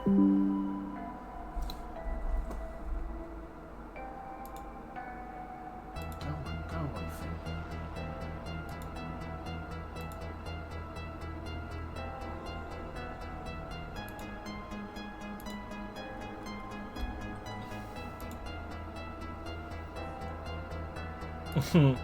Go away, Phil.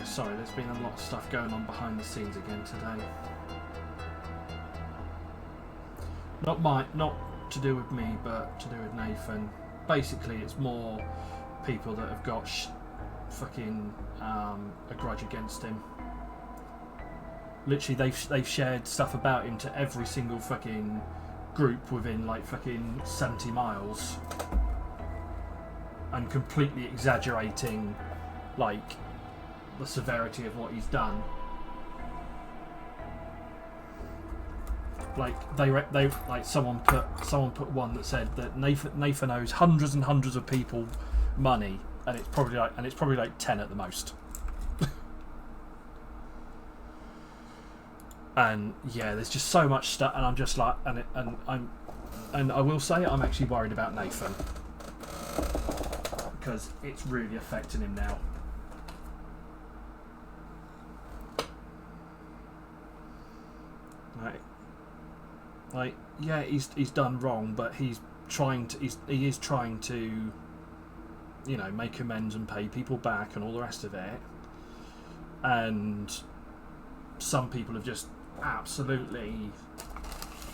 Sorry, there's been a lot of stuff going on behind the scenes again today. Not to do with me, but to do with Nathan. Basically, it's more people that have got fucking a grudge against him. Literally, they've shared stuff about him to every single fucking group within like fucking 70 miles, and completely exaggerating like the severity of what he's done. Like they like someone put one that said that Nathan owes hundreds and hundreds of people money, and it's probably like 10 at the most. And yeah, there's just so much stuff, and I'm just like, and I will say I'm actually worried about Nathan because it's really affecting him now. Like yeah, he's done wrong, but he is trying to, you know, make amends and pay people back and all the rest of it. And some people have just absolutely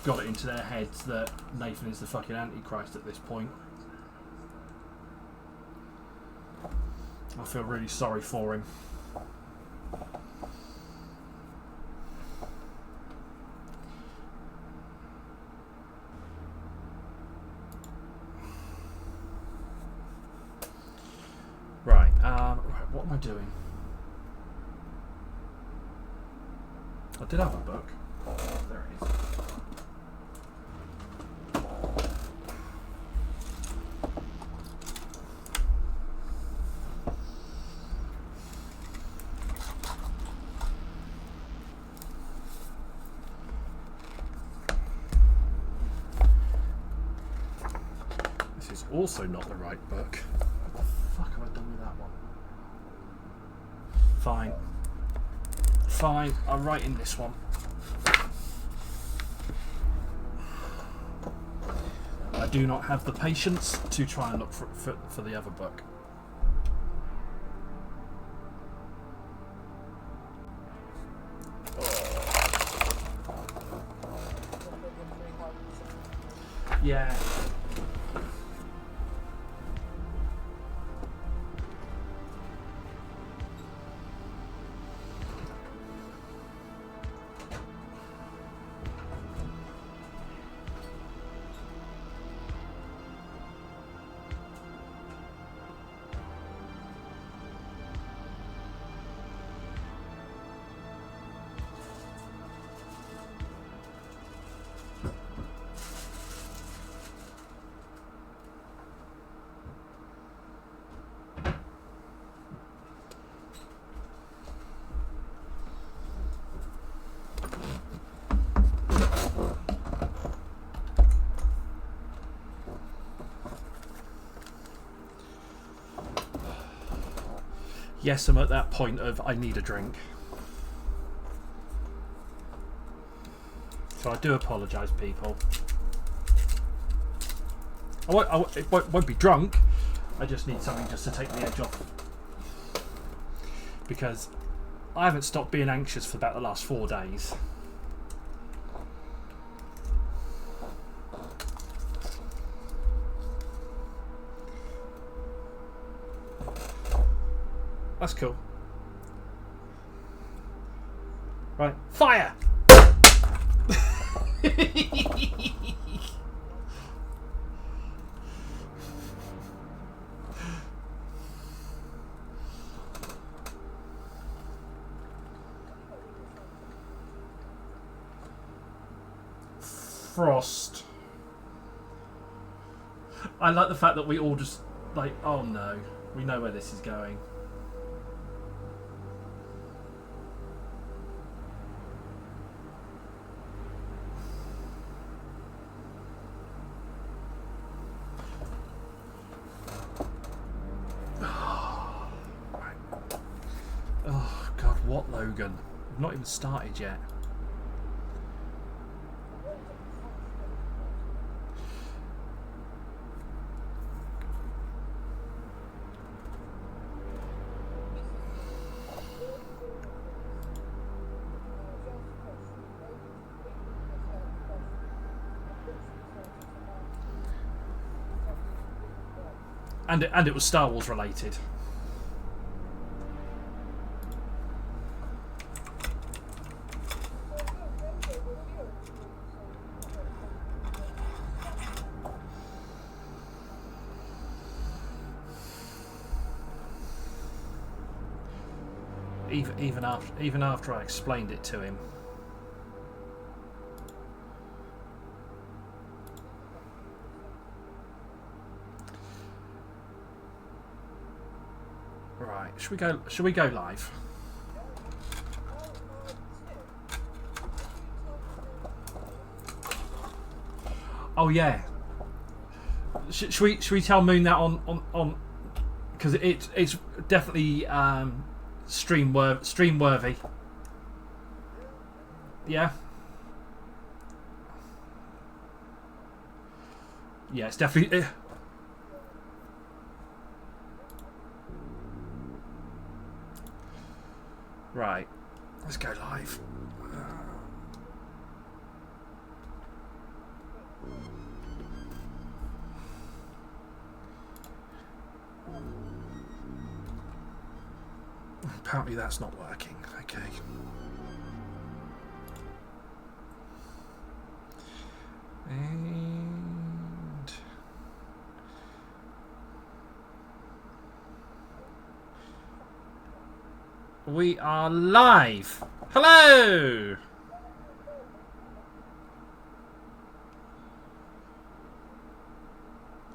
got it into their heads that Nathan is the fucking Antichrist at this point. I feel really sorry for him. Right, what am I doing? I did have a book. There it is. This is also not the right book. What the fuck have I done with that one? Fine. Fine, I'll write in this one. I do not have the patience to try and look for the other book. Yeah. Yes, I'm at that point of I need a drink. So I do apologise, people. It won't be drunk. I just need something just to take the edge off. Because I haven't stopped being anxious for about the last 4 days. That's cool. Right. Fire! Frost. I like the fact that we all just like, oh no. We know where this is going. Oh God, what Logan? We've not even started yet. And it was Star Wars related. Even after I explained it to him. Right, should we go live? Oh yeah. Should we tell Moon that on because it's definitely stream worthy. Yeah. Yeah, it's definitely. Right, let's go live. Apparently that's not working. Okay. And we are live. Hello.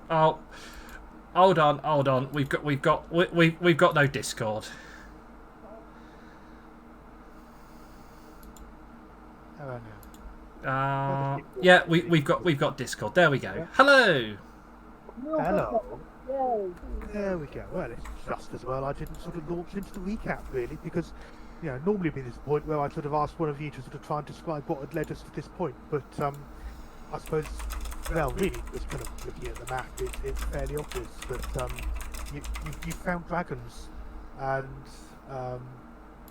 Oh, hold on. We've got no Discord. Yeah, we've got Discord. There we go. Yeah. Hello. Hello. There we go. Well, it's just as well I didn't sort of launch into the recap really, because normally be this point where I sort of asked one of you to sort of try and describe what had led us to this point, but I suppose, well, really, just kind of looking at the map, it's fairly obvious that you found dragons, and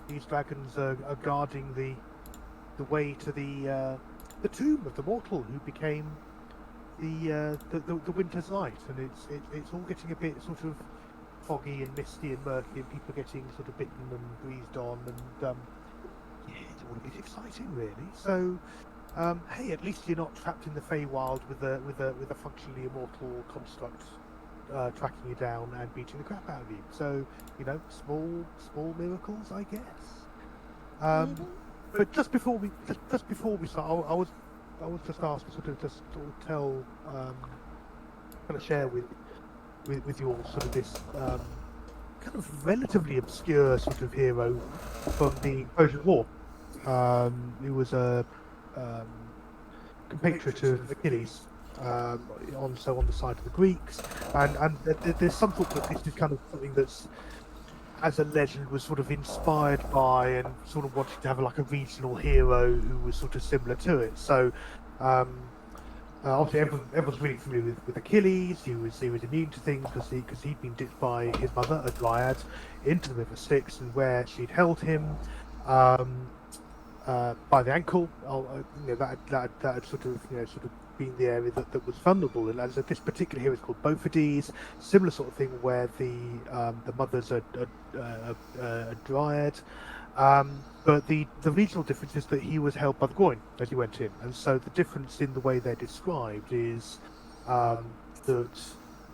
these dragons are guarding the way to the tomb of the mortal who became the winter's light, and it's all getting a bit sort of foggy and misty and murky, and people are getting sort of bitten and breathed on, and yeah, it's all a bit exciting really. So hey, at least you're not trapped in the Feywild with a functionally immortal construct tracking you down and beating the crap out of you. So small miracles, I guess. But just before we start, I was just asked to sort of tell, kind of share with you all sort of this kind of relatively obscure sort of hero from the Trojan War. He was a compatriot of Achilles, on the side of the Greeks, and there's some thought that this is kind of something that's, as a legend, was sort of inspired by and sort of wanted to have like a regional hero who was sort of similar to it. So obviously everyone's really familiar with Achilles. He was immune to things because he'd been dipped by his mother, a dryad, into the river Styx, and where she'd held him by the ankle. That had sort of been the area that was vulnerable. And as this particular hero is called Bophades, similar sort of thing where the mother's a dryad, but the regional difference is that he was held by the groin as he went in, and so the difference in the way they're described is that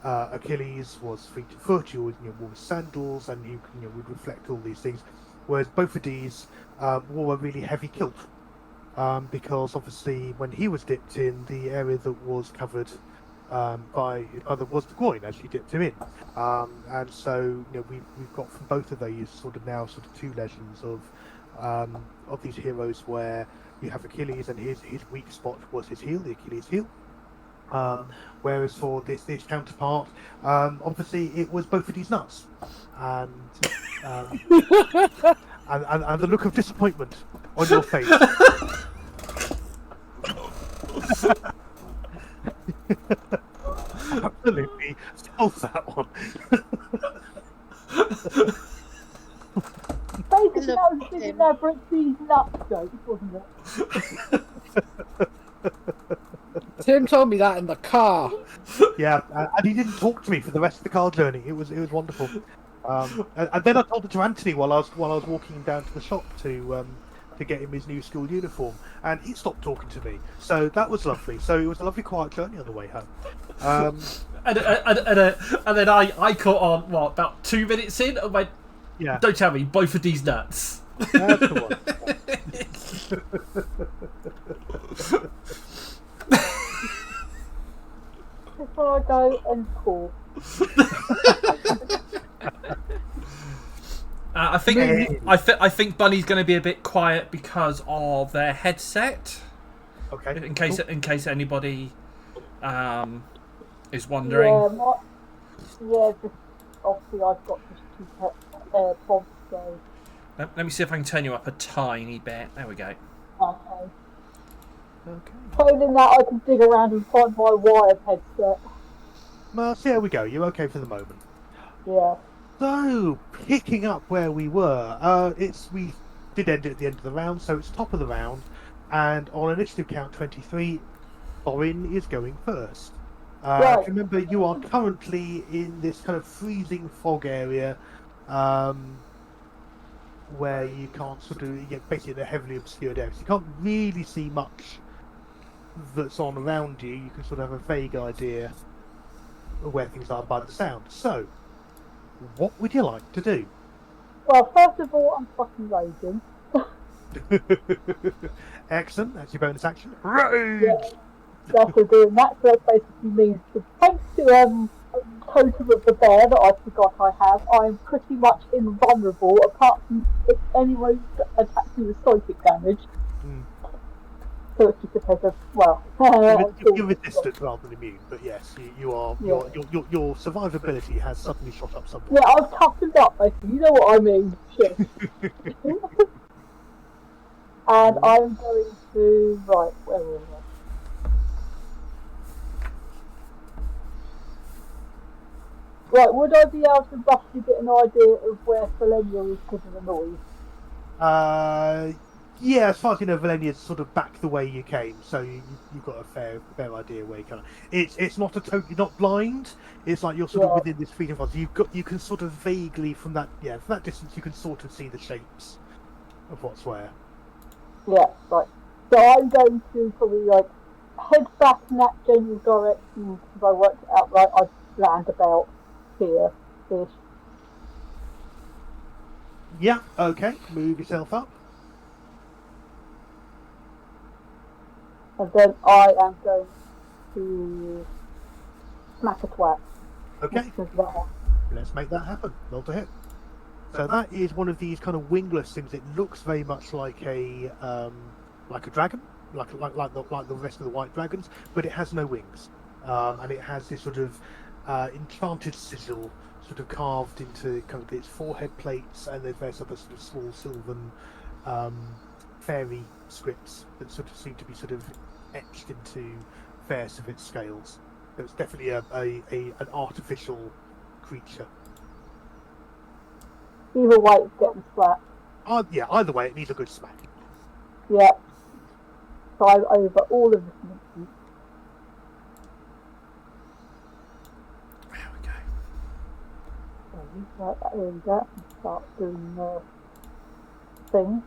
Achilles was fleet-of-foot, he wore sandals, and he would reflect all these things, whereas Bophades wore a really heavy kilt. Because obviously when he was dipped in, the area that was covered by his mother was the groin as she dipped him in. And so we've got from both of these sort of now sort of two legends of these heroes where you have Achilles and his weak spot was his heel, the Achilles heel. Whereas for this counterpart, obviously it was both of these nuts, and and the look of disappointment on your face. Absolutely solves that one. Basically, that was a big elaborate these nuts joke, wasn't it? Tim told me that in the car. Yeah, and he didn't talk to me for the rest of the car journey. It was wonderful. And then I told it to Anthony while I was walking down to the shop to get him his new school uniform, and he stopped talking to me. So that was lovely. So it was a lovely quiet journey on the way home. And then I caught on about 2 minutes in and went, Yeah, don't tell me both of these nuts. that's the one. Before I go and call. I think Bunny's going to be a bit quiet because of their headset. Okay. In case anybody is wondering. Yeah, just obviously I've got just two AirPods, so. Let me see if I can turn you up a tiny bit. There we go. Okay. Okay. Failing that, I can dig around and find my wired headset. Well, see how we go. You're okay for the moment. Yeah. So, picking up where we were, we did end it at the end of the round, so it's top of the round, and on initiative count 23, Thorin is going first. Right. Remember, you are currently in this kind of freezing fog area, where you can't basically in a heavily obscured area, so you can't really see much that's on around you. You can sort of have a vague idea of where things are by the sound. So, what would you like to do? Well, first of all, I'm fucking raging. Excellent, that's your bonus action. Rage! Yeah. So after doing that, so that basically means that thanks to Totem of the Bear that I forgot I have, I'm pretty much invulnerable apart from if anyone attacks me with psychic damage. Mm. So it's just a case of, well... You're resistant rather than immune, but yes, you are. Yeah. Your survivability has suddenly shot up somewhat. Yeah, I've toughened up, basically. You know what I mean. Shit. And I'm going to... Right, where was I? Right, would I be able to roughly get an idea of where Selenia is because of the noise? Yeah, as far as you know, Valenia's sort of back the way you came, so you've got a fair idea where you come. It's not not blind. It's like you're sort of within this freedom fog. You can sort of vaguely from that distance you can sort of see the shapes of what's where. Yeah, right. So I'm going to probably head back in that general direction because I worked it out right. I'd land about here-ish. Yeah. Okay. Move yourself up. And then I am going to smack a twat. Okay. Let's make that happen. Roll to hit. So that is one of these kind of wingless things. It looks very much like a dragon, like the rest of the white dragons, but it has no wings, and it has this sort of enchanted sigil, sort of carved into kind of its forehead plates, and there's various other sort of small sylvan fairy scripts that sort of seem to be sort of etched into various of its scales. So it's definitely an artificial creature. Either way, it's getting slapped. Yeah, either way, it needs a good smack. Yeah. So I'm over all of this. There we go. Right, there we go. Start doing the thing.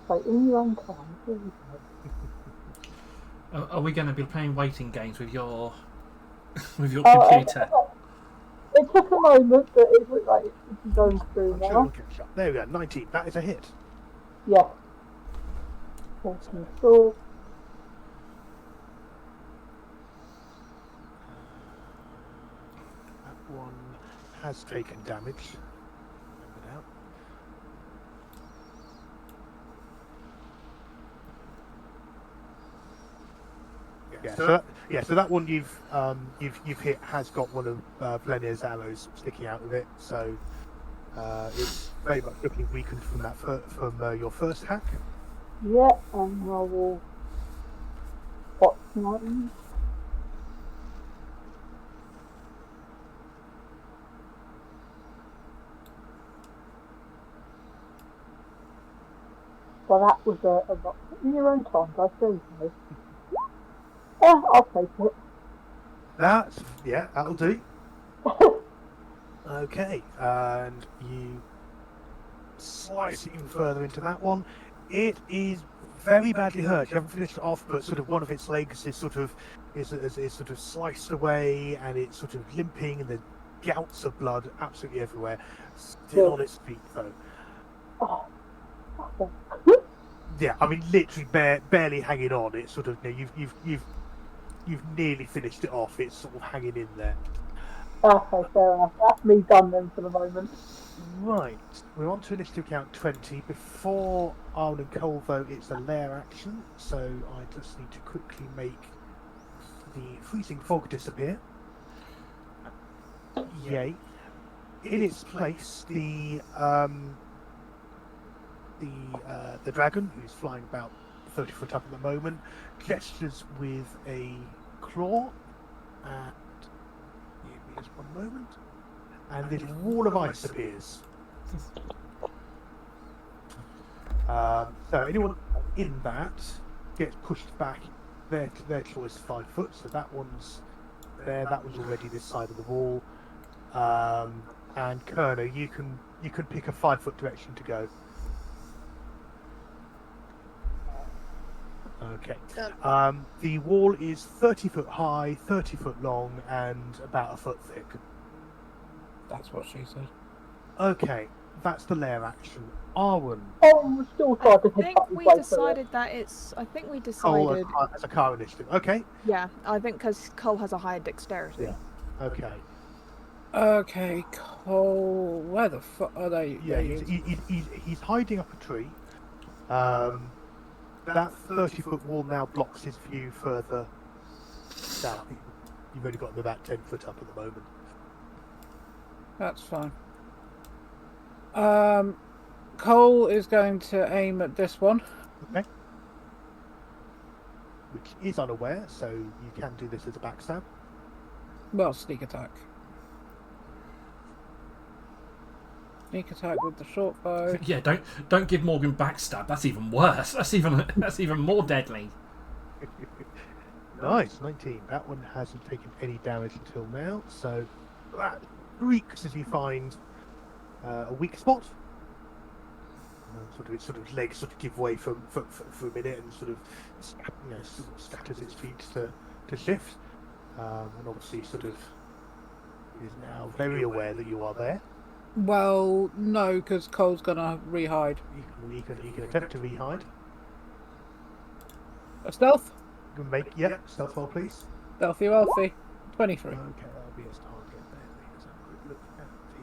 So in your own time. There we go. Are we going to be playing waiting games with your computer? It took a moment, but it looked like it's going through I'm now. sure we'll catch up. There we go, 19. That is a hit. Yeah. Walking through. That one has taken damage. Remember now. So that one you've hit has got one of Blenier's arrows sticking out of it. So it's very much looking weakened from that from your first hack. Yeah, and I will. What's mine? Well, that was a rock in your own time, I suppose. Yeah, I'll take it. That'll do. Okay, and you slice even further into that one. It is very badly hurt. You haven't finished it off, but sort of one of its legs is sort of sliced away, and it's sort of limping, and there's gouts of blood absolutely everywhere. Still on its feet though. Oh, okay. Yeah, I mean literally barely hanging on. It's sort of you've nearly finished it off. It's sort of hanging in there. Okay, fair enough. That's me done then for the moment. Right, we're on to initiative count 20. Before Arwen and Cole, though, it's a lair action, so I just need to quickly make the freezing fog disappear. Yay. In its place, the dragon, who's flying about 30 foot up at the moment, gestures with a claw, and give me just one moment, and this wall of ice appears. So anyone in that gets pushed back. Their choice 5 foot, so that one's there. That one's already this side of the wall. And Kerner, you can pick a 5 foot direction to go. Okay. The wall is 30 foot high, 30 foot long, and about a foot thick. That's what she said. Okay, that's the lair action. Arwen. Oh, we're still trying to I think we decided that it's. I think we decided. As a car initiative. Okay. Yeah, I think because Cole has a higher dexterity. Yeah. Okay. Okay, Cole. Where the fuck are they? Yeah, he's hiding up a tree. That 30 foot wall now blocks his view further down. You've only got him about 10 foot up at the moment. That's fine. Cole is going to aim at this one. Okay. Which is unaware, so you can do this as a backstab. Well, sneak attack. Sneak attack with the short bow. Yeah, don't give Morgan backstab. That's even worse. That's even more deadly. Nice, 19. That one hasn't taken any damage until now, so that creaks as you find a weak spot. Its legs sort of give way for a minute and sort of scatters its feet to shift, and obviously sort of is now very aware that you are there. Well, no, because Cole's gonna rehide. You can attempt to rehide. A stealth? You can make stealth roll, please. Stealthy wealthy. 23. Okay, that'll be his target there. Let's have a quick look at the.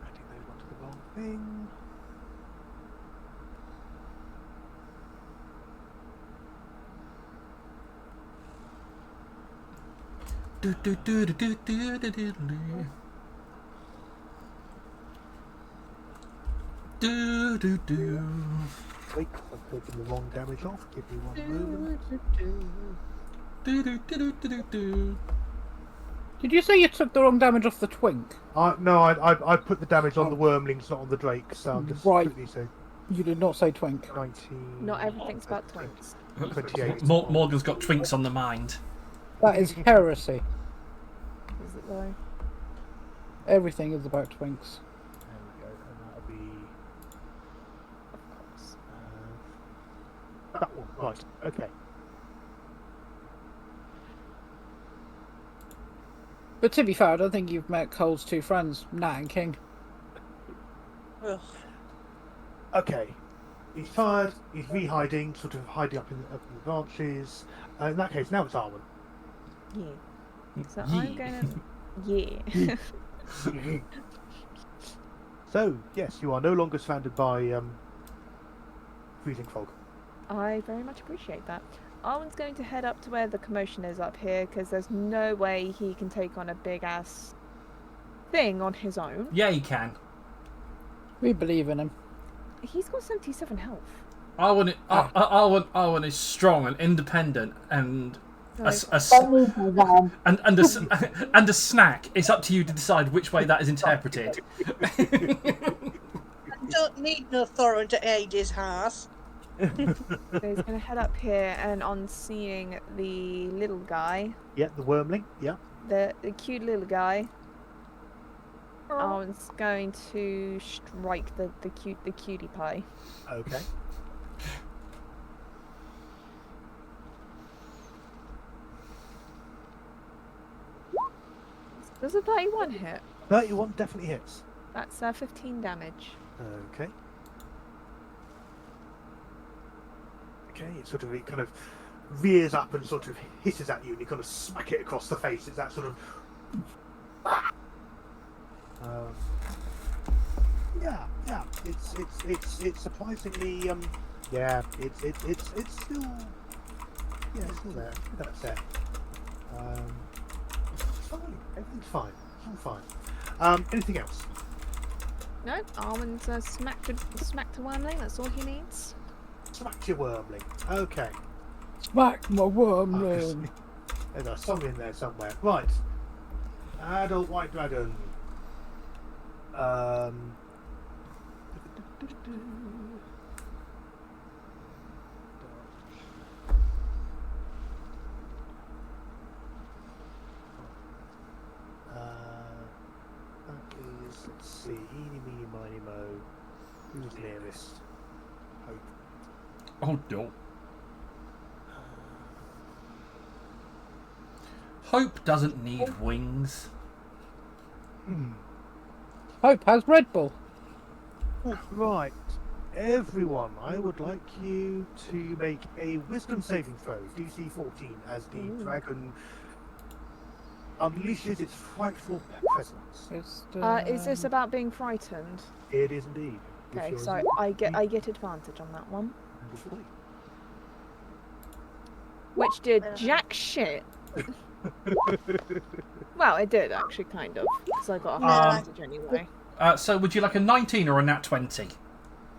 Adding those onto the wrong thing. Wait, I've taken the wrong damage off. Give me one moment. Did you say you took the wrong damage off the twink? No, I put the damage on the wormlings, not on the drake. So I'm just Right. quickly saying You did not say twink. 19. Not everything's about twinks. 28. Morgan's got twinks on the mind. That is heresy. Is it though? Everything is about twinks. There we go, and that'll be Of course. that one. Right. Okay. But to be fair, I don't think you've met Cole's two friends, Nat and King. Okay. He's tired. He's re-hiding, sort of hiding up in the branches. In that case, now it's Arwen. Yeah. So I'm gonna. Yeah. So yes, you are no longer surrounded by freezing fog. I very much appreciate that. Arwen's going to head up to where the commotion is up here because there's no way he can take on a big ass thing on his own. Yeah, he can. We believe in him. He's got 77 health. Arwen is strong and independent, and No. Don't need me, man. and a snack. It's up to you to decide which way that is interpreted. I don't need no Thorin to aid his hearth. So he's going to head up here, and on seeing the little guy, Yeah, the wormling. Yeah. the cute little guy, Arwen's going to strike the cutie pie. Okay. Does a 31 hit? 31 definitely hits. That's 15 damage. Okay. Okay, it kind of rears up and sort of hisses at you, and you kind of smack it across the face. It's that sort of. Yeah. It's surprisingly yeah. It's still it's still there. It's not upset. It's fine. Everything's fine. It's all fine. Anything else? No, Arwen's smacked a wormling. That's all he needs. Smack your wormling. Okay. Smack my worm. There's a song in there somewhere. Right. Adult White Dragon. That is, let's see, eeny, meeny, miny, mo. Who's nearest? Hope. Oh no. Hope doesn't need wings. Hope has Red Bull. Right. Everyone, I would like you to make a wisdom saving throw, DC 14, as the dragon unleashes its frightful presence. Is this about being frightened? It is indeed. If Okay, you're so I get advantage on that one, Wonderfully. which did jack shit. Well, it did actually, kind of, because I got a advantage anyway. So would you like a 19 or a nat 20?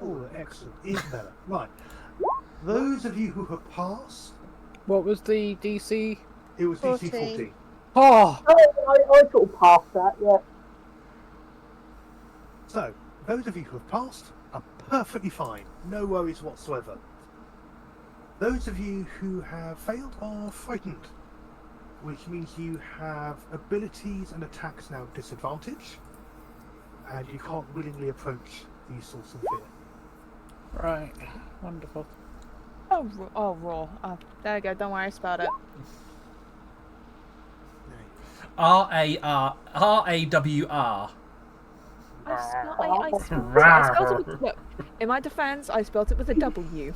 Oh, excellent. Even better. Right. Those of you who have passed, What was the DC? it was DC 14. 14. Oh, I sort of passed that, yeah. So, those of you who have passed are perfectly fine. No worries whatsoever. Those of you who have failed are frightened, which means you have abilities and attacks now disadvantage, and you can't willingly approach these sorts of fear. right. Wonderful. Oh, raw. Oh, there you go. Don't worry, I spelled it. R-A-W-R. I spelled it with, look, in my defense, I spelled it with a W.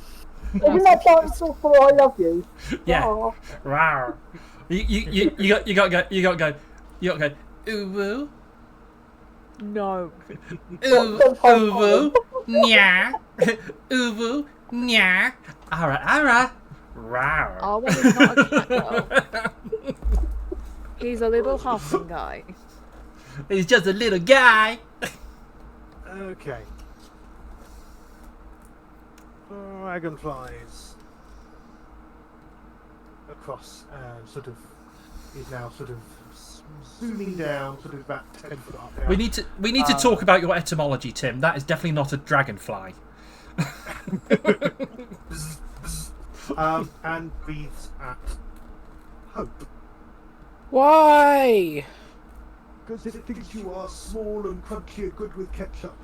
Isn't that dinosaur for I love you? Yeah. Oh. Rawr. You got to go. Uwu. No. Uwu. Nya. Uwu. Nya. Ara. Rawr. Arwen is not a cat girl. He's a little halfling guy. He's just a little guy. Okay. Dragonflies across and sort of is now sort of zooming down, sort of about 10 foot up. Now. We need to talk about your etymology, Tim. That is definitely not a dragonfly. And breathes at Hope. Why? Because it thinks you are small and crunchy and good with ketchup.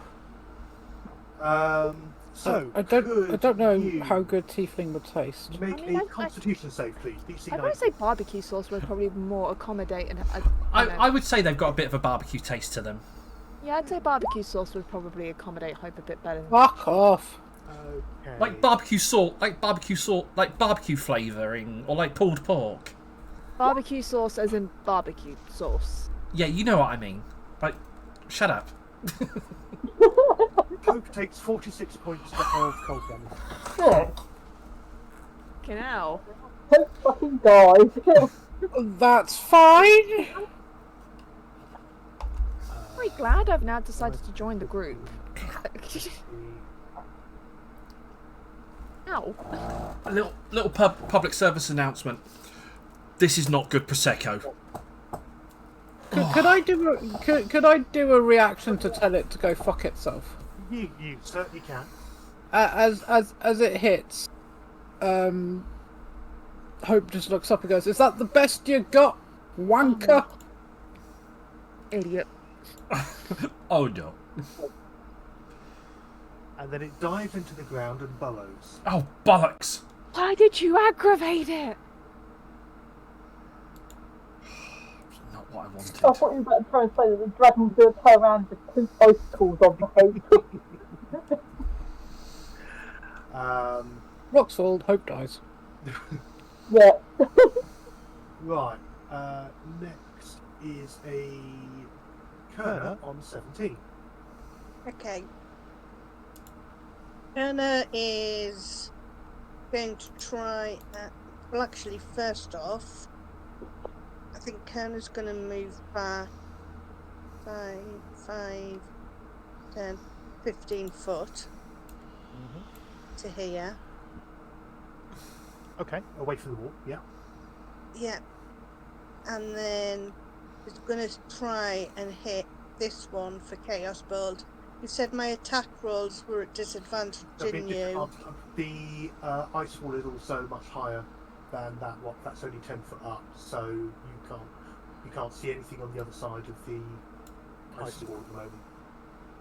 So I don't know how good tiefling would taste. Make I mean, a Constitution save, please. DC I'd 19. probably say barbecue sauce would probably more accommodate. I would say they've got a bit of a barbecue taste to them. Yeah, I'd say barbecue sauce would probably accommodate Hope a bit better. Fuck off. Okay. Like barbecue salt, like barbecue flavouring, or like pulled pork. Barbecue sauce as in barbecue sauce. Yeah, you know what I mean. Like, shut up. Hope takes 46 points of cold damage. Fucking hell. Don't fucking die. That's fine. Very glad I've now decided to join the group. Ow. A little public service announcement. This is not good prosecco. Could I do a reaction to tell it to go fuck itself? You certainly can. As it hits, Hope just looks up and goes, "Is that the best you got, wanker?" Idiot. Oh no. And then it dives into the ground and bellows. Oh bollocks. Why did you aggravate it? Not what I wanted. I thought you were about to try and say that the dragon's going to turn around and just 2 icicles on the head. Rocks fall, Hope dies. Yeah. Right. Next is a Kerner on 17. Okay. Kerner is going to try. Well, actually, first off, I think Kerner's going to move back 5, 10, 15 foot to here. Okay, away from the wall, yeah. Yeah. And then he's going to try and hit this one for Chaos Bolt. You said my attack rolls were at disadvantage, didn't you? The ice wall is also much higher than that one. That's only 10 foot up, so you can't see anything on the other side of the ice wall at the moment.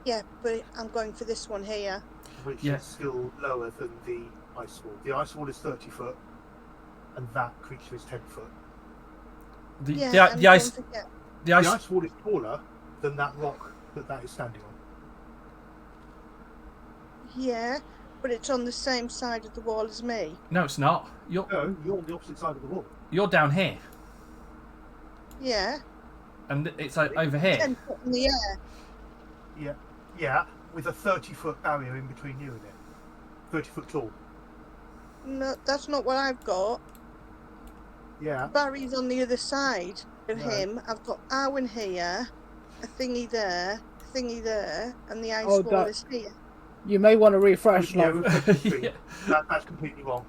Yeah, but I'm going for this one here. Which Yeah. is still lower than the ice wall. The ice wall is 30 foot, and that creature is 10 foot. Yeah, The ice The ice wall is taller than that rock that is standing on. Yeah, but it's on the same side of the wall as me. No, it's not. No, you're on the opposite side of the wall. You're down here, Yeah, and it's like over here. 10 foot in the air. Yeah, with a 30-foot barrier in between you and it. 30 foot tall. No, that's not what I've got. Yeah. Barry's on the other side of No. him. I've got Arwen here, a thingy there, and the ice Oh, wall that- is here. You may want to refresh. Yeah, Love. with 50 feet. Yeah. That's completely wrong.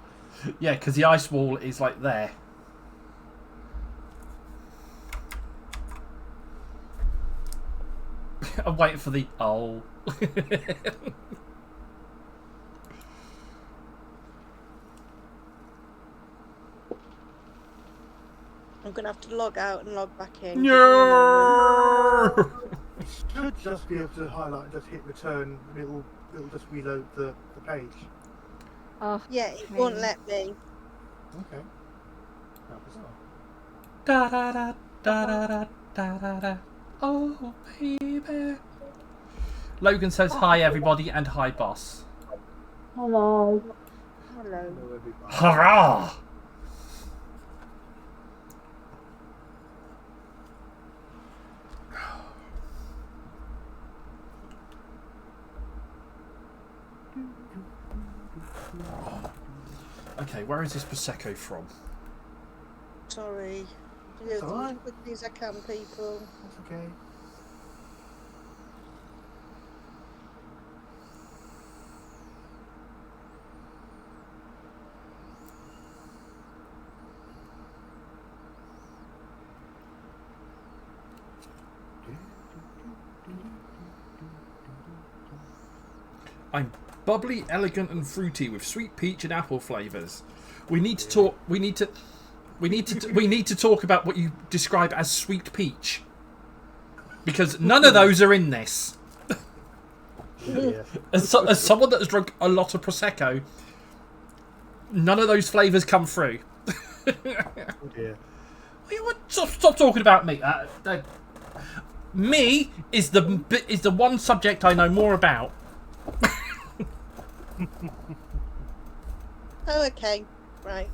Yeah, because the ice wall is like there. I'm waiting for the oh. I'm gonna have to log out and log back in. No! You should just be able to highlight and just hit return. It'll just reload the page. Oh, Yeah, it won't let me. Okay. How bizarre. Da da da da da da da da. Oh baby. Logan says hi everybody and hi boss. Hello. Hello. Hello, everybody. Hurrah! Okay, where is this prosecco from? Sorry. Do It's as alright. quickly as I can, people. That's okay. I'm bubbly, elegant, and fruity with sweet peach and apple flavors. We need to talk. We need to talk about what you describe as sweet peach, because none of those are in this. Yeah. As someone that has drunk a lot of prosecco, none of those flavors come through. Oh dear. Stop talking about me. Me is the one subject I know more about. Oh, okay. Right.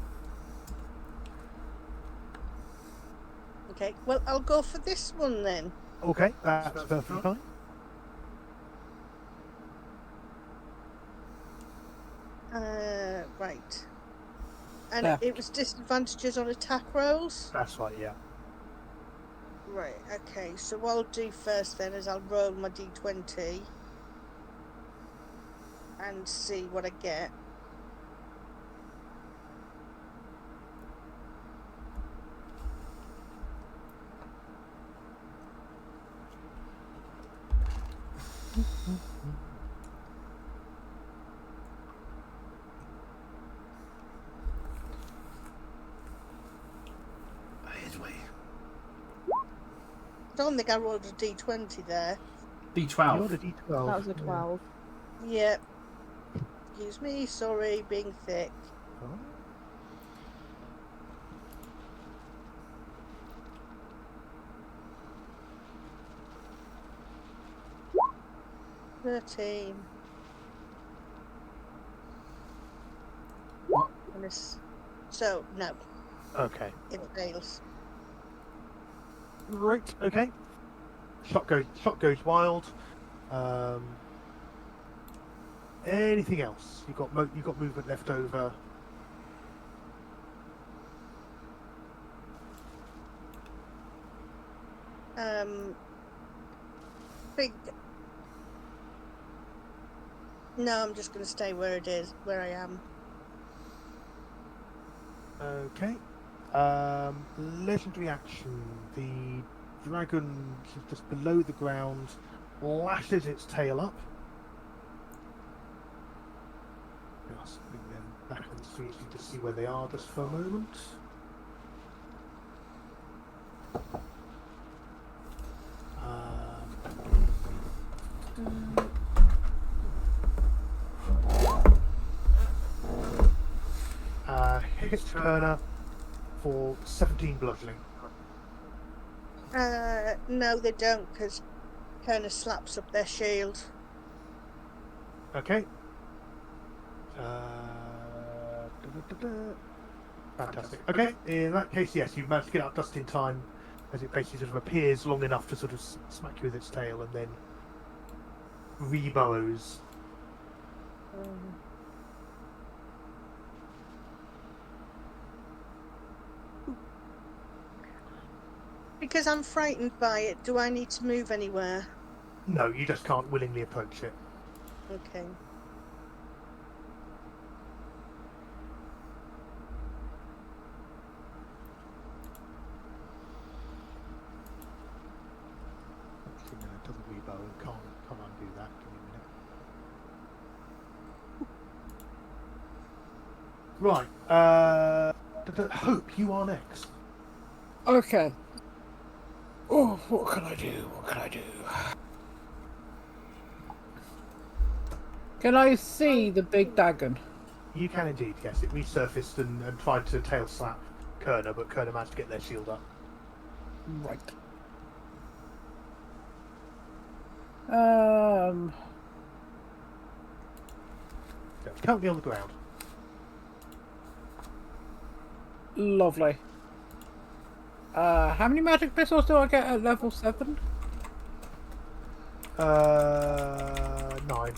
Okay, well, I'll go for this one then. Okay, that's perfectly fine. Right. And Yeah. it was disadvantages on attack rolls? That's right, yeah. Right, okay, so what I'll do first then is I'll roll my d20 and see what I get. I don't think I rolled a d20 there. You're D12. the D12. That was a 12. Yep. Excuse me, sorry, being thick. Oh. 13. And this, so, no, Okay. it fails. Right. Okay. Shot goes wild. Anything else? You got movement left over. Big. No, I'm just going to stay where it is, where I am. Okay. Legendary action. The dragon just below the ground lashes its tail up. Just bring them back on the street to see where they are just for a moment. Hits Kerner for 17 bludgeoning. No, they don't, because Kerner slaps up their shield. Okay. Fantastic. Okay, in that case, yes, you've managed to get out just in time, as it basically sort of appears long enough to sort of smack you with its tail and then reburrows. Because I'm frightened by it, do I need to move anywhere? No, you just can't willingly approach it. Okay. Actually, no, it doesn't reburrow. Can't undo that. Give me a minute. Right. Hope, you are next. Okay. Oh, what can I do? What can I do? Can I see the big dragon? You can indeed, yes. It resurfaced and tried to tail slap Kerner, but Kerner managed to get their shield up. Right. So it's currently on the ground. Lovely. How many magic missiles do I get at level 7? 9.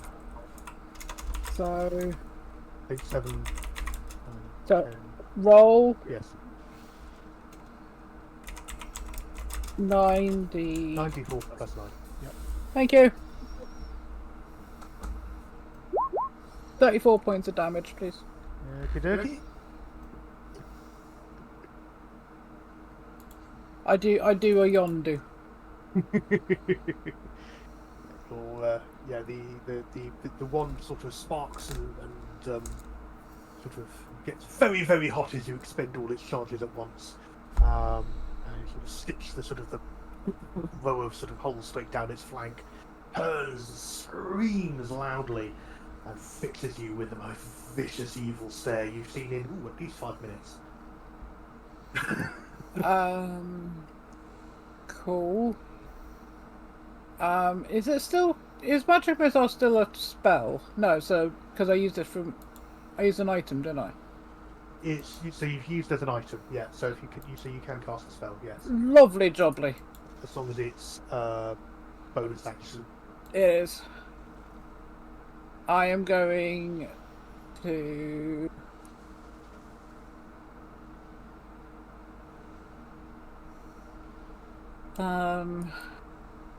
So, 8, 7. So- 10. roll Yes. 90. 94 plus 9. Yep. Thank you. 34 points of damage, please. Okie dokie. I do a yondu. Or, yeah, the one sort of sparks and sort of gets very, very hot as you expend all its charges at once. And you sort of stitch the sort of the row of sort of holes straight down its flank. Hers screams loudly and fixes you with the most vicious, evil stare you've seen in at least 5 minutes. Cool. Is it still... Is Magic Missile still a spell? No, so... Because I used it from... I used an item, didn't I? So you've used as an item, yeah. So if you can cast a spell, yes, Lovely jubbly. as long as it's bonus action. It is. I am going to...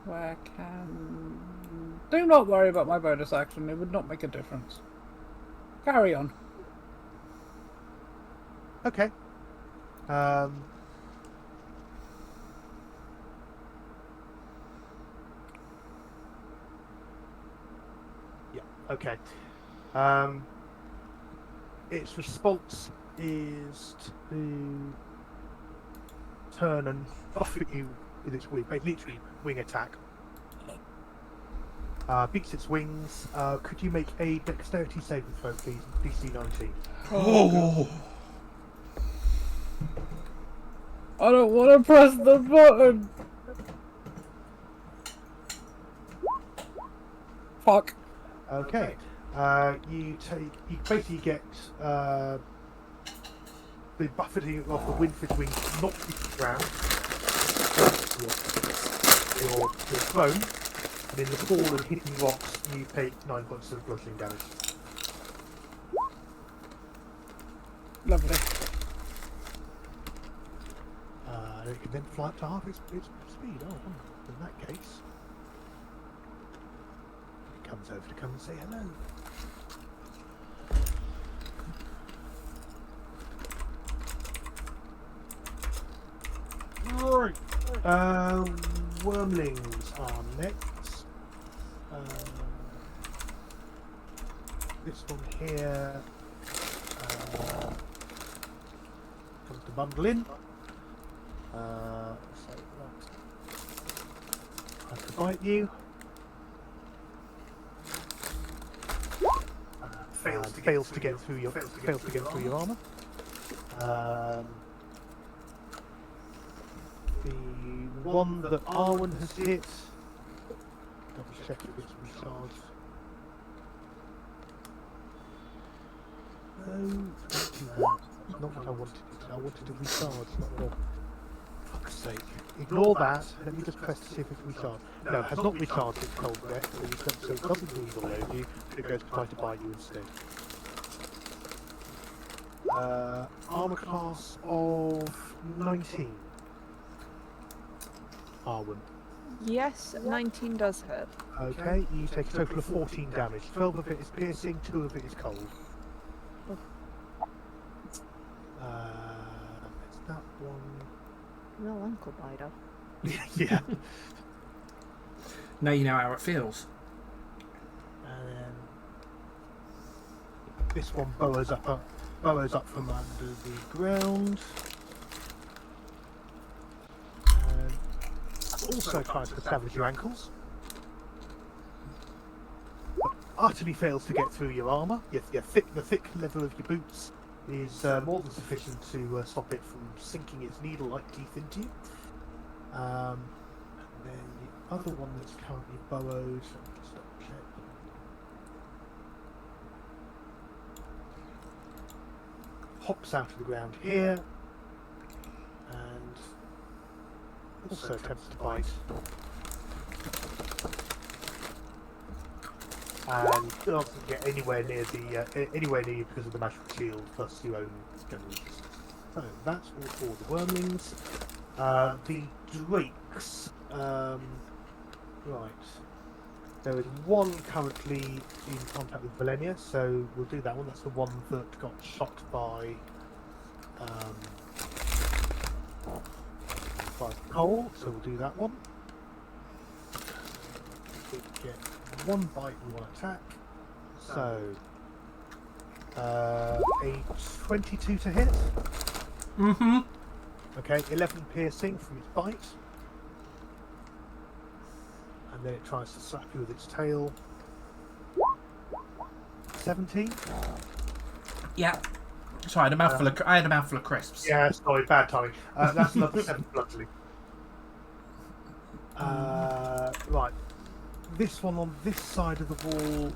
Where can... Do not worry about my bonus action, it would not make a difference. Carry on. Okay. Yeah. Okay. Its response is to turn and buffet you with its wing, literally wing attack. Beats its wings. Could you make a dexterity saving throw, please? DC 19. Oh, I don't want to press the button! Fuck. Okay. You basically get the buffeting of the Winford wing knocked you to the ground. You're thrown, and in the fall and hitting rocks, you take 9 points of bludgeoning damage. Lovely. It can then fly up to half its speed. Oh, in that case, it comes over to come and say hello. Right. Wormlings are next. This one here comes to bundle in. So that I can bite you. Fails to get through your armor. The one that Arwen has hit. Double check if it's recharged. No, that's not what I wanted. I wanted to recharge, not more. Fuck's sake. Ignore that. Let me just press to see if it's recharged. No, it has not recharged its cold breath, so it doesn't breathe all over you, but it goes to try to bite you instead. Armor class of 19. Arwen. Yes, 19 does hurt. Okay, you take a total of 14 damage. 12 of it is piercing, 2 of it is cold. It's that one. Real ankle biter. Yeah. now you know how it feels. And then this one burrows up from under the ground. And also tries to savage your ankles. But utterly fails to get through your armour. The thick leather of your boots is more than sufficient to stop it from sinking its needle-like teeth into you. And then the other one that's currently burrowed, let me just double check. Hops out of the ground here, and also attempts to bite. And doesn't get anywhere near you because of the magical shield plus your own general resistance. So that's all for the wormlings. The drakes. Right. There is one currently in contact with Valenia, so we'll do that one. That's the one that got shot by Cole, so we'll do that one. We get one bite and one attack. So a 22 to hit. Mm-hmm. Okay, 11 piercing from its bite. And then it tries to slap you with its tail. 17. Yeah. Sorry, I had a mouthful of crisps. Yeah, sorry, bad timing. That's another 7 bludgeoning. Right, this one on this side of the wall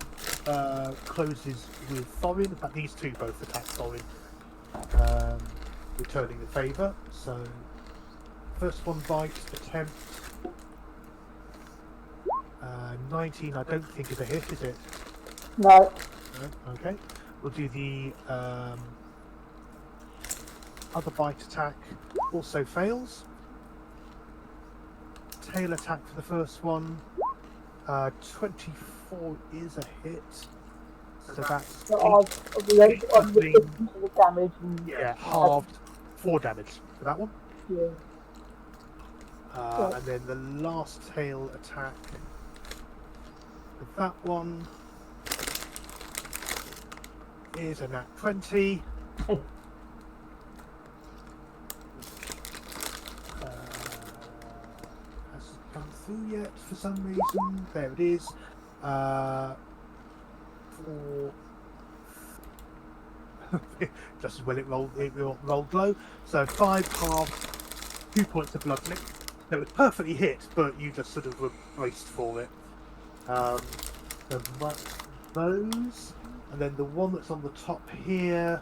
closes with Thorin. In fact, these two both attack Thorin, returning the favour. So, first one bite attempt. 19, I don't think is a hit, is it? No. No? Okay. We'll do the other bite attack. Also fails. Tail attack for the first one. 24 is a hit. So that's So I've listened to the damage and halved 4 damage for that one. yeah. And then the last tail attack for that one is a nat 20. Hasn't come through yet for some reason. There it is. For just as well it rolled low. So 5 half, 2 points of bludgeoning. So it was perfectly hit, but you just sort of were braced for it. So that's those. And then the one that's on the top here,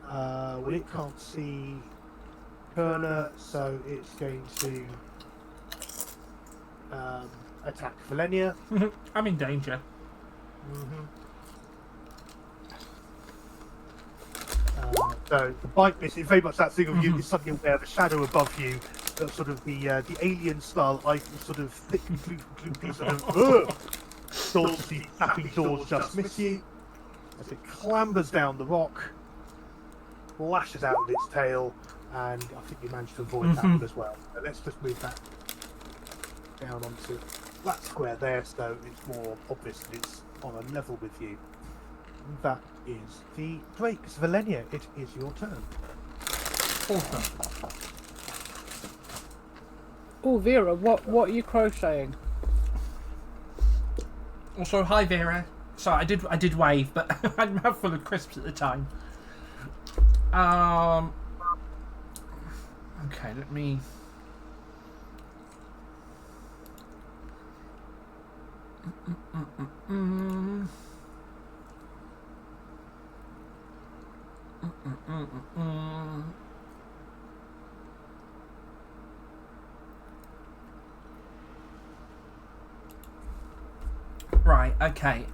well, it can't see Kerner, so it's going to attack Valenia. I'm in danger. So the bite miss is very much that thing of you. It's something where the shadow above you, sort of the alien style, I sort of thick, gloopy, sort of doors, the snapping doors just miss you as it clambers down the rock, lashes out with its tail, and I think you managed to avoid that one as well. So let's just move that down onto that square there, so it's more obvious that it's on a level with you. That is the Drakes. Valenia, it is your turn. Awesome. Oh, Vera, what are you crocheting? Also, hi Vera. Sorry, I did wave, but I'm mouth full of crisps at the time. Okay, let me. Right, okay.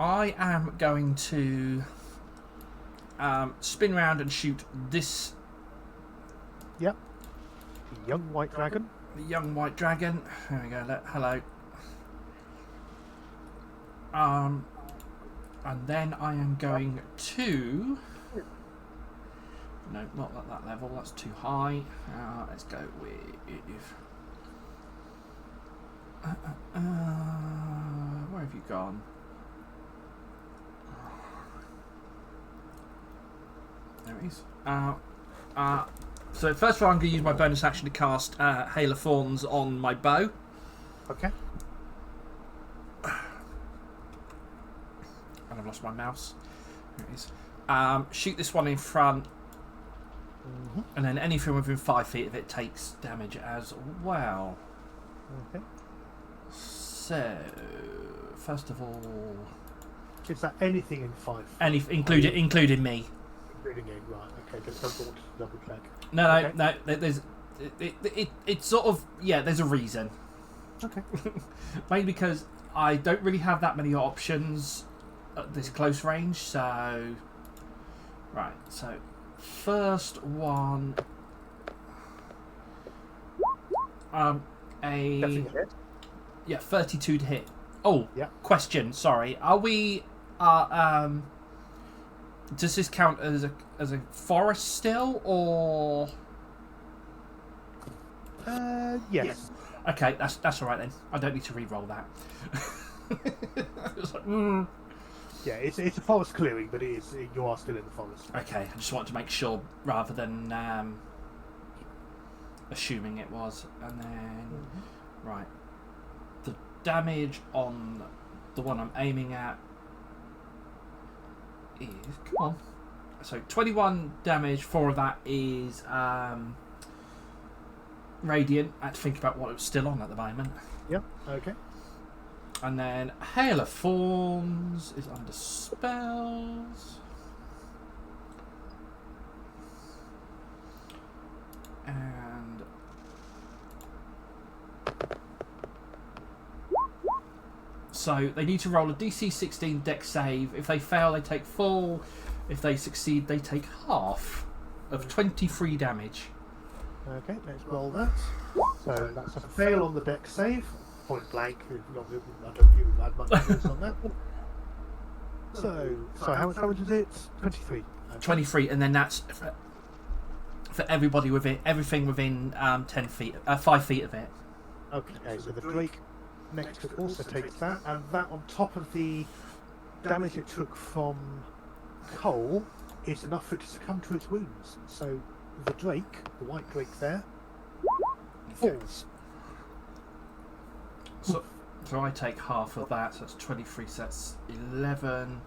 I am going to spin round and shoot this Yep. The young white dragon. young white dragon. There we go. Hello. And then I am going to. No, not at that level. That's too high. Let's go with. Where have you gone? There he is. So first of all, I'm going to use my bonus action to cast Hail of Thorns on my bow. Okay. And I've lost my mouse. There it is. Shoot this one in front. And then anything within 5 feet of it takes damage as well. Okay. So, first of all, Is that anything in 5? including me. Including you, right? Okay. Just don't want to double check. No. Okay. There's it's sort of there's a reason. Okay. Mainly because I don't really have that many options at this close range. So, right. So, first one. Definitely hit. 32 to hit. Oh, Yeah. question. Sorry. Are we? Does this count as a forest still, or? Yes. Okay, that's all right then. I don't need to re-roll that. It's like, Yeah, it's a forest clearing, but you are still in the forest. Okay, I just wanted to make sure rather than assuming it was, and then right. The damage on the one I'm aiming at is come on. So 21 damage. 4 of that is Radiant. I had to think about what it was still on at the moment. Yep. Okay. And then Hail of Thorns is under spells. And so they need to roll a DC 16 dex save. If they fail, they take full. If they succeed, they take half of 23 damage. Okay, let's roll that. So that's a fail on the dex save. Point blank. I don't even add much force on that. So how much damage is it? 23. Okay. 23, and then that's for everybody within everything within 10 feet, 5 feet of it. Okay, so the Drake next to it also takes that, and that on top of the damage it took from Cole is enough for it to succumb to its wounds. So the Drake, the white Drake there, falls. So I take half of that, so that's 23, so that's 11.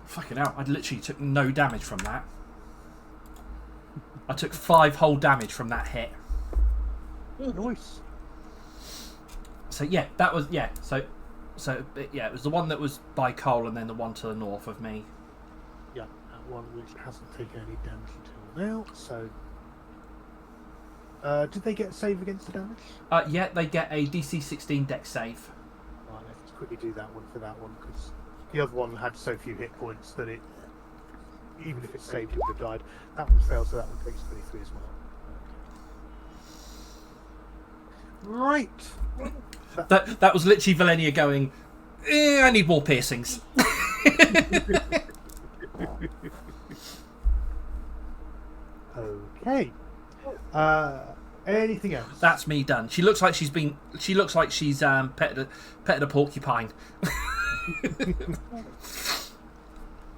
Fucking hell, I literally took no damage from that. I took 5 whole damage from that hit. Nice. So yeah, that was, yeah, so yeah, it was the one that was by Cole and then the one to the north of me. Yeah, that one which hasn't taken any damage until now, so... did they get a save against the damage? Yeah, they get a DC 16 dex save. Right, let's quickly do that one for that one, because the other one had so few hit points that it, even if it saved, it would have died. That one failed, so that one takes 23 as well. Okay. Right. That was literally Valenia going, I need more piercings. Okay. Anything else? That's me done. She looks like she's petted a porcupine.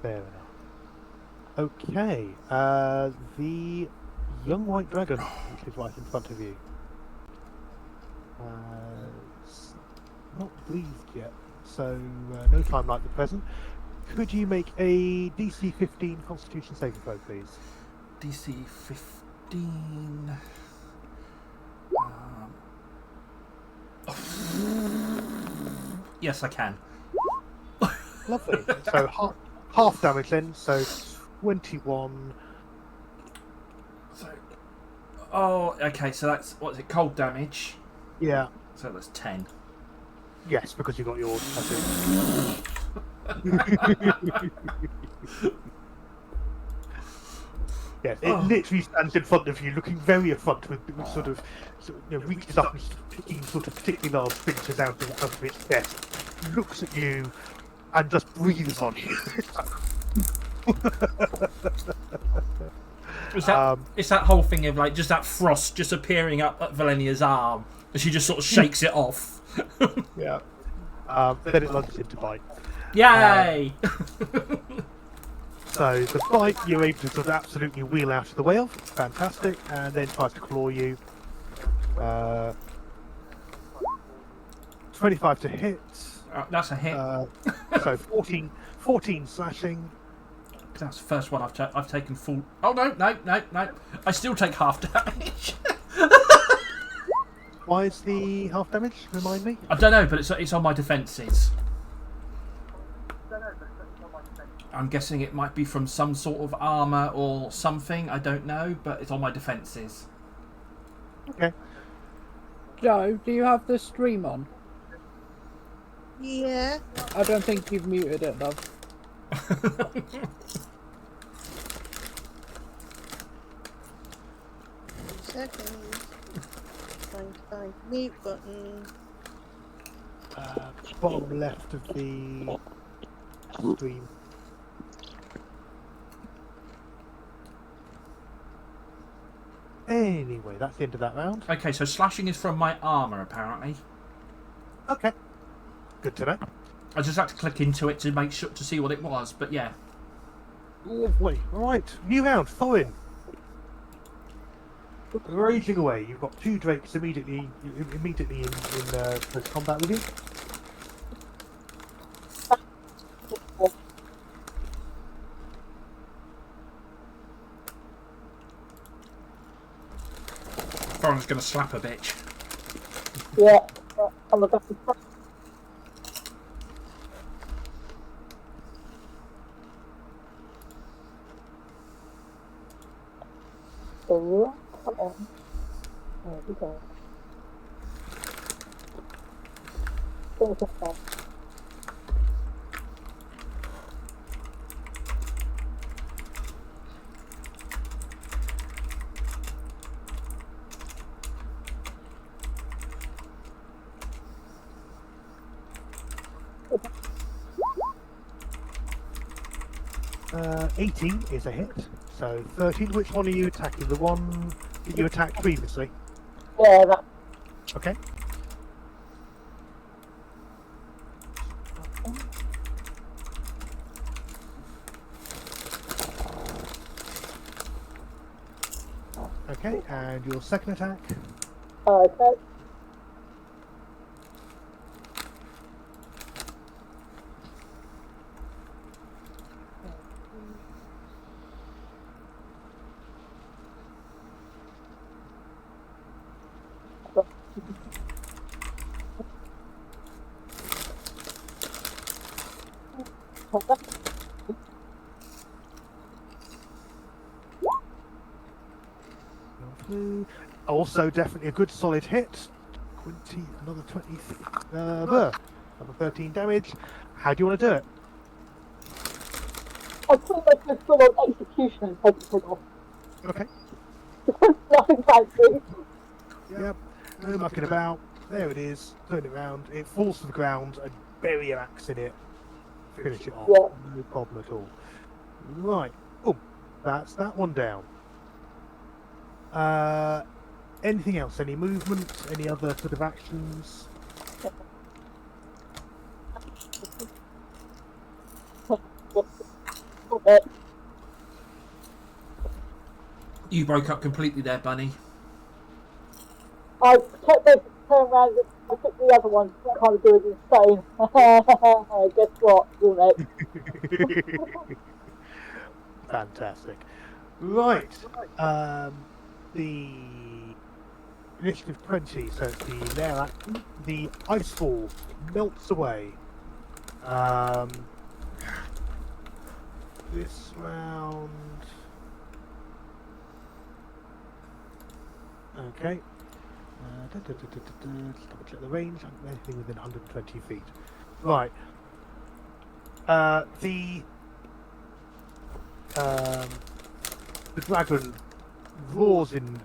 Fair enough. Okay. The young white dragon, which is right in front of you. It's not breathed yet, so no time like the present. Could you make a DC 15 Constitution saving throw, please? DC 15. Yes, I can. Lovely. So half damage then, so 21. So, okay. So that's what's it? Cold damage. Yeah. So that's 10. Yes, because you got yours. Yes, it literally stands in front of you, looking very affront with sort of reaches up and picking sort of particularly large splinters out of its chest, looks at you, and just breathes on you. It's that whole thing of like just that frost just appearing up at Valenia's arm, and she just sort of shakes it off. Yeah. Then it lunges into bite. Yay! So the bite you're able to sort of absolutely wheel out of the way of, fantastic, and then tries to claw you. 25 to hit. That's a hit. So 14 slashing. That's the first one I've taken full. Oh no! I still take half damage. Why is the half damage? Remind me. I don't know, but it's on my defences. I'm guessing it might be from some sort of armour or something. I don't know, but it's on my defences. Okay. Joe, do you have the stream on? Yeah. I don't think you've muted it, love. Seconds. Trying to find mute button. Bottom left of the stream. Anyway, that's the end of that round. Okay, so slashing is from my armour, apparently. Okay. Good to know. I just had to click into it to make sure to see what it was, but yeah. Lovely. Right, new round, Thorin. Raging away. You've got 2 drakes immediately in close combat with you. Thorin's going to slap a bitch. Yeah. I'm looking for come on. There we go. Finish this one. Okay. 18 is a hit. So 13. Which one are you attacking? The one that you attacked previously? Yeah, that. Okay. Okay, and your second attack. Okay. Also, definitely a good solid hit. 20, another 20, another 13 damage. How do you want to do it? I think I just full on execution and take the off. Okay. Nothing fancy. Yep. No mucking about. There it is. Turn it around. It falls to the ground and bury your axe in it. Finish it off. Yeah. No problem at all. Right. Oh, that's that one down. Anything else? Any movement? Any other sort of actions? Okay. You broke up completely there, Bunny. I kept going to turn around and I took the other one to kind of do it insane. Guess what? You're next. Fantastic. Right. The initiative 20, so it's the lair action. The ice ball melts away. This round. Okay. Let's double check the range. Anything within 120 feet. Right. The dragon roars in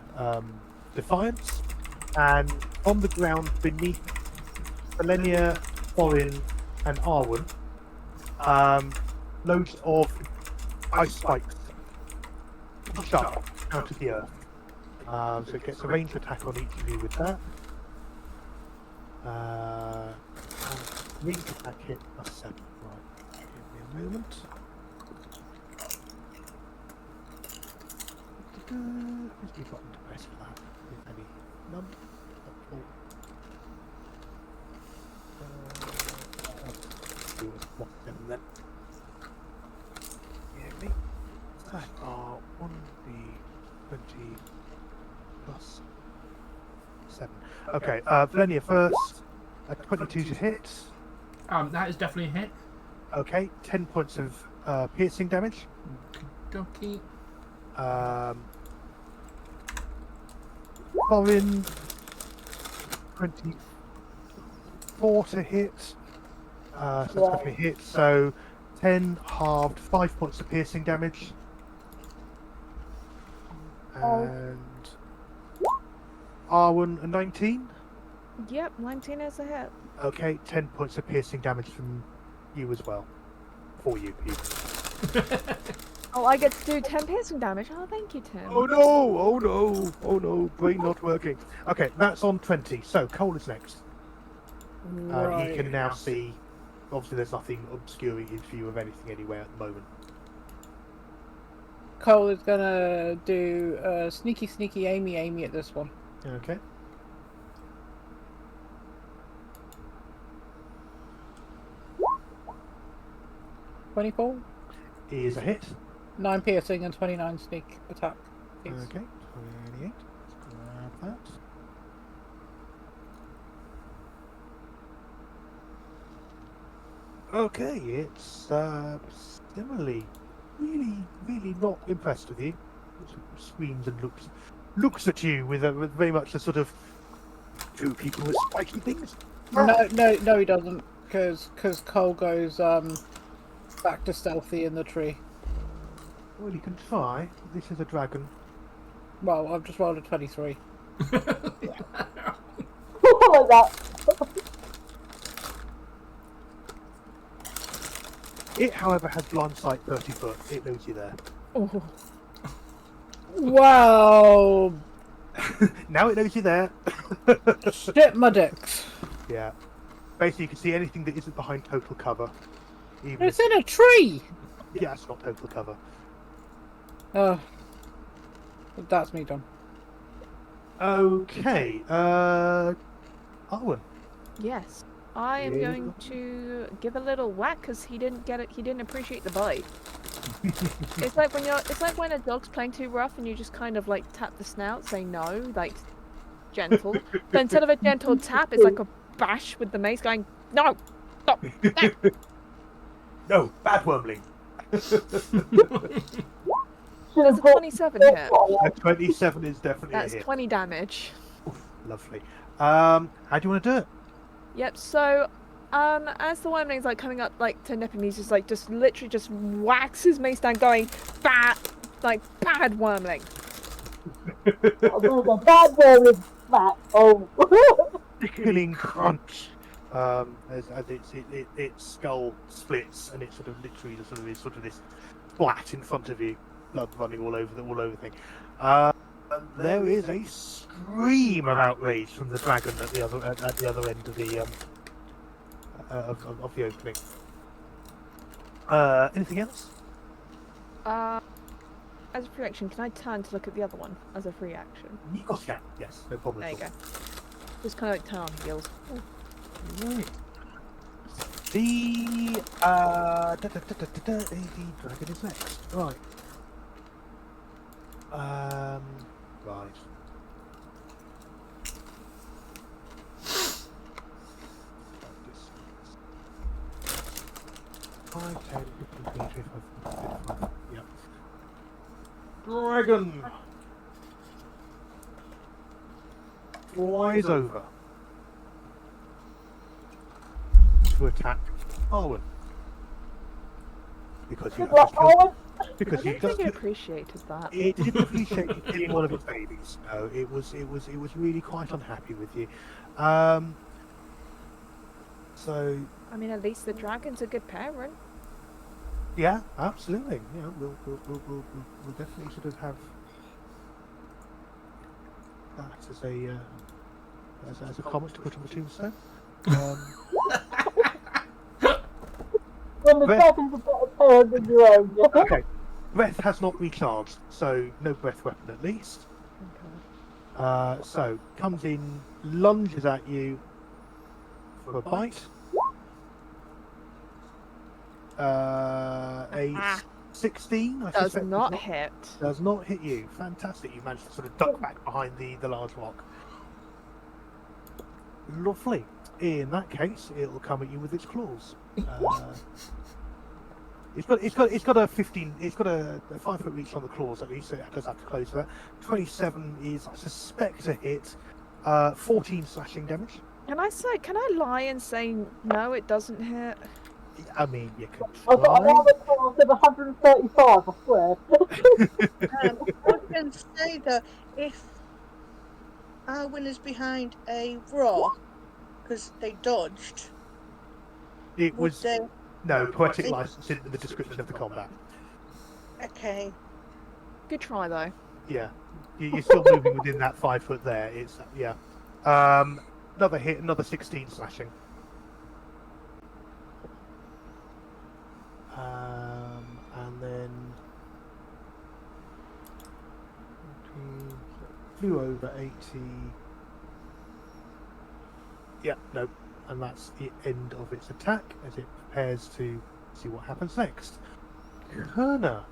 defiance, and on the ground beneath Selenia, Thorin, and Arwen, loads of ice spikes push up out of the earth. So it gets a ranged attack on each of you with that. And ranged attack hit +7. Right, give me a moment. Where's the button to press for that? If any. None. Do it +7 then. Yeah, me. That are 1d20 +7. Okay, Valenia first. 22 to hit. That is definitely a hit. Okay, 10 points of piercing damage. Donkey. Thorin, 24 to hit. So that's definitely a hit. So 10 halved, 5 points of piercing damage. And Arwen, a 19. Yep, 19 is a hit. Okay, 10 points of piercing damage from you as well. For you, Pete. Oh, I get to do 10 piercing damage. Oh, thank you, Tim. Oh no! Oh no! Oh no! Brain not working. Okay, that's on 20. So Cole is next. He can now see. Obviously, there's nothing obscuring his view of anything anywhere at the moment. Cole is gonna do sneaky, sneaky, Amy at this one. Okay. $24, Is a hit. 9 piercing and 29 sneak attack. Please. Okay. 28. Let's grab that. Okay, it's similarly really not impressed with you. It sort of screams and looks at you with very much a sort of two people with spiky things. No, he doesn't, because Cole goes back to stealthy in the tree. Well, you can try. This is a dragon. Well, I've just rolled a 23. like that. It, however, has blind sight 30 foot. It knows you're there. Oh, Wow! Now it knows you're there. Shit my dicks. Yeah. Basically, you can see anything that isn't behind total cover. Even It's in a tree! yeah, it's not total cover. That's me done. Okay. Arwen. yes. I am Yeah. going to give a little whack because he didn't get it. He didn't appreciate the bite. It's like when a dog's playing too rough and you just kind of like tap the snout, say no, like gentle. But instead of a gentle tap, it's like a bash with the mace, going no, stop. No, bad wormling. There's a 27 here. 27 is definitely That's a hit. 20 damage. Oof, lovely. How do you want to do it? Yep. So, as the wormling's like coming up like to nip him, he's just literally just whacks his mace down, going bad wormling. A bad word with that. Oh. Tickling crunch. As its skull splits and it sort of literally is sort of this splat in front of you, blood running all over the thing. And there is a scream of outrage from the dragon at the other end of the of the opening. Anything else? As a free action, can I turn to look at the other one as a free action? Of course you can. Yes, no problem. There you go. Just kind of like turn on heels. Right. The dragon is next. Right. Right. Five, 10, 15, 20, 25, 25. Yep. Dragon flies over to attack Arwen. Because you Good luck, Owen. because I you don't just think it appreciated that. it didn't appreciate you killing one of its babies. No, it was really quite unhappy with you. So I mean, at least the dragon's a good parent. yeah, absolutely. Yeah, we'll definitely sort of have that as a comment to put on the tombstone. When the Breath- dragon's a better parent than your own. Yeah? Okay, breath has not recharged, so no breath weapon at least. So comes in, lunges at you for a bite. A 16. I Does suspect not hit. Does not hit you. Fantastic. You managed to sort of duck back behind the large rock. Lovely. In that case, it will come at you with its claws. It's got a 15. It's got a 5 foot reach on the claws at least, so it does have to close that. 27 is, I suspect, a hit. 14 slashing damage. Can I lie and say no? It doesn't hit. I mean, you can I've got try. another class of 135, I swear. I was going to say that if Arwen is behind a rock because they dodged, It would was they? no poetic license in the description of the combat. Okay. Good try though. Yeah, you're still moving within that 5 foot there. It's yeah. Another hit, another 16 slashing. And then flew over 80. Yeah, no, and that's the end of its attack as it prepares to see what happens next. Kerner,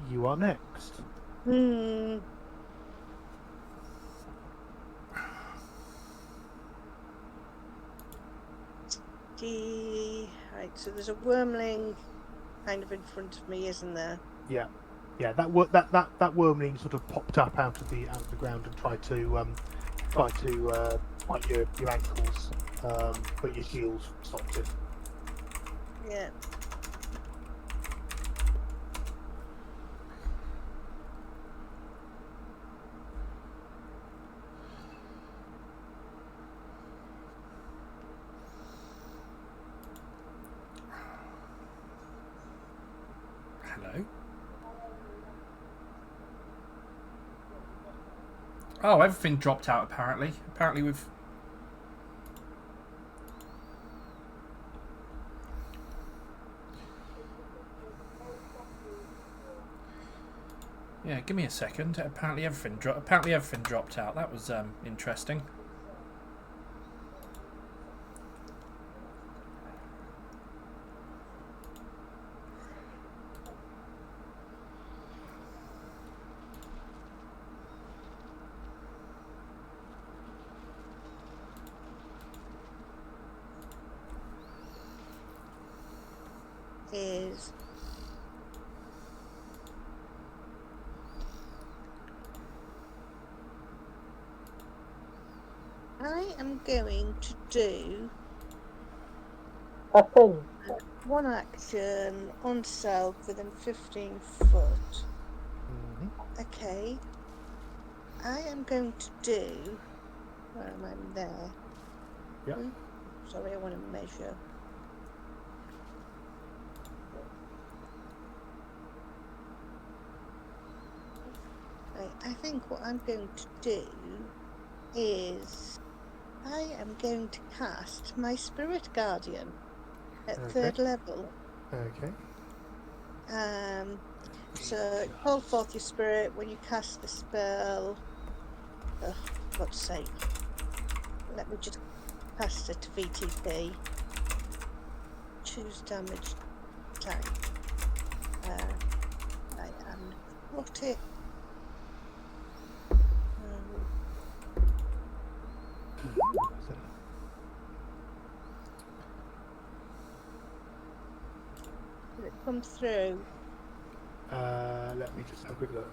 you are next. Right, so there's a wormling kind of in front of me, isn't there? Yeah, that wormling sort of popped up out of the ground and tried to bite your ankles, but your shields stopped it. Yeah. Hello. Oh, everything dropped out apparently. Apparently we've... Yeah, give me a second. Apparently everything dropped out. That was interesting. Is I am going to do A thing. one action on self within 15 foot. Okay. I am going to do. Where am I? There. Yep. Sorry, I want to measure. Right, I think what I'm going to do is I am going to cast my Spirit Guardian at Okay. 3rd level. Okay. So call forth your spirit when you cast the spell. Oh, for God's sake. Let me just cast it to VTP. Choose damage type. I am necrotic. Did it come through? Let me just have a quick look.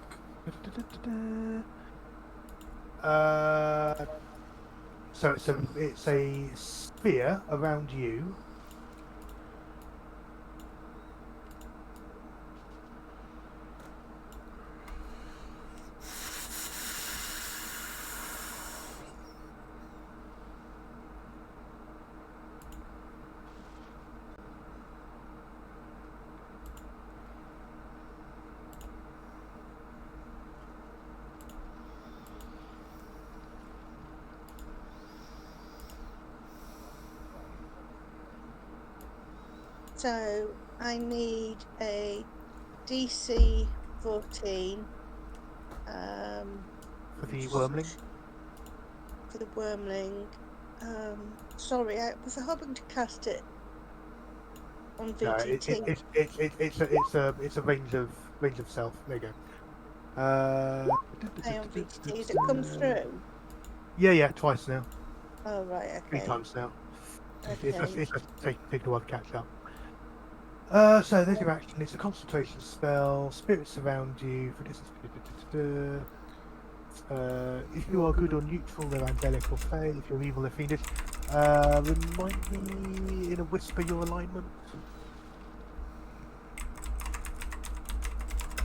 So it's a sphere around you. So I need a DC 14 For the wormling? for the wormling. Sorry, I was hoping to cast it on No, VTT. it's a range of self. There you go. Hey, on VTT. Has it come through? Yeah, twice now. Oh, right, 3 okay. times now. Okay. It's just taking a while to catch up. So there's your action. It's a concentration spell. Spirits surround you for distance. If you are good or neutral, they're angelic or fey. If you're evil, they're fiendish. Remind me in a whisper your alignment.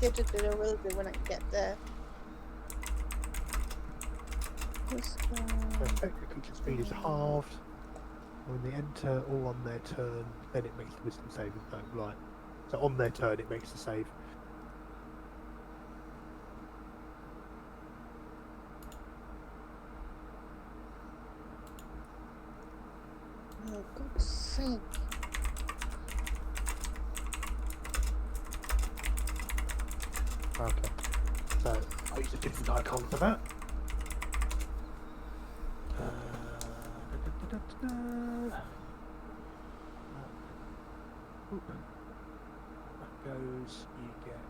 I will do when I get there. Perfect. The creature's speed is halved. When they enter or on their turn, then it makes the wisdom saving throw. Right. So on their turn, it makes the save. Oh, God's sake. Okay. So I'll use a different icon for that. Oop. That goes, you get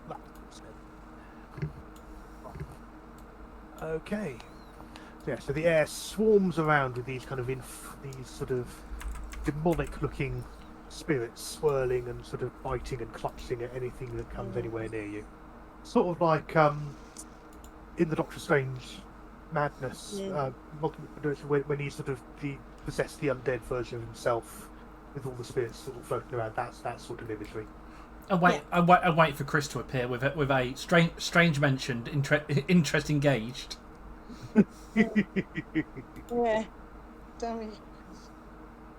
that instead. Okay. Yeah, so the air swarms around with these kind of these sort of demonic-looking spirits swirling and sort of biting and clutching at anything that comes anywhere near you. Sort of like in the Doctor Strange madness, when he sort of possessed the undead version of himself with all the spirits sort of floating around. That's that sort of imagery. And wait for Chris to appear with a strange mentioned interest engaged. Yeah.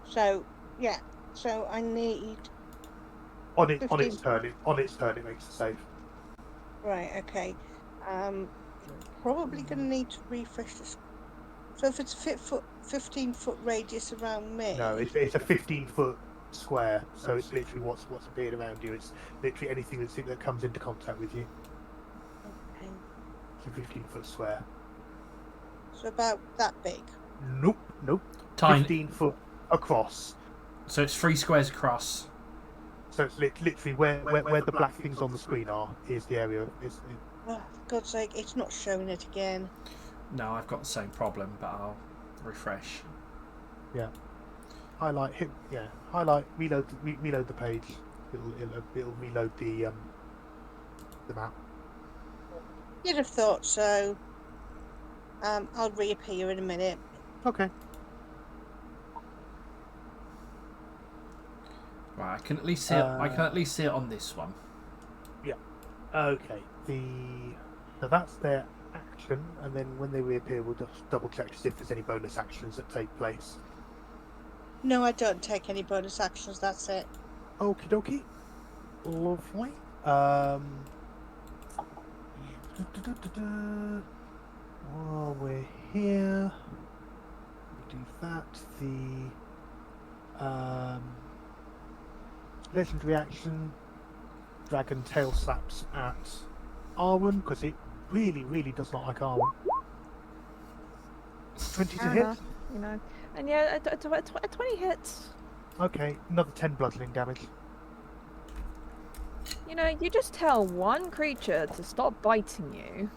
So yeah. So I need on its turn it makes a save. right. Okay. Probably going to need to refresh this. So if it's 15-foot radius around me. No, it's a 15-foot square. So it's literally what's appeared around you. It's literally anything that comes into contact with you. Okay. It's a 15-foot square. So about that big. Nope. Tiny. 15 foot across. So it's 3 squares across. So it's literally where the black things on the screen are is the area. Oh, for God's sake, it's not showing it again. No, I've got the same problem, but I'll refresh. Yeah. Highlight. Reload the page. It'll reload the map. You'd have thought so. I'll reappear in a minute. Okay. Right, I can at least see it. I can at least see it on this one. Yeah. Okay. So that's their action, and then when they reappear, we'll just double check to see if there's any bonus actions that take place. No, I don't take any bonus actions. That's it. Okie dokie. Lovely. While we're here, we do that. The legendary action, dragon tail slaps at Arwen because it really does not like Arwen. 20 to Fair hit. enough, you know. And yeah, a 20 hits. Okay, another 10 bludgeoning damage. You know, you just tell one creature to stop biting you.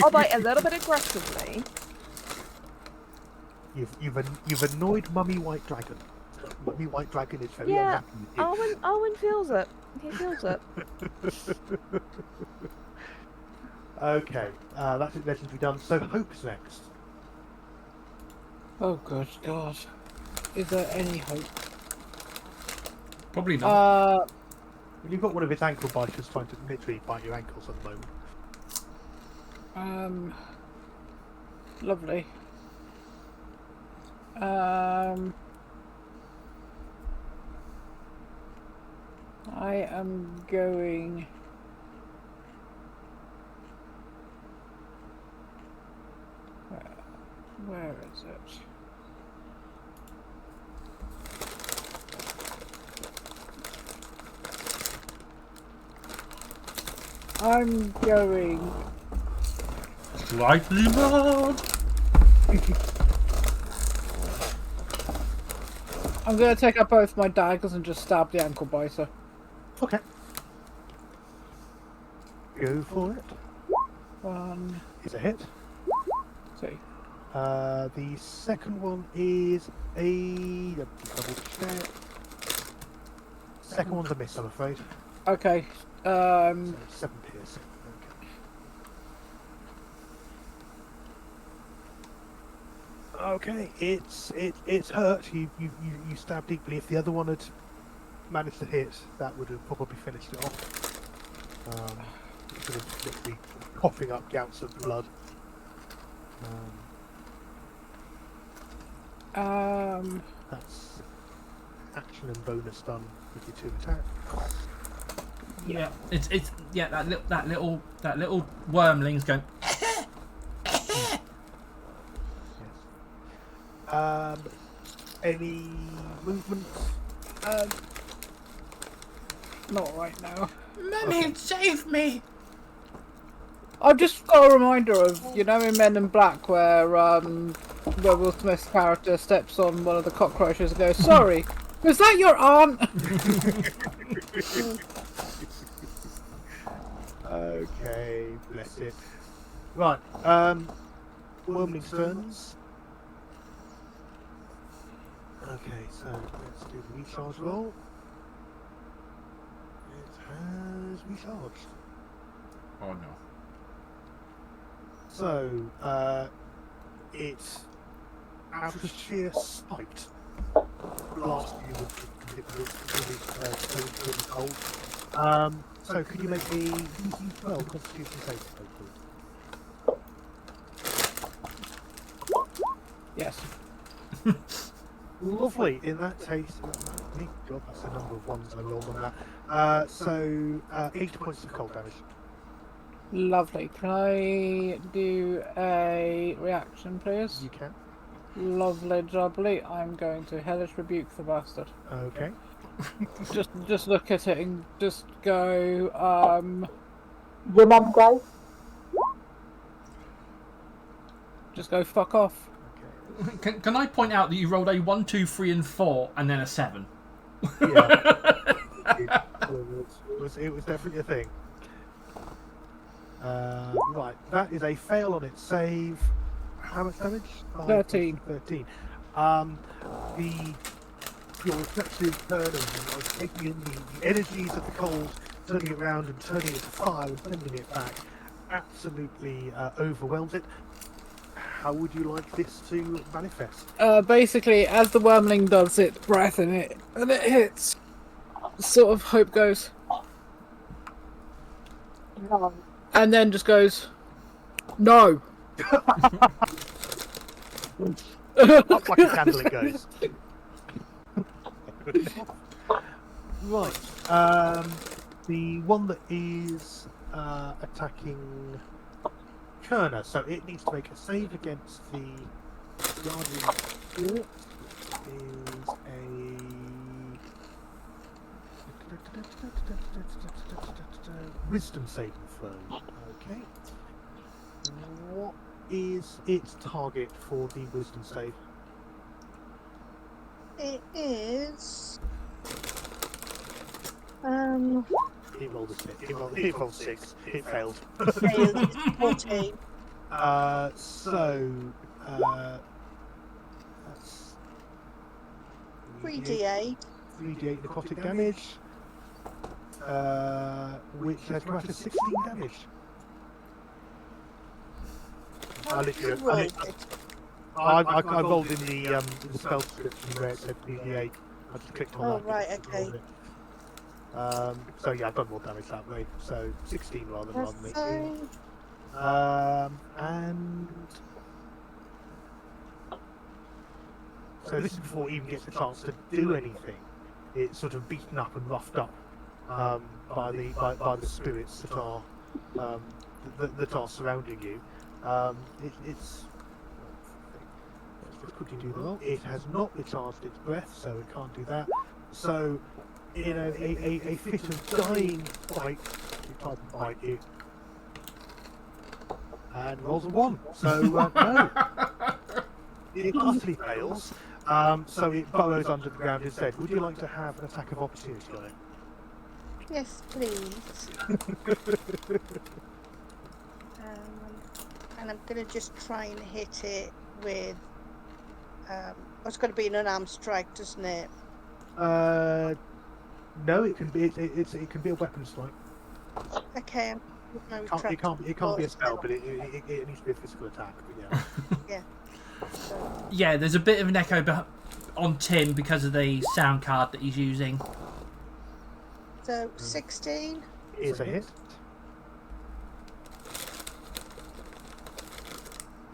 I'll bite a little bit aggressively. You've annoyed Mummy White Dragon. Mummy White Dragon is very Yeah, unhappy with you. Arwen feels it. He feels it. Okay, that's it. Legendary done. So Hope's next. Oh good God. Is there any hope? Probably not. You've got one of its ankle biters trying to literally bite your ankles at the moment. Lovely. I am going. Where is it? I'm going. Slightly mad. I'm going to take out both my daggers and just stab the ankle biter. Okay. Go for it. One, Is a hit. two. The second one is a double check. Second one's a miss, I'm afraid. Okay. So 7 piercing. Okay, it's hurt. You stab deeply. If the other one had managed to hit, that would have probably finished it off. Sort of literally coughing up gouts of blood. That's action and bonus done with your 2 attacks. Yeah, it's yeah that little wormling's going. Yes. Any movement? Not right now. Mummy, save me! I've just got a reminder of, you know, in Men in Black where Will Smith's character steps on one of the cockroaches and goes, "Sorry, was that your aunt?" Okay, bless it. Right, Wormling's turns. Okay, so let's do the recharge roll. It has recharged. Oh no. So, it, out of sheer spite, blast you with cold. So could you make a DC 12 Constitution save, please? Yes. Lovely. In that case, God, that's the number of ones I rolled on that. So 8 points of cold damage. Lovely. Can I do a reaction, please? You can. Lovely jubbly. I'm going to hellish rebuke the bastard. Okay. Just look at it and just go, Your mum gay? just go fuck off. Okay. Can I point out that you rolled a 1, 2, 3, and 4, and then a 7? Yeah. It was definitely a thing. Right, that is a fail on its save. How much damage? 13. 13. Your reflexive turn of taking in the energies of the cold, turning it around and turning it to fire and sending it back, absolutely overwhelms it. How would you like this to manifest? Basically, as the wormling does it, breath in it, and it hits, sort of hope goes, No. and then just goes, no. Up like a candle it goes. Right. The one that is attacking Kerner, so it needs to make a save against the Guardian Spirit. Is a Wisdom saving throw. Okay. What is its target for the Wisdom save? It is. It rolled a 6. It rolled 6. It failed. Failed. It's 14. That's 3d8. 3d8 necrotic damage, which has come out to 16 damage. How did you roll it? I rolled in the spell description where it said 3d8. I just clicked on Oh, that. right, and okay. rolled it. So yeah, I've done more damage that way. So 16 rather than That's 18. fine. And so this is before it even gets a chance to do anything. It's sort of beaten up and roughed up by the spirits that are that are surrounding you. It's let's just quickly do the roll. It has not recharged its breath, so it can't do that. So in a fit of dying bite, it tries to bite you. And rolls a 1. So no. It utterly fails. So it burrows under the ground instead. Would you like to have an attack of opportunity on it? Yes, please. And I'm going to just try and hit it with. It's going to be an unarmed strike, doesn't it? No, it can be. It can be a weapon strike. Okay. It can't be a spell, but it needs to be a physical attack. But yeah. Yeah, there's a bit of an echo on Tim because of the sound card that he's using. So 16 Is a hit.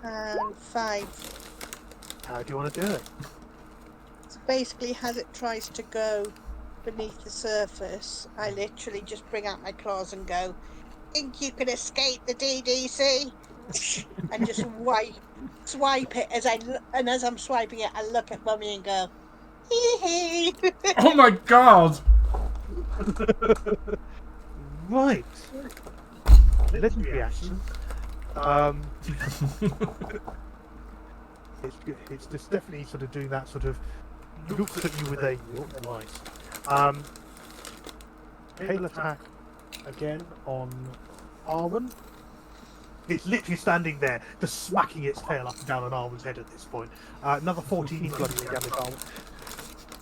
and 5. How do you want to do it? So basically, as it tries to go beneath the surface, I literally just bring out my claws and go, "Think you can escape the DDC?" and just swipe it as I'm swiping it, I look at Mummy and go, "Hee hee." Oh my god! Right. Legendary action. It's just definitely sort of doing that sort of looks at you with a right. Hail attack again on Arwen. It's literally standing there, just smacking its tail up and down on Arwen's head at this point. Another 14 bludgeoning damage.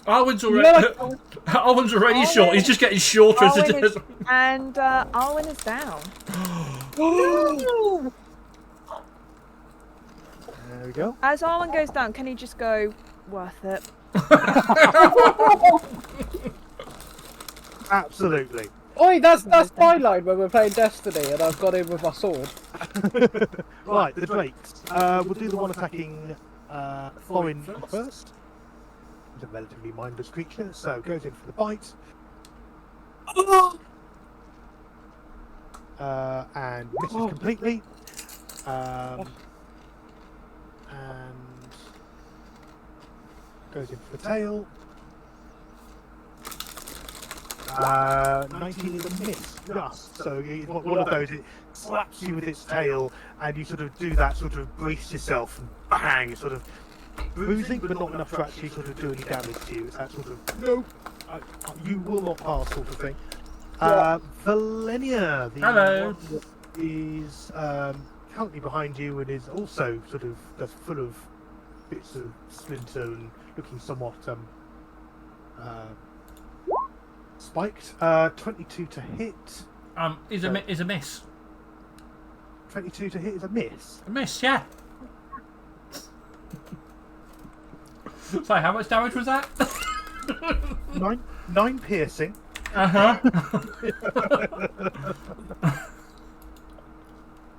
Arwen's already, Arwen's already short. He's just getting shorter as it Arwen is. And Arwen is down. No! There we go. As Arwen goes down, can he just go, worth it? Absolutely. Oi, that's my line when we're playing Destiny and I've got him with my sword. Right, the Drakes. We'll do the one attacking Thorin first. He's a relatively mindless creature, so goes in for the bite. And misses completely. And goes in for the tail. 19 is a miss, just. So one of those, it slaps you with its tail, and you sort of do that sort of brace yourself, and bang, sort of bruising, but not enough to actually sort of do any damage to you. It's that sort of, no, you will not pass sort of thing. Valenia, the Hello. one that is currently behind you and is also sort of just full of bits of splinter and looking somewhat spiked. 22 to hit. Is a miss. 22 to hit is a miss. A miss, yeah. Sorry, how much damage was that? 9 piercing. Uh-huh.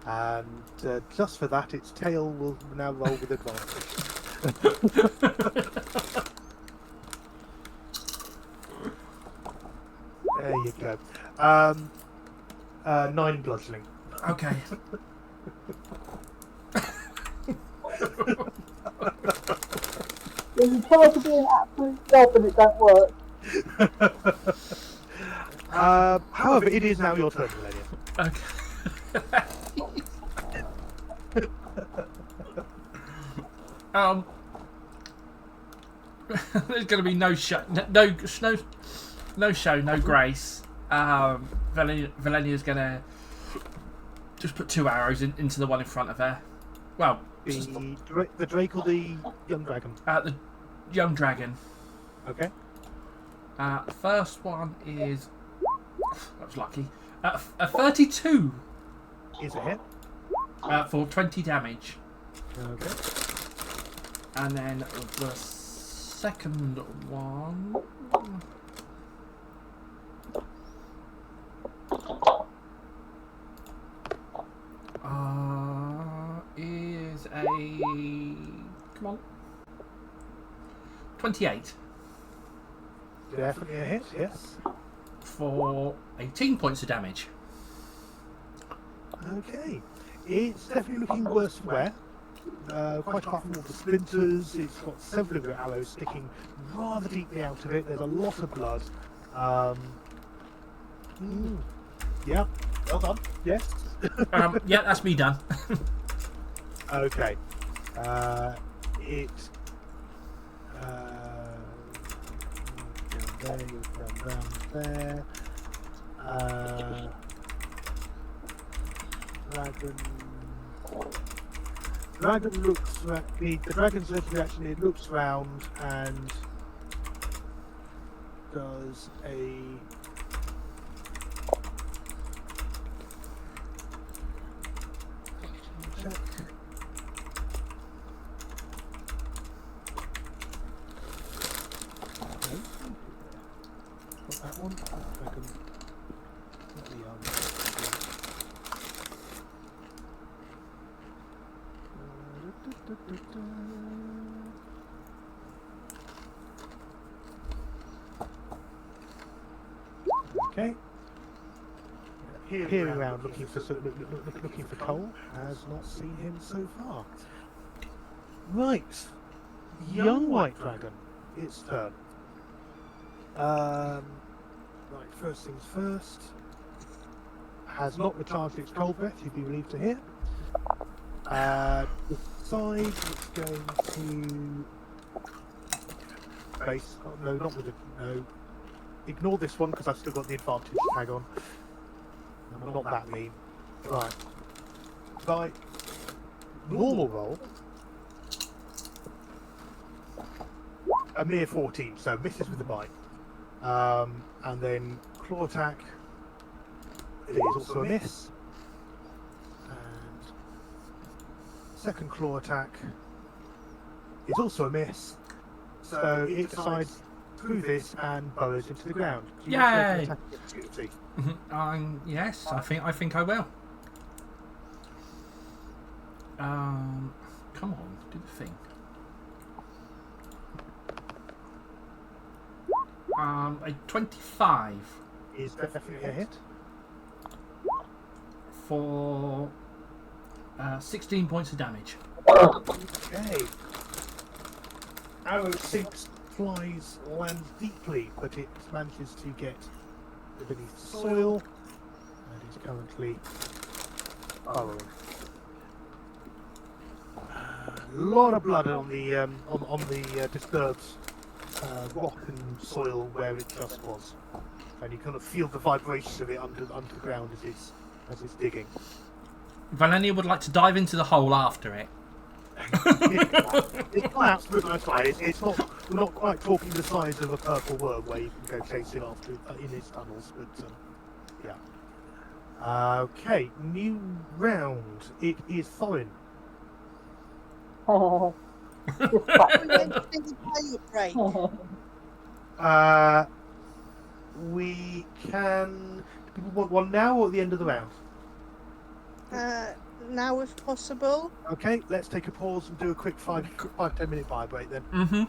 And just for that, its tail will now roll with advantage. There you go. 9 bludgeoning. Okay. You try to do an absolute job and it don't work. However, it is now your turn, Millennium. Okay. There's going to be no show, no grace. Valenia's going to just put 2 arrows into the one in front of her. Well, The Drake or the young dragon? the young dragon. Okay. The first one is, that was lucky, a 32 Is a hit. for 20 damage. Okay. And then the second one is a, come on, 28 Definitely a hit, yes. for 18 points of damage. Okay. It's definitely looking worse for wear. Quite apart from all the splinters, it's got several of your arrows sticking rather deeply out of it. There's a lot of blood. Yeah, well done. Yes. Yeah, that's me done. Okay. Down there. Dragon looks. The dragon's reaction. It looks round and does a. Check. Not that one. Dragon. Not the other. Okay. Peering around, looking for Cole. Has not seen him so far. Right, young white dragon. Its turn. Right, first things first. Has not recharged its cold breath. You'd be relieved to hear. Decide it's going to base. Oh, no, not with it. No. Ignore this one because I've still got the advantage tag on. I'm not that mean. Right. Right. Normal roll. A mere 14, so misses with the bite. And then claw attack. It is also a miss. And second claw attack is also a miss. So it decides through this and burrows into the ground. Do you want to make an Yay! attack of opportunity? Yes, I think I will. Come on, do the thing. A 25 Is definitely a hit. for 16 points of damage. Okay. Arrow sinks, flies, lands deeply, but it manages to get beneath the soil and is currently burrowing. A lot of blood on the disturbed rock and soil where it just was, and you kind of feel the vibration of it underground as it's digging. Valenia would like to dive into the hole after it. It's collapsed, but that's fine. It's not. We're not quite talking the size of a purple worm where you can go chasing after it in its tunnels, but yeah. Okay, new round. It is Thorin. Just When practicing. did the pilot break? We can. Do people want one now or at the end of the round? Now, if possible. Okay, let's take a pause and do a quick 5-10 minute fire break then. Mm-hmm.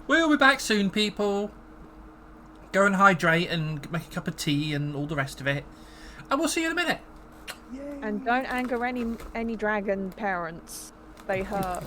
We'll be back soon, people. Go and hydrate and make a cup of tea and all the rest of it. And we'll see you in a minute. Yay! And don't anger any dragon parents. They hurt.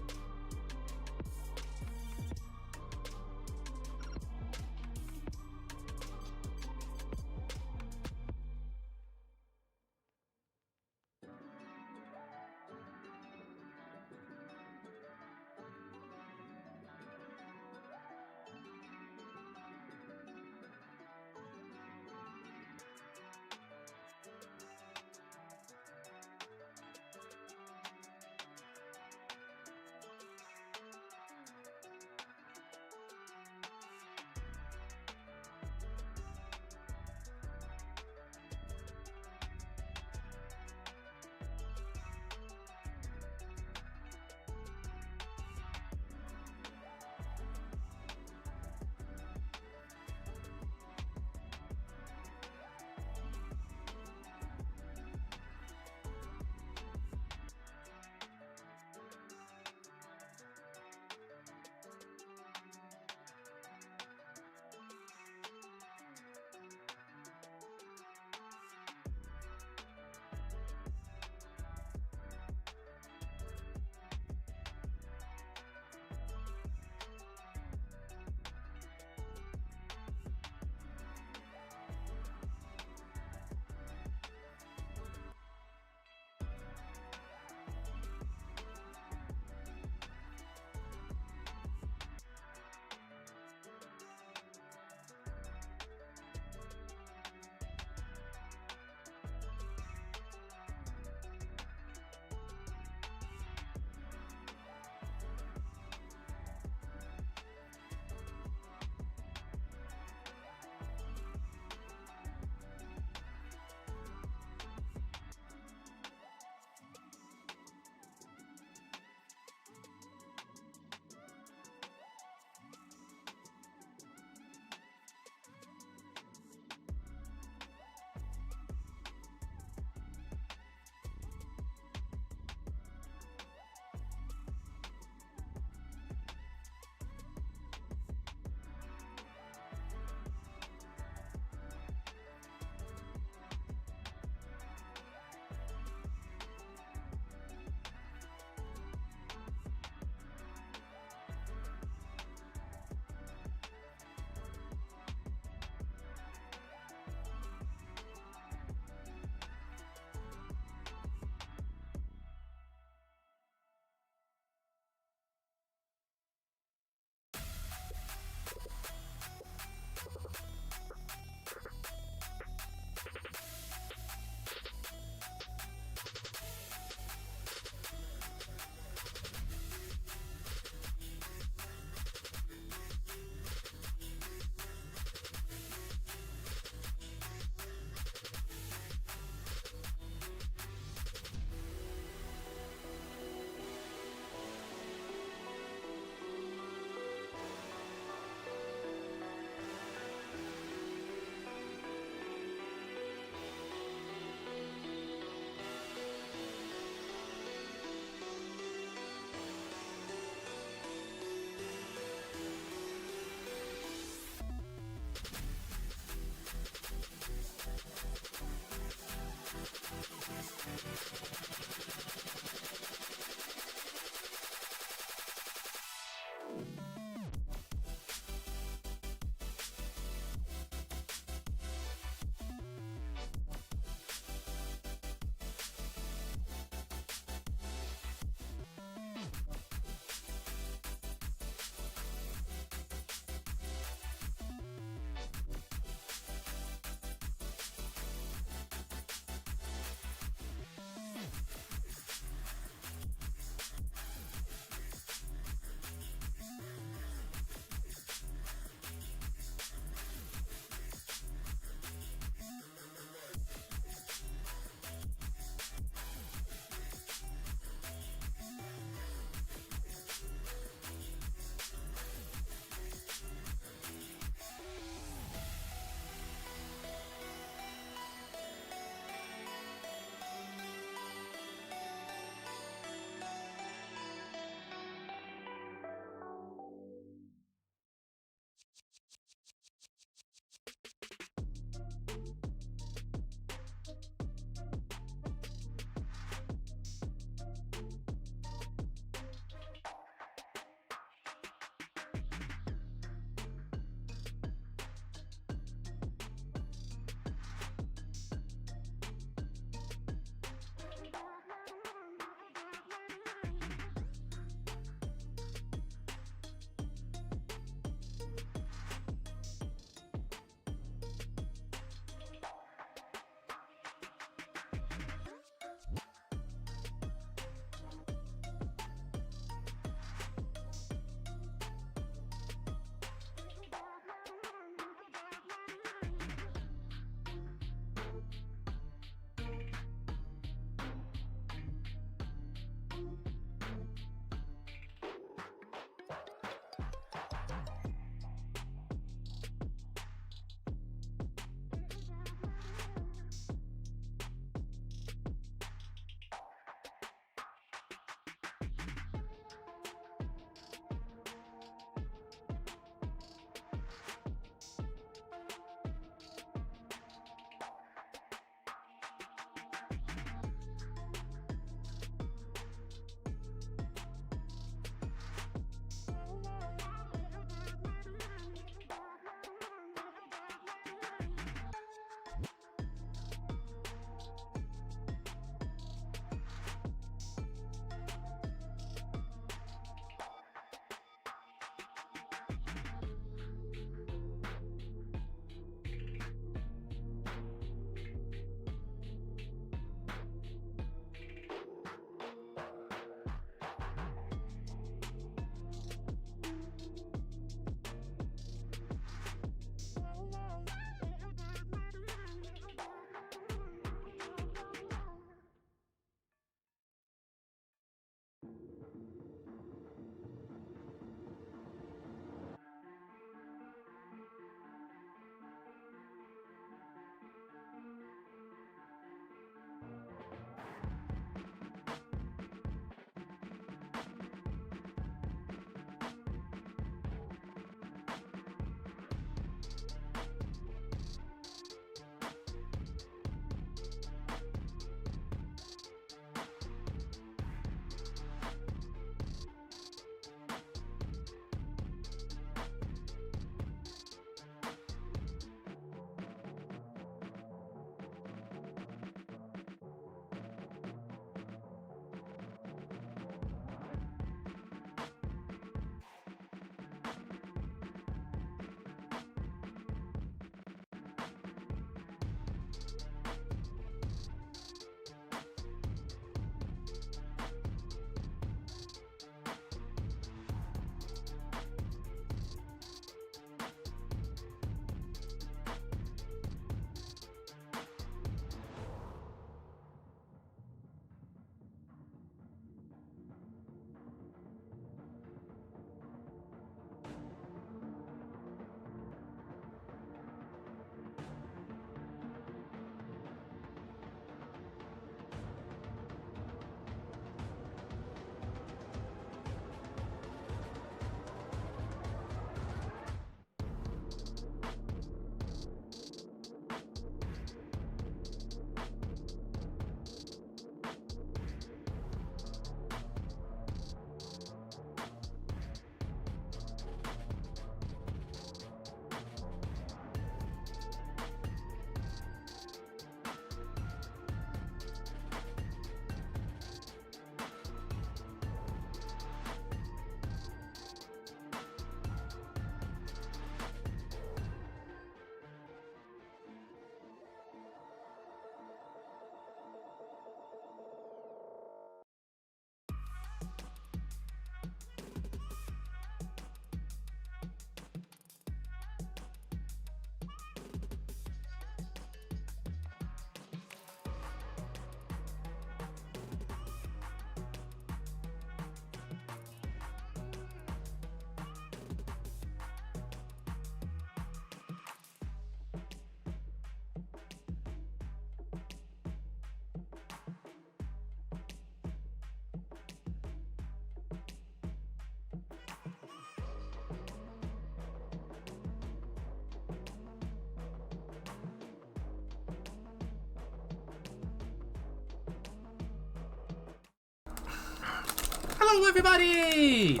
Hello, everybody!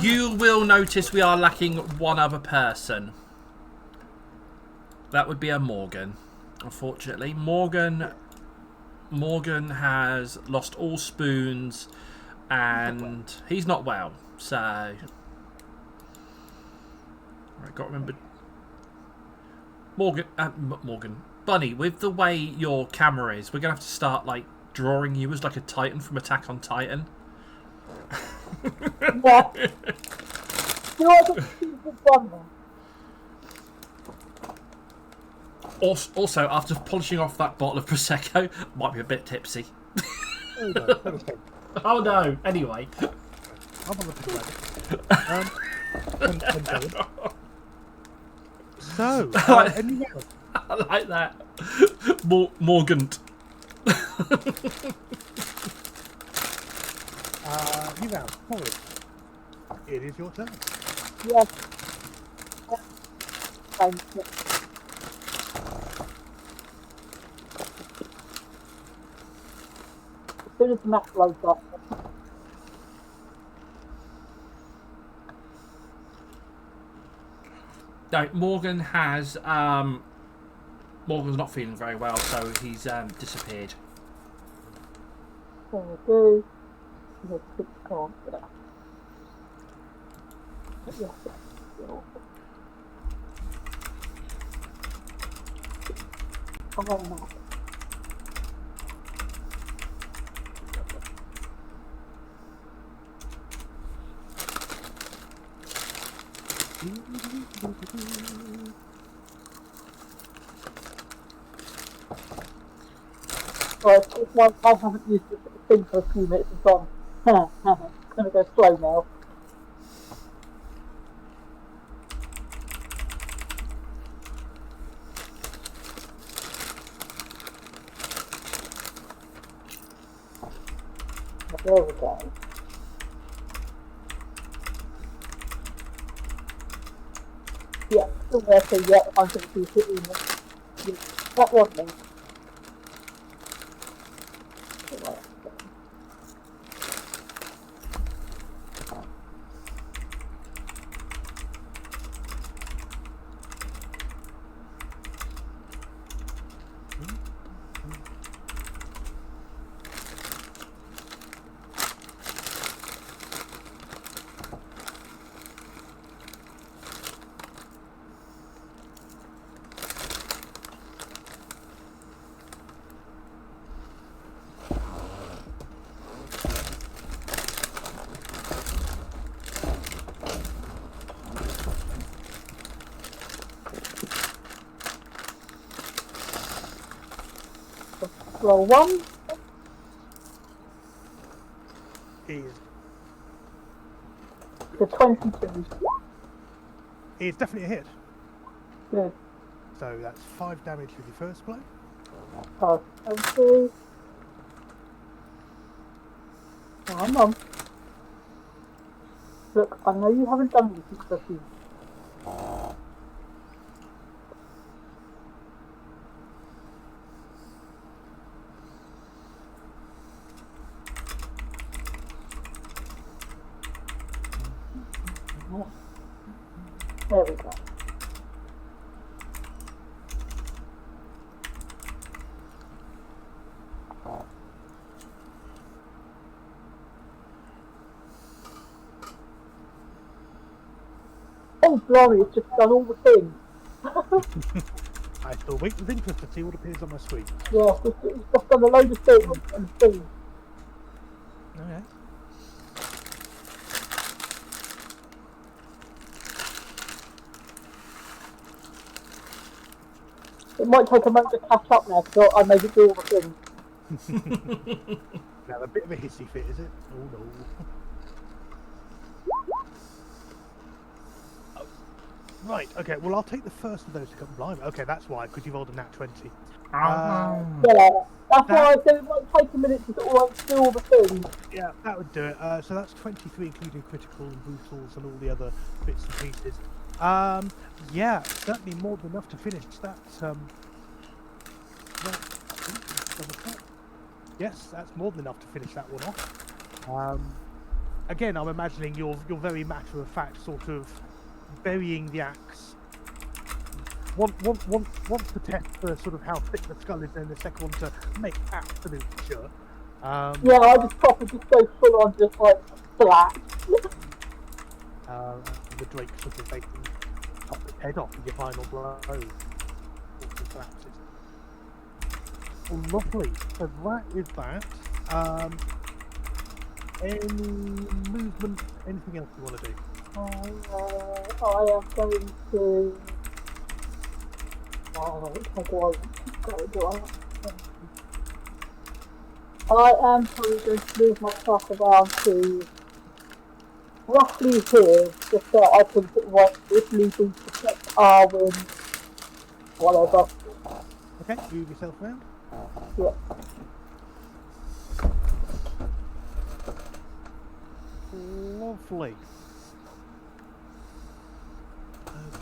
You will notice we are lacking one other person. That would be a Morgan, unfortunately. Morgan has lost all spoons, and he's not well. So, I got to remember. Morgan, Bunny, with the way your camera is, we're gonna have to start like drawing you as like a Titan from Attack on Titan. Yeah. You know what? One then. Also, after polishing off that bottle of Prosecco, might be a bit tipsy. Oh, no, okay. Oh no! Anyway. I'm on the and so, anything else? I like that. Morgan. You now, Morris. It is your turn. Yes. Thank you. As soon as the map loads up. No, Morgan has. Morgan's not feeling very well, so he's disappeared. There we go. Yes, it's gone. Yes, come on now. Right, it's one I haven't used this thing for a few minutes. It's gone. It's going to go slow now. There we go. Yeah, still working. Yeah, I'm going to be hitting it. Yeah, that was me. Roll one. Is The 22. it's definitely a hit. Good. So that's 5 damage with your first blow. Oh, okay. Come on. Look, I know you haven't done anything for a few. There we go. Oh, Glory, it's just done all the things. I still wait with interest to see what appears on my screen. Yeah, it's just done a load of things and things. Okay. It might take a moment to catch up now, because I made it do all the things. Now a bit of a hissy fit, is it? Oh no. Right, okay, well I'll take the first of those to come blind. Okay, that's why, because you've rolled a nat 20. Yeah, that's why I said it might take a minute to do all the things. Yeah, that would do it. So that's 23, including critical and brutals and all the other bits and pieces. Yeah, certainly more than enough to finish that. Yes, that's more than enough to finish that one off. Again, I'm imagining you're very matter of fact, sort of burying the axe. Want to test for sort of how thick the skull is, and the second one to make absolutely sure. Yeah, I just proper just go full on, just like flat. And the Drake sort of making chop his head off with your final blow. Oh, lovely. So that is that. Any movement? Anything else you want to do? I am going to. Oh, how do I want to go? I am probably going to move myself around to roughly here, just so I can if need be protect Arwen, whatever. Okay, move yourself around. Yeah. Lovely.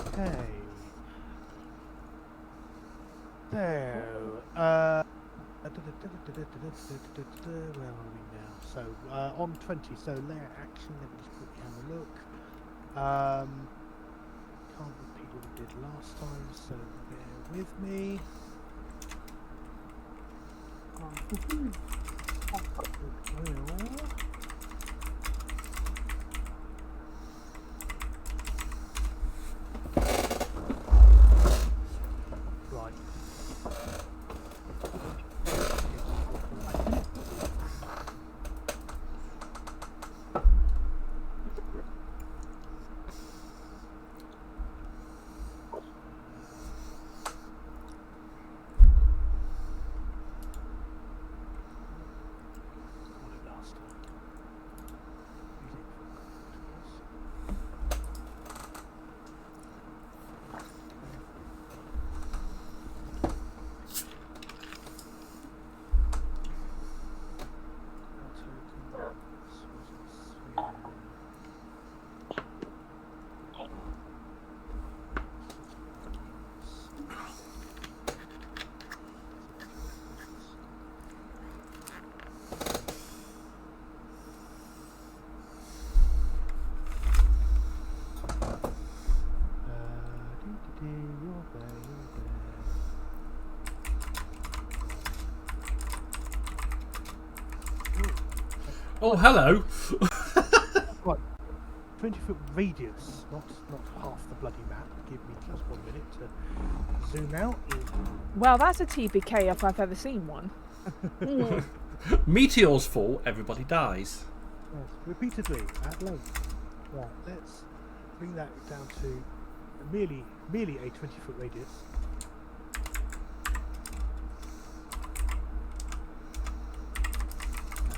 Okay. So, where are we now? So, on 20, so layer action, let me just quickly have a look. Can't repeat what we did last time, so bear with me. Right. Oh, hello. Right. 20-foot radius, not half the bloody map. Give me just 1 minute to zoom out. Well, that's a TPK if I've ever seen one. Meteors fall, everybody dies. Yes, repeatedly, at length. Right, let's bring that down to merely a 20-foot radius. Uh,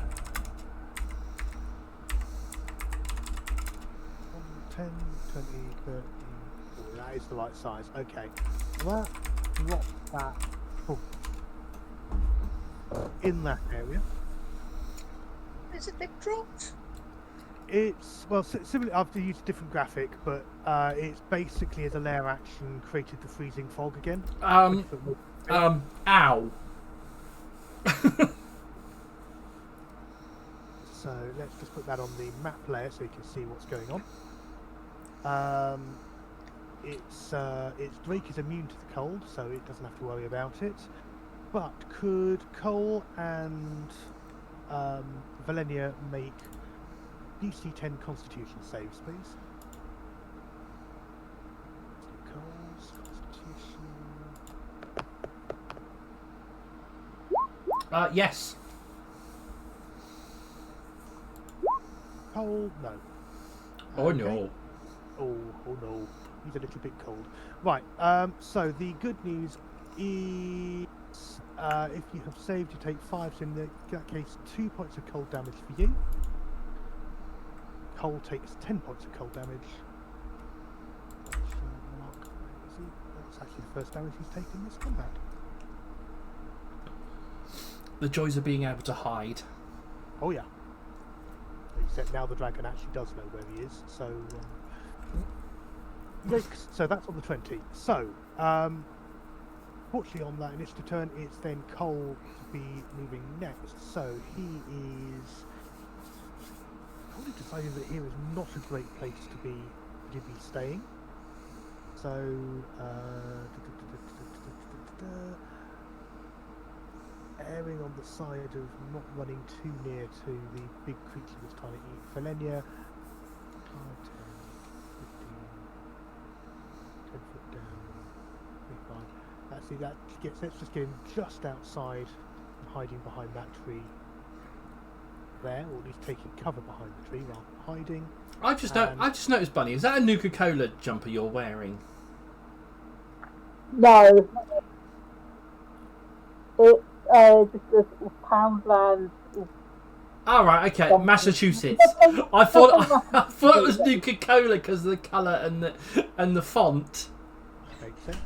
10, 20, 30, 40. That is the right size. Okay. That drops that in that area. Is it big dropped? It's, well, similar. I've used a different graphic, but it's basically as a layer action created the freezing fog again. Ow. So let's just put that on the map layer so you can see what's going on. It's Drake is immune to the cold, so it doesn't have to worry about it. But could Cole and Valenia make DC 10 Constitution saves, please? Cole's Constitution. Yes. Cole, no. Oh Okay. no. Oh no. He's a little bit cold. Right. So the good news is, if you have saved, you take 5. So in that case, 2 points of cold damage for you. Cole takes 10 points of cold damage. That's actually the first damage he's taken in this combat. The joys of being able to hide. Oh yeah. Except now the dragon actually does know where he is. So, so that's on the 20. So, fortunately on that initiative turn, it's then Cole to be moving next. So he is probably decided that here is not a great place to be staying. So, erring on the side of not running too near to the big creature that's trying to eat Felenia. 5, 10, 15, 10 foot down, 25. See, let's just get him just outside, hiding behind that tree there, or at least taking cover behind the tree rather than hiding. I just noticed, Bunny, is that a Nuka-Cola jumper you're wearing? No. It's just a Poundland. All right, okay, Massachusetts. I thought it was Nuka-Cola because of the colour and the font. Makes sense.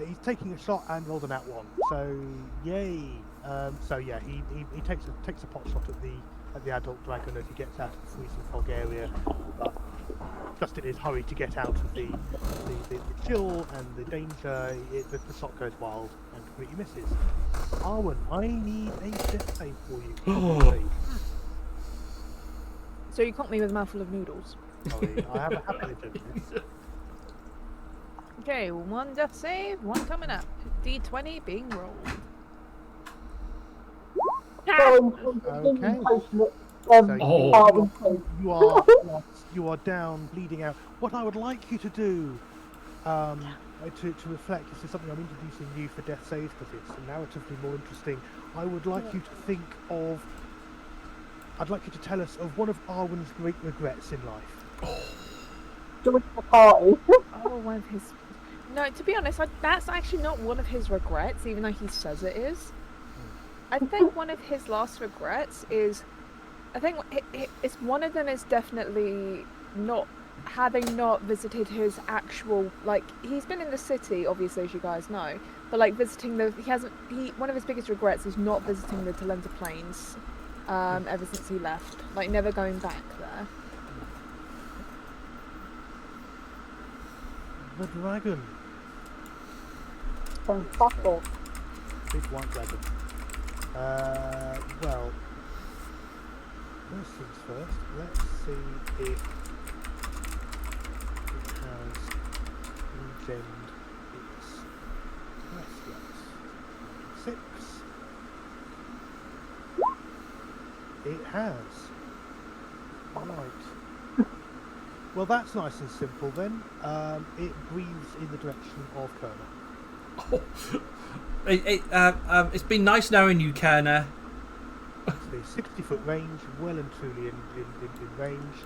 He's taking a shot and rolled an @1. So yay. He takes a pot shot at the adult dragon as he gets out of the freezing fog area, but just in his hurry to get out of the chill and the danger, the shot goes wild and completely misses. Arwen, I need a death save for you. So you caught me with a mouthful of noodles. Sorry, I have a habit of doing this. Okay, 1 death save, 1 coming up. D20 being rolled. You are down, bleeding out. What I would like you to do, to reflect, this is something I'm introducing you for death saves because it's narratively more interesting. I would like you to think of. I'd like you to tell us of one of Arwen's great regrets in life. Join the party. Oh, one of his. No, to be honest, that's actually not one of his regrets, even though he says it is. I think one of his last regrets is, I think it's one of them is definitely not visited his actual, like, he's been in the city, obviously, as you guys know, but like visiting one of his biggest regrets is not visiting the Talenta Plains, ever since he left, like never going back there. The dragon. Fantastic. Big white dragon. Well, first things first, let's see if it has engendered its restless. 6. It has. Right. Well, that's nice and simple then. It breathes in the direction of Kerner. It's been nice knowing you, Kerner. It's a 60-foot range, well and truly in range.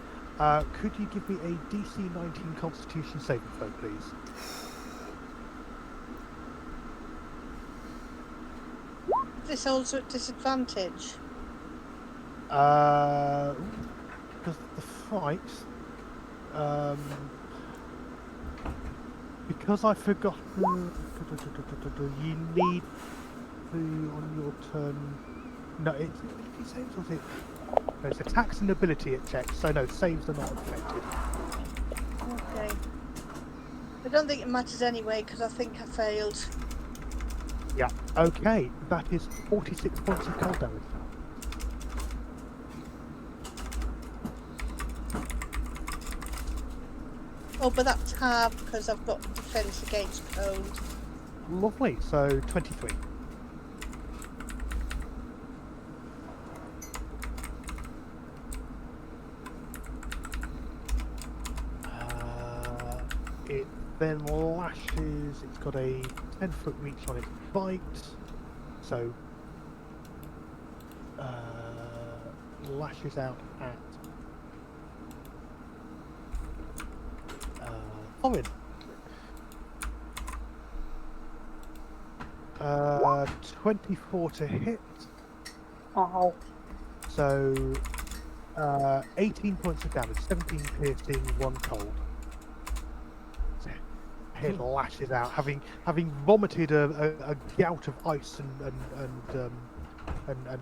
Could you give me a DC 19 Constitution saving throw, please? Is this also at disadvantage? Because the fight. Because I forgot. You need to on your turn. No, it's saves or it? No, it's attacks and ability it checks. So no, saves are not affected. Okay. I don't think it matters anyway because I think I failed. Yeah. Okay, that is 46 points of cold damage. Oh, but that's half because I've got defense against cold. Lovely. So 23. It then lashes. It's got a 10-foot reach on its bite. So lashes out at Orin. 24 to hit. Ow. So 18 points of damage, 17 piercing, 1 cold. So, head lashes out, having vomited a gout of ice and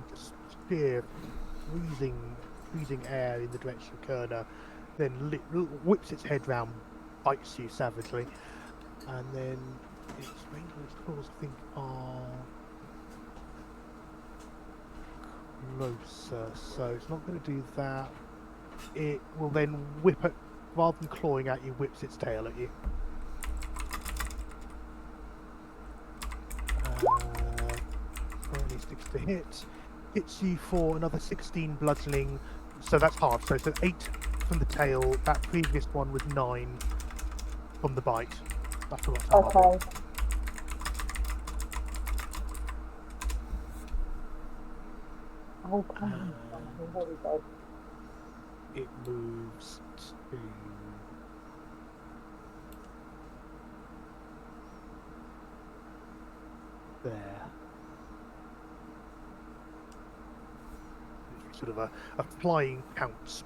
just sheer freezing air in the direction of Kerner, then whips its head round, bites you savagely, and then its range of its claws, I think, are closer, so it's not going to do that. it will then whip it, rather than clawing at you, whips its tail at you. 26 to hit. Hits you for another 16 bludgeoning. So that's half. So 8 from the tail. That previous one was 9 from the bite. I forgot to halve it. Okay. Oh, come on. There we go. It moves to there. Sort of a flying pounce,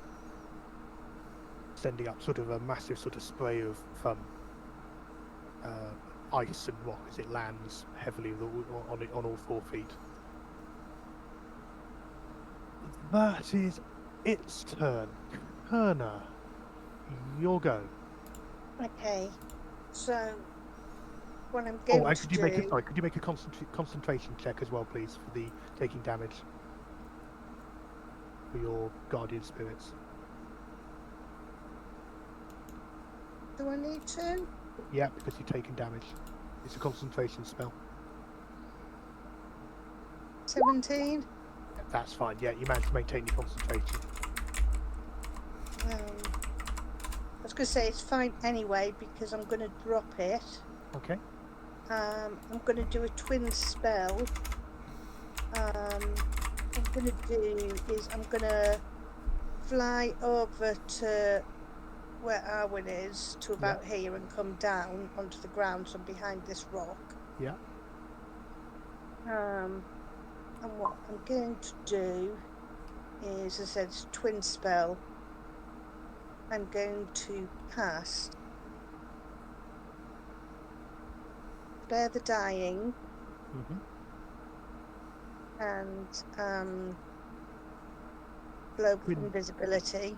sending up sort of a massive sort of spray of ice and rock as it lands heavily on all 4 feet. That is its turn. Kerner, your go. Okay, so what I'm going And to could you do... make a concentration check as well, please, for the taking damage for your guardian spirits? Do I need to? Yeah, because you're taking damage. It's a concentration spell. 17? That's fine. Yeah, you managed to maintain your concentration. I was going to say it's fine anyway because I'm going to drop it. Okay. I'm going to do a twin spell. What I'm going to do is I'm going to fly over to where Arwen is, to about here, and come down onto the ground, so behind this rock. Yeah. And what I'm going to do is, as I said, it's a twin spell. I'm going to cast Spare the Dying and Globe of Invisibility.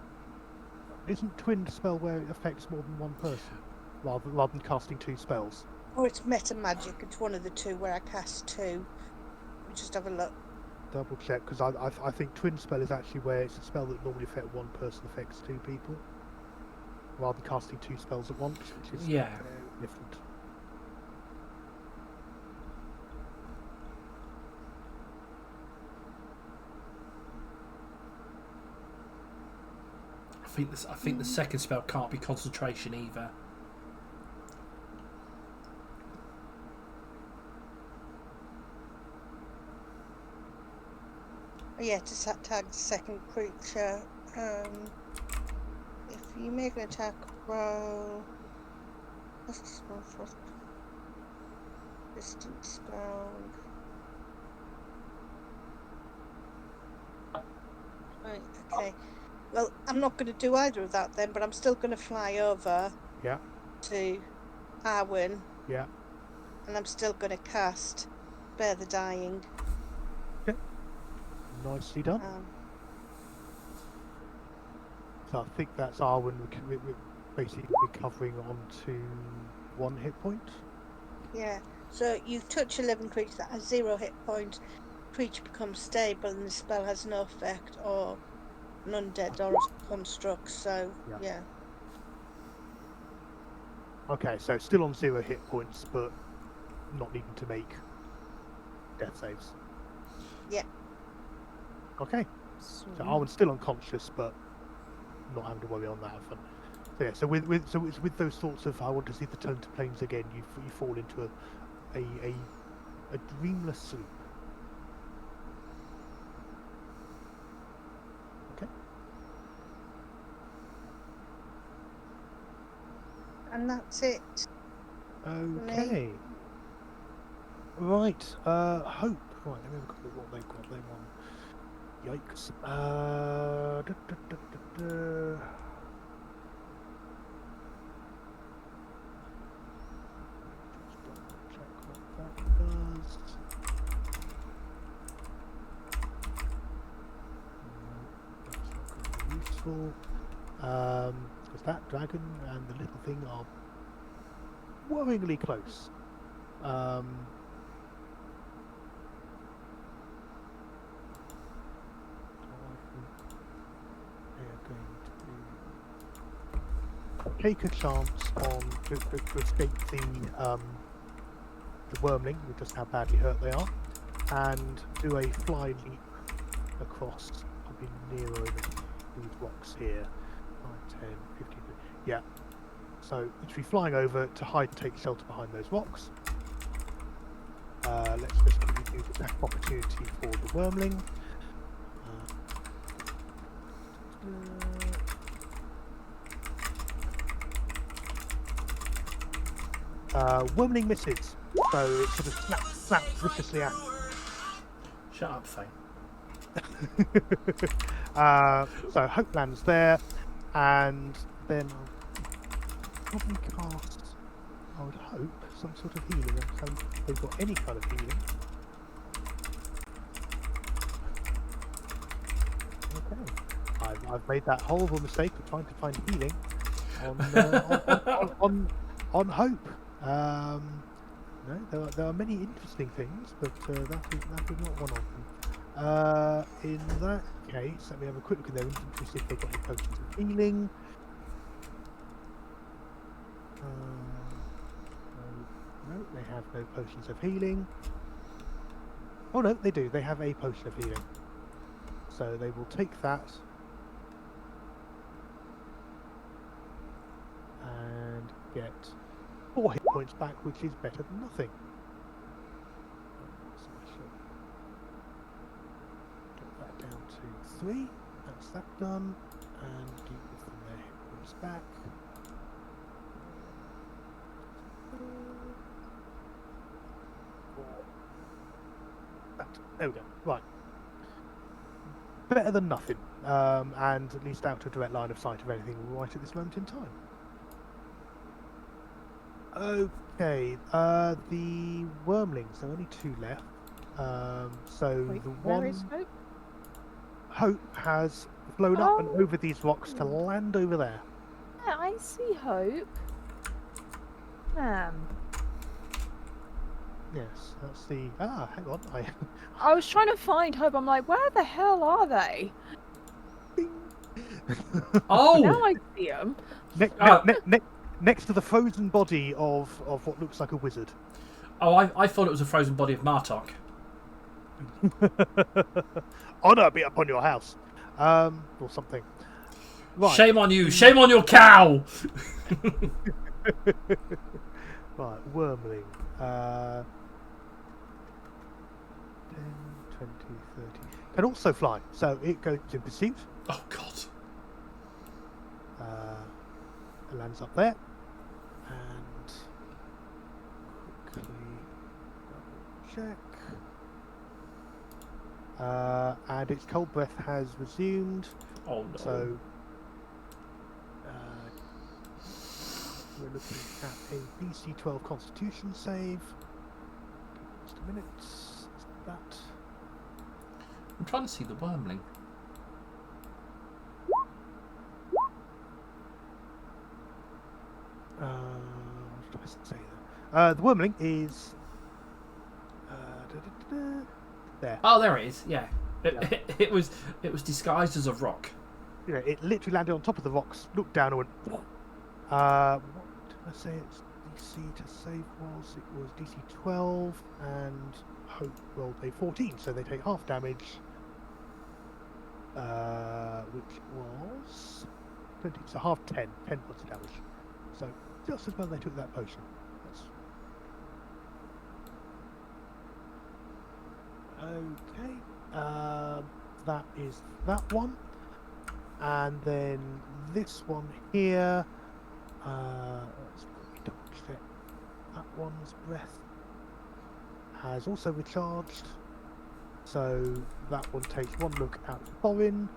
Isn't twin spell where it affects more than one person, rather than casting 2 spells? Or it's meta magic. It's one of the two where I cast 2. Let me just have a look. Double check, because I think twin spell is actually where it's a spell that normally affects 1 person, affects 2 people, rather than casting 2 spells at once, which is different. I think the second spell can't be concentration either. Yeah, to tag the second creature. If you make an attack roll, distance spell. Right, okay. Well, I'm not going to do either of that then, but I'm still going to fly over to Arwen. Yeah. And I'm still going to cast Spare the Dying. Okay. Nicely done. So I think that's Arwen basically recovering onto 1 hit point. Yeah. So you touch a living creature that has 0 hit points. Creature becomes stable and the spell has no effect or an undead or a construct, so yeah. Okay, so still on 0 hit points, but not needing to make death saves. Yeah. Okay. So Arwen's still unconscious, but not having to worry on that front. So yeah, so with those thoughts of I want to see the turn to planes again, you fall into a dreamless sleep. And that's it. Okay. Right. Hope. Right. Let me have a look at what they've got. They want. Yikes. Check what that does. That's not going to be useful. Because that dragon and the little thing are worryingly close. They are going take a chance on to escape the wormling with just how badly hurt they are, and do a fly leap across, probably near over these rocks here. 5, 10, 15. Yeah. So literally flying over to hide and take shelter behind those rocks. Let's just quickly do the attack opportunity for the wormling. Wormling misses, so it sort of snaps viciously at. Shut up, Fane. So Hope lands there, and then I'll probably cast, I would hope, some sort of healing, so if they've got any kind of healing. Okay. I've made that horrible mistake of trying to find healing on Hope. No, there are many interesting things, but that is not one of them. In that case, let me have a quick look at their inventory, see if they've got any potions of healing. No, they have no potions of healing. Oh no, they do. They have a potion of healing. So they will take that and get 4 hit points back, which is better than nothing. So I shall get that down to 3. That's that done. And give them their hit points back. There we go. Right. Better than nothing. And at least out of direct line of sight of anything right at this moment in time. Okay, the wormlings, there are only 2 left. So Wait, the where one is Hope? Hope has flown up and Oh. over these rocks to land over there. Yeah, I see Hope. Yes, that's the hang on, I was trying to find Hope. I'm like, where the hell are they? Oh! Now I see them. Next to the frozen body of what looks like a wizard. Oh, I thought it was a frozen body of Martok. Honor be upon your house, or something. Right. Shame on you! Shame on your cow! Right, wormling. 10, 20, 30. Can also fly, so it goes in pursuit. Oh God! It lands up there, and quickly double check. And its cold breath has resumed. Oh no! So we're looking at a DC 12 Constitution save. Just a minute. Is that? I'm trying to see the wormling. What did I say there? The wormling is there. Oh, there it is. Yeah. Yeah. It was disguised as a rock. You know, it literally landed on top of the rocks, looked down, and went. What did I say its DC to save was? It was DC 12, and Hope rolled a 14, so they take half damage, which was 20, so half 10 points of damage. So just as well they took that potion. That's... Okay, that is that one. And then this one here, let's quickly double check. That one's breath has also recharged, so that one takes one look at Thorin.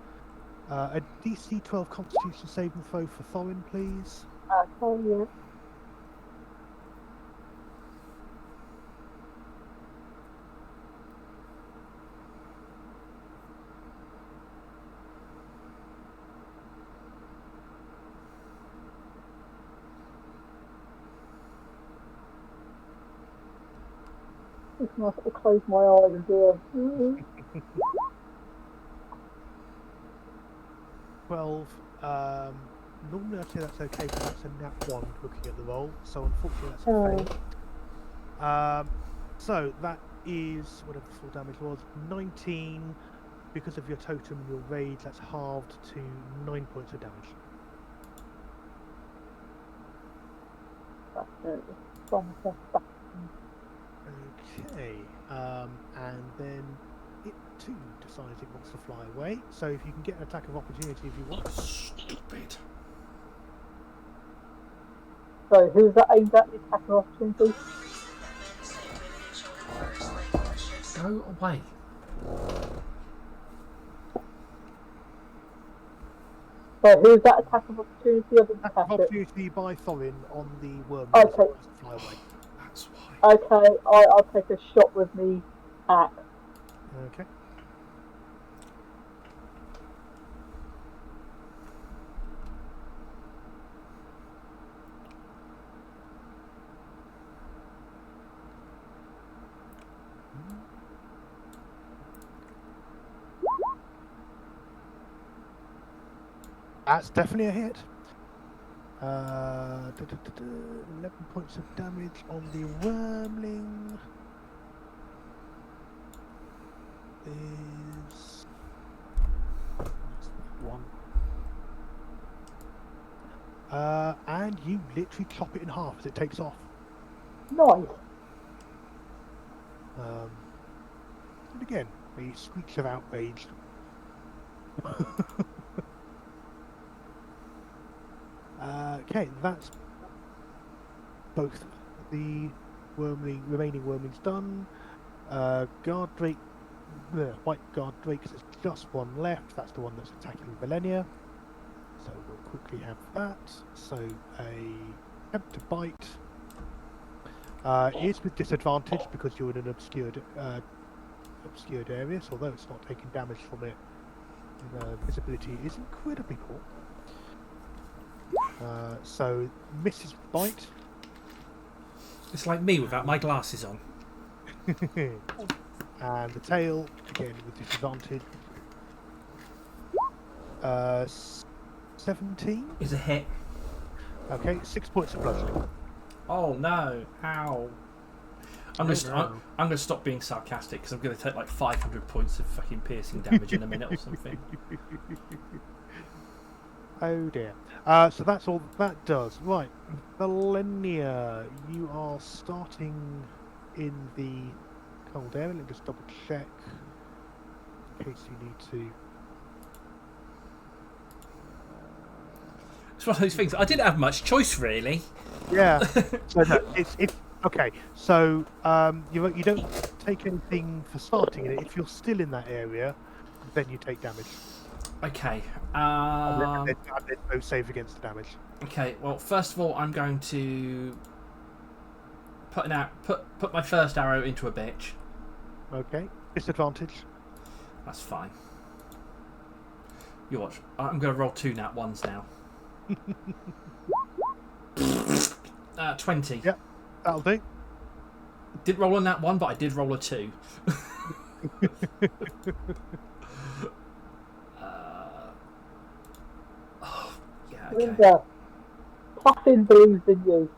A DC 12 Constitution saving throw for Thorin, please. Okay, yeah. Just nice to close my eyes and do a 12. normally I'd say that's okay, but that's a nat 1 looking at the roll, so unfortunately that's a fail. So that is whatever the full damage was, 19. Because of your totem and your rage, that's halved to 9 points of damage. Okay, and then it too decides it wants to fly away. So if you can get an attack of opportunity if you want. Stupid. So who's that aimed at the attack of opportunity? Go away. So who's that attack of opportunity? Attack of opportunity by Thorin on the worm. Okay. Fly away. That's why. Okay, I'll take a shot with me axe. Okay. That's definitely a hit. 11 points of damage on the wormling. Is one. And you literally chop it in half as it takes off. Nice. And again, he squeaks of outrage. Okay, that's both the remaining wormlings done. Guard Drake, White Guard Drake, there's just one left. That's the one that's attacking Valenia. So we'll quickly have that. So a attempt to bite is with disadvantage because you're in an obscured area. So although it's not taking damage from it, visibility is incredibly poor. So misses with bite. It's like me without my glasses on. And the tail again with disadvantage. 17 Is a hit. Okay, 6 points of bludgeoning. Oh no! Ow! I'm gonna stop being sarcastic because I'm gonna take like 500 points of fucking piercing damage in a minute or something. Oh dear. So that's all that does. Right, Valenia, you are starting in the cold area. Let me just double check in case you need to. It's one of those things. I didn't have much choice really. Yeah. So no, it's okay. So you don't take anything for starting in it. If you're still in that area, then you take damage. Okay. And there's no save against the damage. Okay. Well, first of all, I'm going to put my first arrow into a bitch. Okay. Disadvantage. That's fine. You watch. I'm going to roll 2 nat 1s now. 20. Yep, that'll do. Didn't roll a nat 1, but I did roll a 2. Yeah, okay. Linda, Puffin believes in you.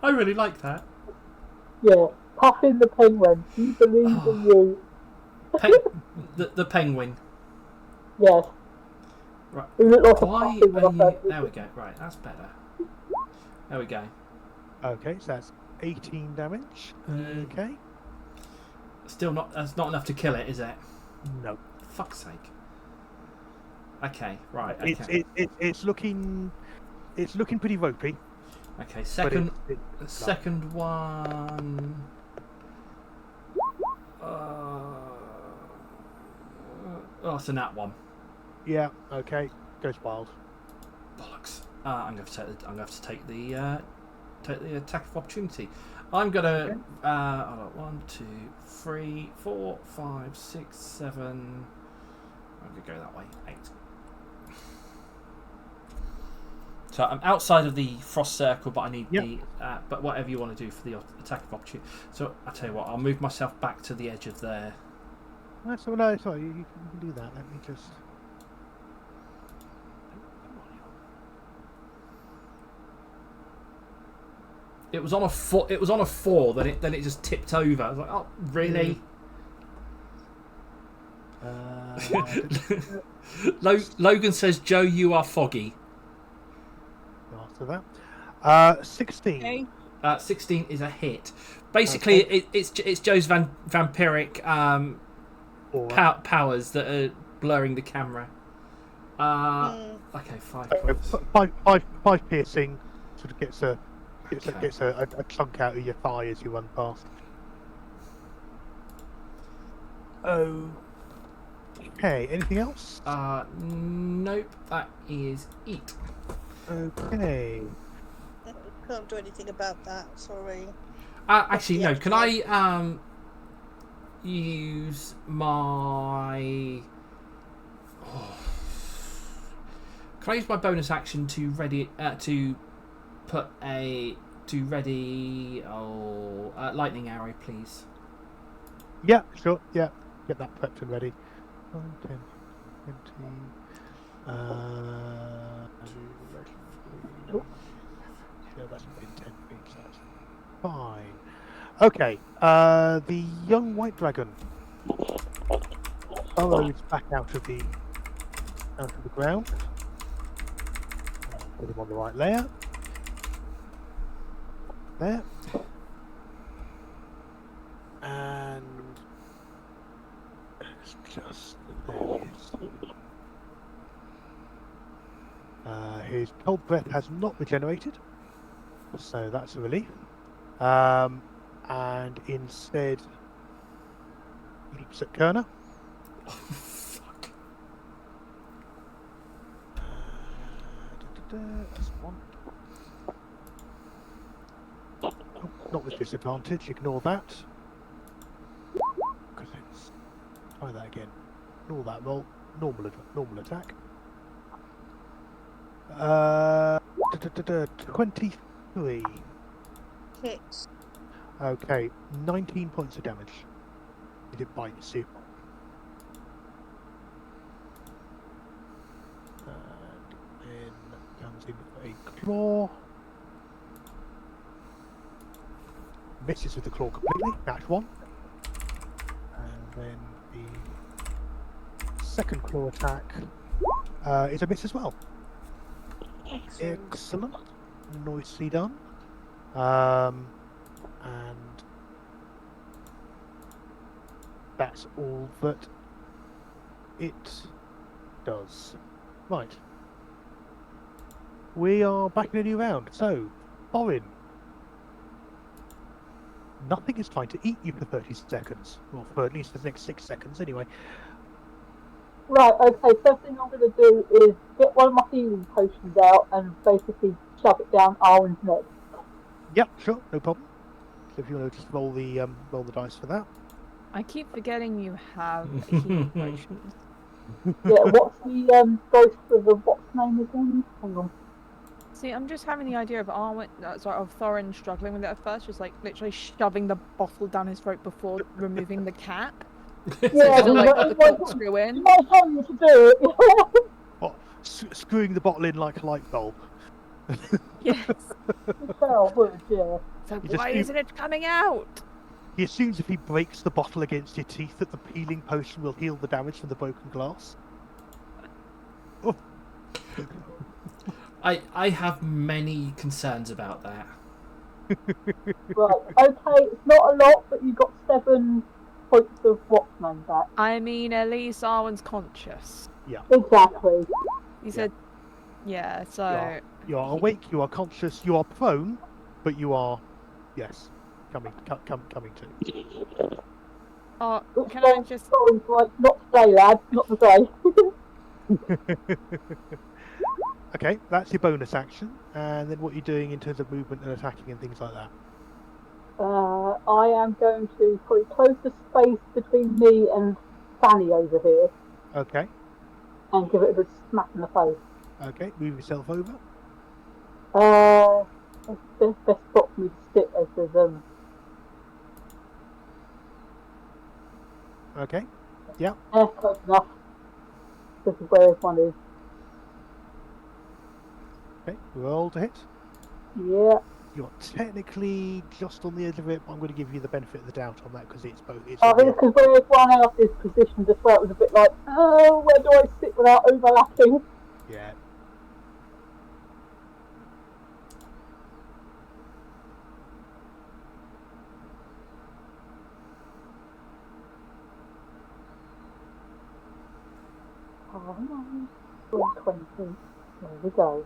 I really like that. Yeah, Puffin the penguin. He believes in you. The penguin. Yes. Right. You look like a Why puffin when I are you... first There we go. Right, that's better. There we go. Okay, so that's 18 damage. Okay. Still not... That's not enough to kill it, is it? No. Fuck's sake. Okay, right. Okay. It's looking pretty ropey. Okay, second one. Oh, it's a nat 1. Yeah. Okay. Goes wild. Bollocks. I'm going to take the attack of opportunity. I'm gonna. Hold on, 1, 2, 3, 4, 5, 6, 7. I'm gonna go that way. 8. So I'm outside of the frost circle, but I need the. But whatever you want to do for the attack of opportunity. So I tell you what, I'll move myself back to the edge of there. That's all. No, sorry, you can do that. Let me just. It was on a four. It was on a 4. Then it just tipped over. I was like, oh, really? Logan says, Joe, you are foggy. After that, 16. Okay. 16 is a hit. Basically, it's Joe's vampiric Aura. powers that are blurring the camera. Okay, 5 points. Five piercing. Sort of gets a chunk out of your thigh as you run past. Okay. Anything else? Nope. That is it. Okay. Can't do anything about that. Sorry. Actually, no. Yeah, Can I use my? Can I use my bonus action to ready lightning arrow, please? Yeah, sure. Yeah, get that prepped and ready. 9, 10, 20. Yeah, that's within 10 feet. So that's fine. Okay. The young white dragon burrows back out of the ground. Put him on the right layer. There. And just there he is. His cold breath has not regenerated, so that's a relief. And instead leaps at Kerner. Fuck. That's one. Oh, not with disadvantage. Ignore that. Because it's try that again. Ignore that roll. Normal attack. 23. Hits. Okay, 19 points of damage. It bites you. And then comes in for a claw. Misses with the claw completely. That's one. And then the second claw attack is a miss as well. Excellent. Nicely done. And that's all that it does. Right. We are back in a new round. So, Orin. Nothing is trying to eat you for 30 seconds. Well, for at least the next 6 seconds anyway. Right, okay, first thing I'm going to do is get one of my healing potions out and basically shove it down Arwen's neck. Yep, sure, no problem. So if you want to just roll the dice for that. I keep forgetting you have healing potions. Yeah, what's the ghost of the what's name again? Hang on. See, I'm just having the idea of of Thorin struggling with it at first, just like literally shoving the bottle down his throat before removing the cap. Yeah, So like got the might corkscrew in. have you to do it. What? Screwing the bottle in like a light bulb. Yes. Oh, would, yeah. So You just why do- isn't it coming out? He assumes if he breaks the bottle against your teeth that the peeling potion will heal the damage from the broken glass. Oh. I have many concerns about that. Right, okay, it's not a lot, but you got 7 points of what's name back. I mean, at least Arwen's conscious. Exactly. You said, yeah. So You are awake, you are conscious, you are prone, but you are, yes, coming to. Which can I one's just? going right? Not today, lad, not today. Okay, that's your bonus action, and then what you're doing in terms of movement and attacking and things like that. I am going to probably close the space between me and Fanny over here Okay, and give it a good smack in the face. okay, move yourself over. It's the best spot for me to sit as there's Okay, close enough. This is where everyone is. okay, roll to hit. Yeah. You're technically just on the edge of it, but I'm going to give you the benefit of the doubt on that because it's both. It's I on the think edge. because when everyone else is positioned as well, it was a bit like, oh, where do I sit without overlapping? Yeah. Oh, no. 120. There we go.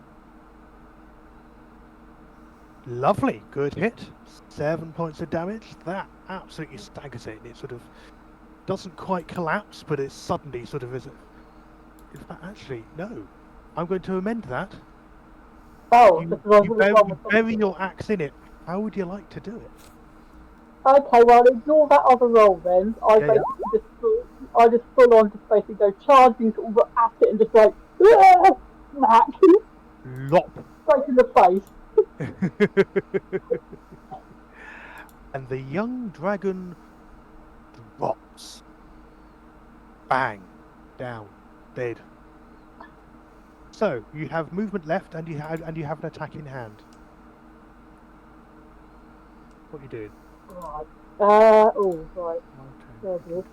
Lovely, good hit. 7 points of damage. That absolutely staggers it. It sort of doesn't quite collapse, but it suddenly sort of is. In fact, actually, no. I'm going to amend that. Oh, You, because I you would have bury, gone you with bury something. your axe in it. How would you like to do it? Okay, well, ignore that other roll then. I Yeah, yeah. just full on just basically go charging sort of at it and just like, smack, Lop. straight in the face. And the young dragon drops. Bang. Down. Dead. So you have movement left, and you have an attack in hand. What are you doing? Right. Oh, right. There it is.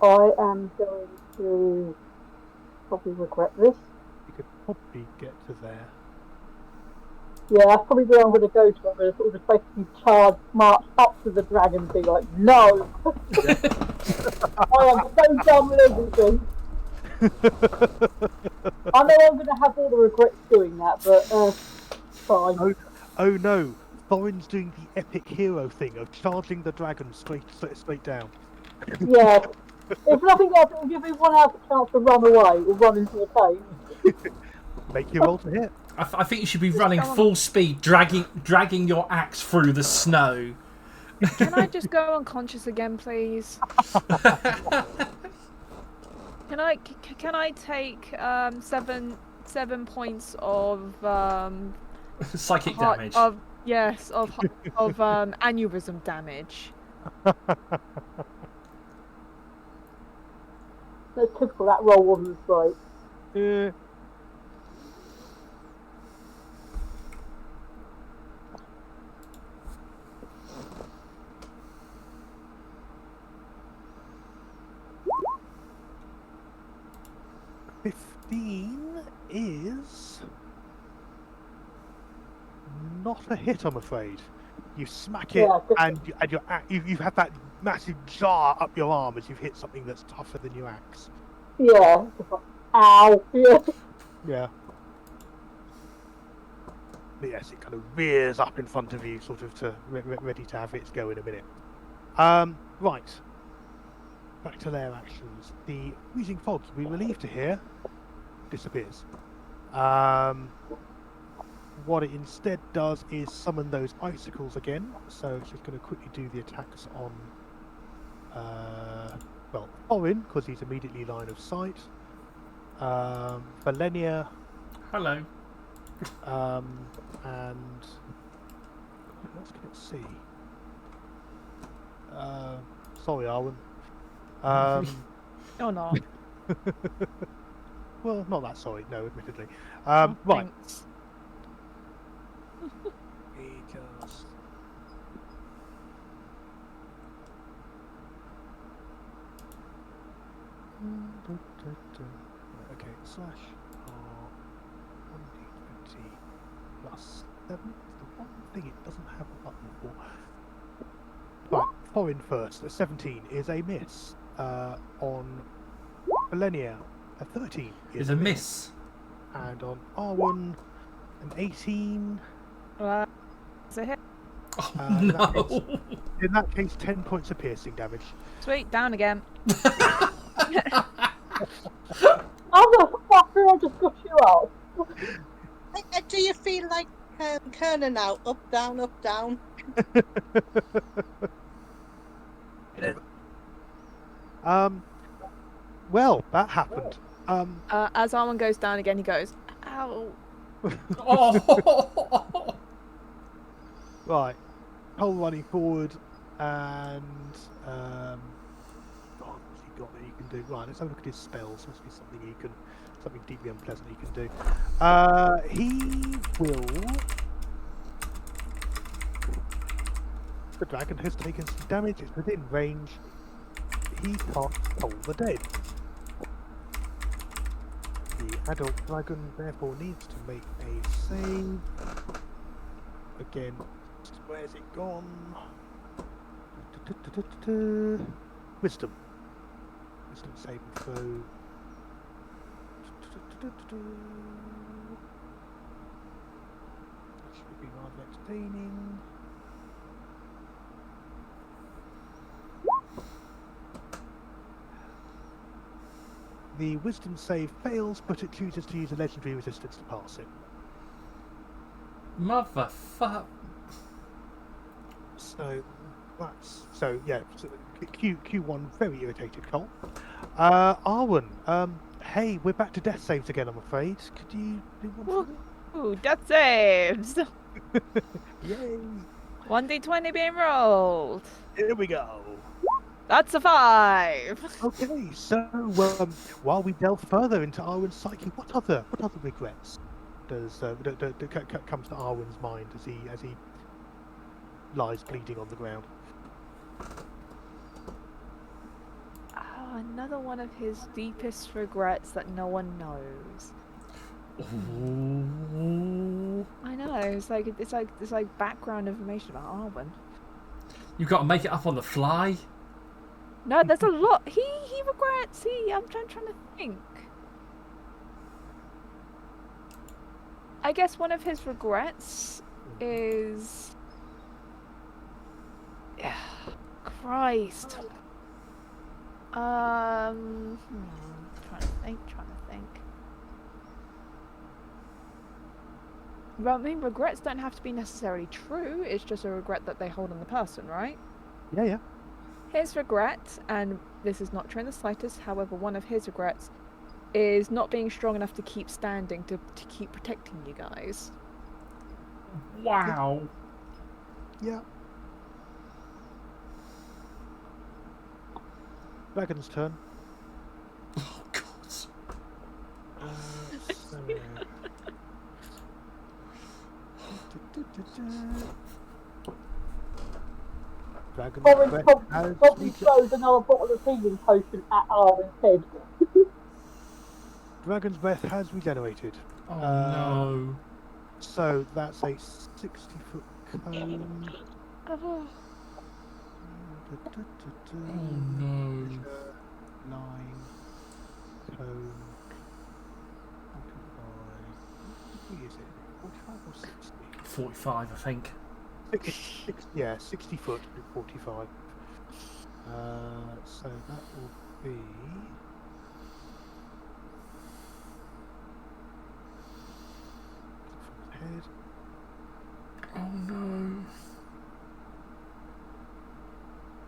I am going to probably regret this. You could probably get to there. Yeah, that's probably where I'm going to go to. I'm going to sort of just basically charge, march up to the dragon and be like, no! I am so done with everything. I know I'm going to have all the regrets doing that, but fine. Oh no! Thorin's doing the epic hero thing of charging the dragon straight down. Yeah. If nothing else, it will give everyone else a chance to run away or run into a cave. Make your roll to hit. I think you should be running full speed, dragging your axe through the snow. Can I just go unconscious again, please? Can I take 7 points of Psychic damage. of aneurysm damage? That's typical, that roll wasn't right. Yeah. Is not a hit, I'm afraid. You smack it, Yeah, and you've had that massive jar up your arm as you've hit something that's tougher than your axe. Yeah. Just like, ow. Yeah. Yeah. But yes, it kind of rears up in front of you, sort of ready to have its go in a minute. Right. Back to their actions. The wheezing fog, we relieved to hear, disappears. What it instead does is summon those icicles again. So it's just going to quickly do the attacks on, Thorin, because he's immediately line of sight. Valenia. Hello. And what else can it see? Sorry, Arwen. Or not? Well, not that sorry. No, admittedly. Oh, Right. thanks. He just. Okay, slash R 1d20 plus 7. It's the one thing it doesn't have a button for. Right, Thorin first. A 17 is a miss. On Valenia, a 13 Is a miss. And on Arwen, an 18. It's a hit. Oh, in no. In that case, 10 points of piercing damage. Sweet, down again. How the fuck did I just got you out? Do you feel like Kerner now? Up, down, up, down. Well, that happened. As Arwen goes down again, he goes, ow. Oh. Right. Cole running forward and what's he got? He can do. Right, let's have a look at his spells. Must be something deeply unpleasant he can do. He will. The dragon has taken some damage. It's within range. He can't Toll the Dead. The adult dragon therefore needs to make a save. Again, where's it gone? Wisdom. Wisdom saving throw. That should be rather entertaining. The wisdom save fails, but it chooses to use a legendary resistance to pass it. Motherfuck. So yeah. So Q1 very irritated Cole. Arwen, hey, we're back to death saves again. I'm afraid. Could you do one Ooh, death saves. for me? Yay! 1d20 being rolled. Here we go. That's a 5. Okay, so while we delve further into Arwen's psyche, what other regrets does comes to Arwen's mind as he lies bleeding on the ground? Oh, another one of his deepest regrets that no one knows. Ooh. I know. It's like background information about Arwen. You've got to make it up on the fly. No, there's a lot. He regrets. I'm trying to think. I guess one of his regrets is. Christ. Trying to think. Well, I mean, regrets don't have to be necessarily true. It's just a regret that they hold on the person, right? Yeah. His regret, and this is not true in the slightest, however, one of his regrets is not being strong enough to keep standing, to keep protecting you guys. Wow. Yeah. Dragon's turn. Oh God. Dragon's Orange breath probably has throws another bottle of healing potion at Arwen's head. Dragon's breath has regenerated. Oh no. So that's a 60-foot cone. Oh, Oh no. Line. Cone. 45. What is it? 45 or 60? 45, I think. 60 foot with 45. So that will be. From his head. Oh no.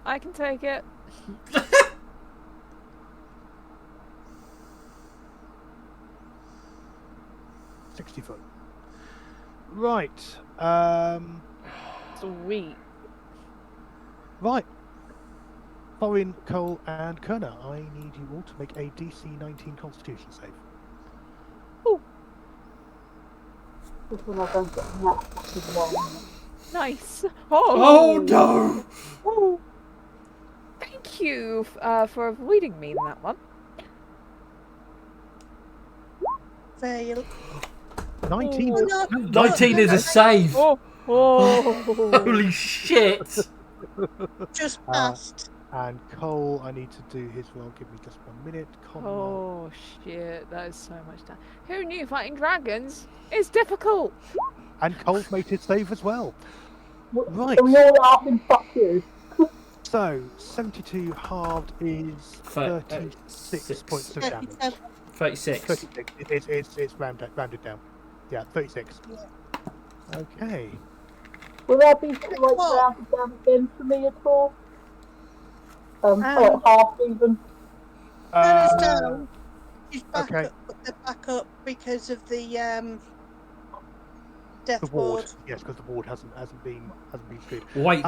I can take it. $60. Right. Sweet. Right. Thorin, Cole, and Kerner, I need you all to make a DC 19 Constitution save. This one I don't get that fucking one. Nice. Oh no. Oh. Thank you for avoiding me in that one. Fail. 19. Oh, no. 19 is a save. Oh. Holy shit. Just passed. And Cole, I need to do his roll. Give me just 1 minute. Oh shit, that is so much time. Who knew fighting dragons is difficult? And Cole's made his save as well. Right. So we all laughing, fuck you. So, 72 halved is 36 points of damage. 36. 36. It's rounded down. Yeah, 36. Okay. Will there be some like rounded down again for me at all? Or half even? Turn us down. She's back okay. up. They're back up because of the death The ward. ward. Yes, because the ward hasn't been good. Wait,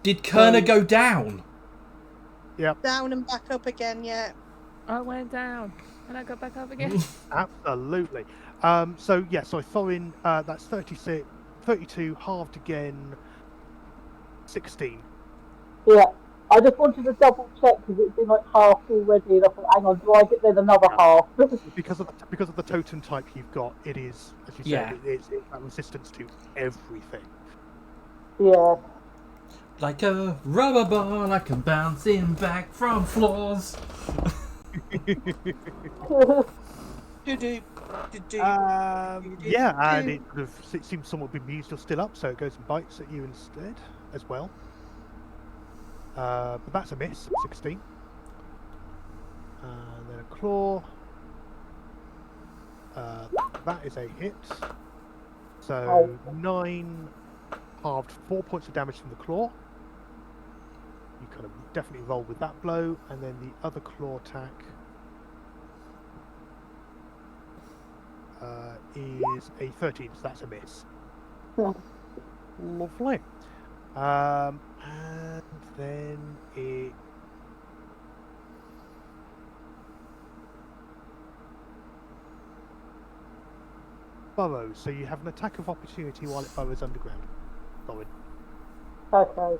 did Kerner go down? Yep. Down and back up again, yeah. I went down and I got back up again. Absolutely. So I throw in that's 36, 32 halved again, 16. Yeah. I just wanted to double check because it's been like half already, and I thought, hang on, do I get then another half? Because of the totem type you've got, it is, as you Yeah. said, it's that resistance to everything. Yeah. Like a rubber ball, I can bounce him back from floors. Yeah, and it sort of it seems somewhat bemused or still up, so it goes and bites at you instead as well. But that's a miss, 16. And then a claw. That is a hit. So 9 halved, 4 points of damage from the claw. You kind of definitely roll with that blow, and then the other claw attack is a 13, so that's a miss. Yeah. Lovely. And then it. Burrows, so you have an attack of opportunity while it burrows underground. Thorin. Okay.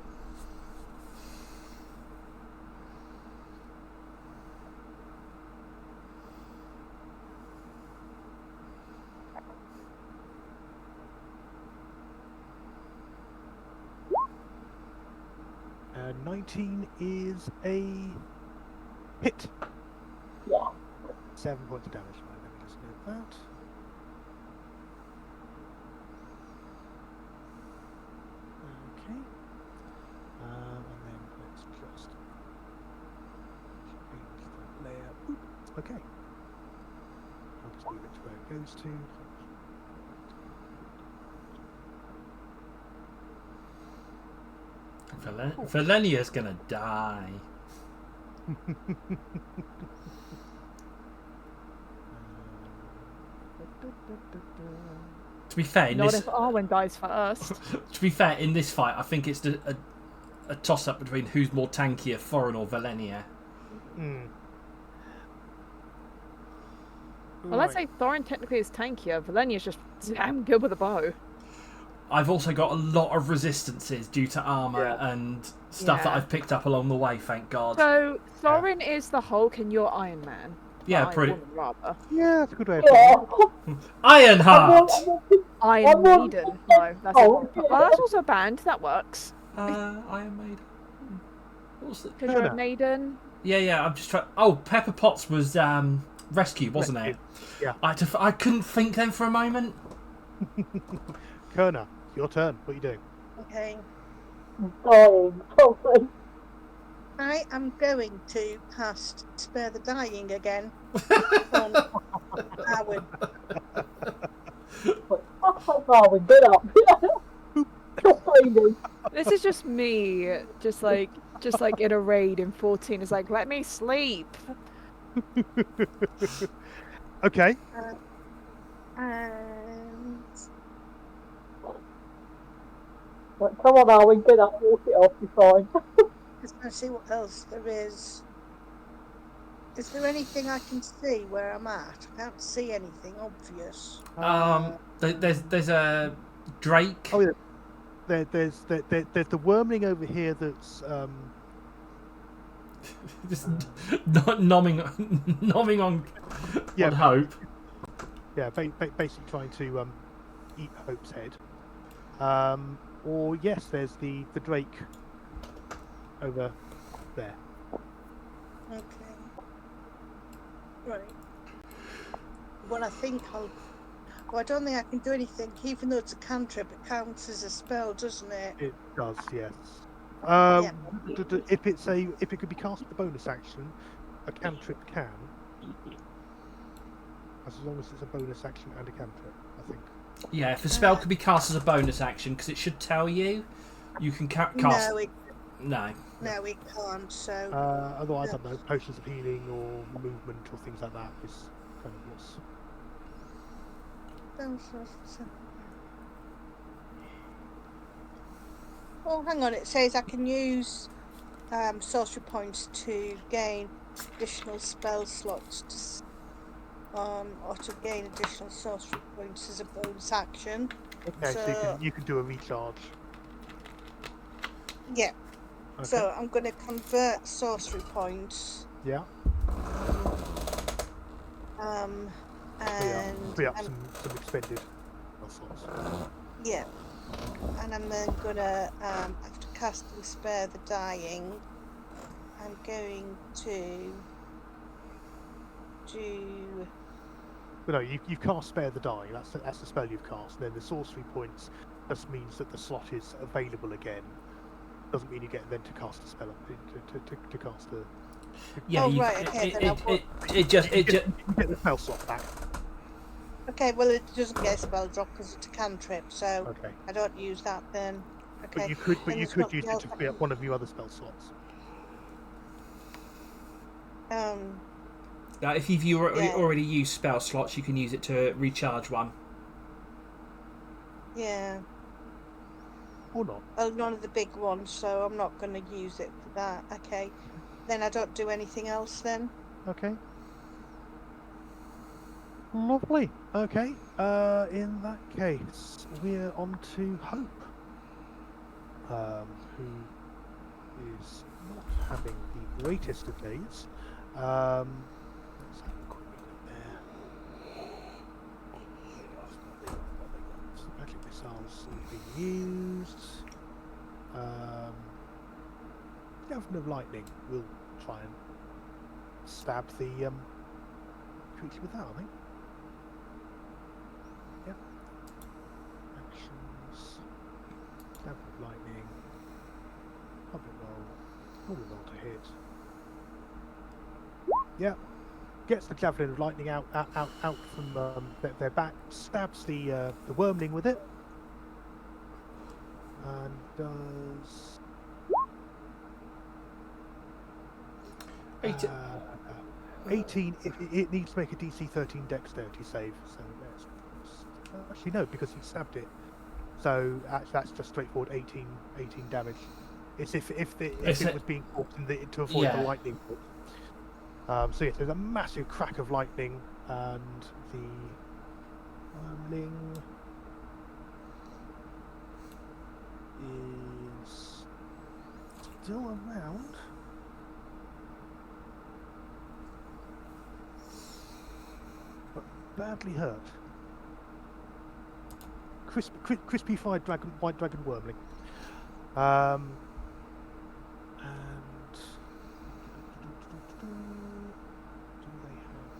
And 19 is a hit. Yeah. 7 points of damage. Right, let me just note that. Okay. And then let's just change the layer. Oop. Okay. I'll just move it to where it goes to. Valenia's gonna die. To be fair, in Not this, if Arwen dies first. to be fair, in this fight, I think it's a toss-up between who's more tankier, Thorin or Valenia. Well, let's say Thorin technically is tankier. Valenia's just damn good with a bow. I've also got a lot of resistances due to armor and stuff that Yeah. I've picked up along the way. Thank God. So Thorin is the Hulk and you're Iron Man. Yeah, Iron pretty. Woman, rather. Yeah, that's a good way of Yeah. putting it. Ironheart. Iron Maiden. No, that's Oh. not. Well, that's also a band. That works. Iron Maiden. What's the... Because you're a maiden. Yeah. I'm just trying. Oh, Pepper Potts was Rescue, wasn't it? Yeah. I couldn't think then for a moment. Kerner, your turn. What are you doing? Okay. Dying. Probably. I am going to cast Spare the Dying again on Arwen. Darwin, get up. You're failing. This is just me, just like in a raid in 14. It's like, let me sleep. Okay. And Right, come on, Arwen, get up, walk it off, you're fine. just going to see what else there is. Is there anything I can see where I'm at? I can't see anything obvious. There's a Drake. Oh yeah. There's the wormling over here that's Just not nomming on hope. Yeah, basically trying to eat Hope's head. Or yes, there's the Drake over there. Okay. Right. Well, I think I'll. Well, I don't think I can do anything, even though it's a cantrip. It counts as a spell, doesn't it? It does, yes. Yeah. If it could be cast with a bonus action, a cantrip can. As long as it's a bonus action and a cantrip, I think. Yeah, if a spell could be cast as a bonus action, because it should tell you, you can cast. No, No. it can't. So. Otherwise, I don't know, potions of healing or movement or things like that is kind of what's. Oh, hang on. It says I can use sorcery points to gain additional spell slots or to gain additional sorcery points as a bonus action. Okay, so you can do a recharge. Yeah. Okay. So I'm going to convert sorcery points. Yeah. And free up some expended slots. yeah, and I'm then gonna after casting Spare the Dying, I'm going to do. But no, you cast Spare the Dying. That's the spell you've cast. And then the sorcery points just means that the slot is available again. Doesn't mean you get then to cast a spell to cast a. Yeah, Oh, you, right, okay, then it just you get the spell slot back. Okay, well it doesn't get a spell drop because it's a cantrip, so Okay. I don't use that then. Okay. But you could Then there's use nothing it else to I free can- up one of your other spell slots. if you've Yeah. already used spell slots, you can use it to recharge one. Yeah. Or not. Well, none of the big ones, so I'm not going to use it for that. Okay. Then I don't do anything else then. Okay. Lovely. Okay. In that case, we're on to Hope, who is not having the greatest of days. Let's have a quick look there. Magic missiles have been used. Governor of Lightning will try and stab the creature with that, I think. Yep. Actions. Stab with lightning. Public roll. Roll to hit. Yep. Gets the javelin of lightning out from their back. Stabs the wormling with it. And does 18. It needs to make a DC 13 Dexterity save. So let's actually no, because he stabbed it. So that's just straightforward 18 damage. It's if it was being caught to avoid the lightning bolt. So yes, there's a massive crack of lightning, and the wormling is still around. But badly hurt. Crispy fried white dragon wormling. And do they have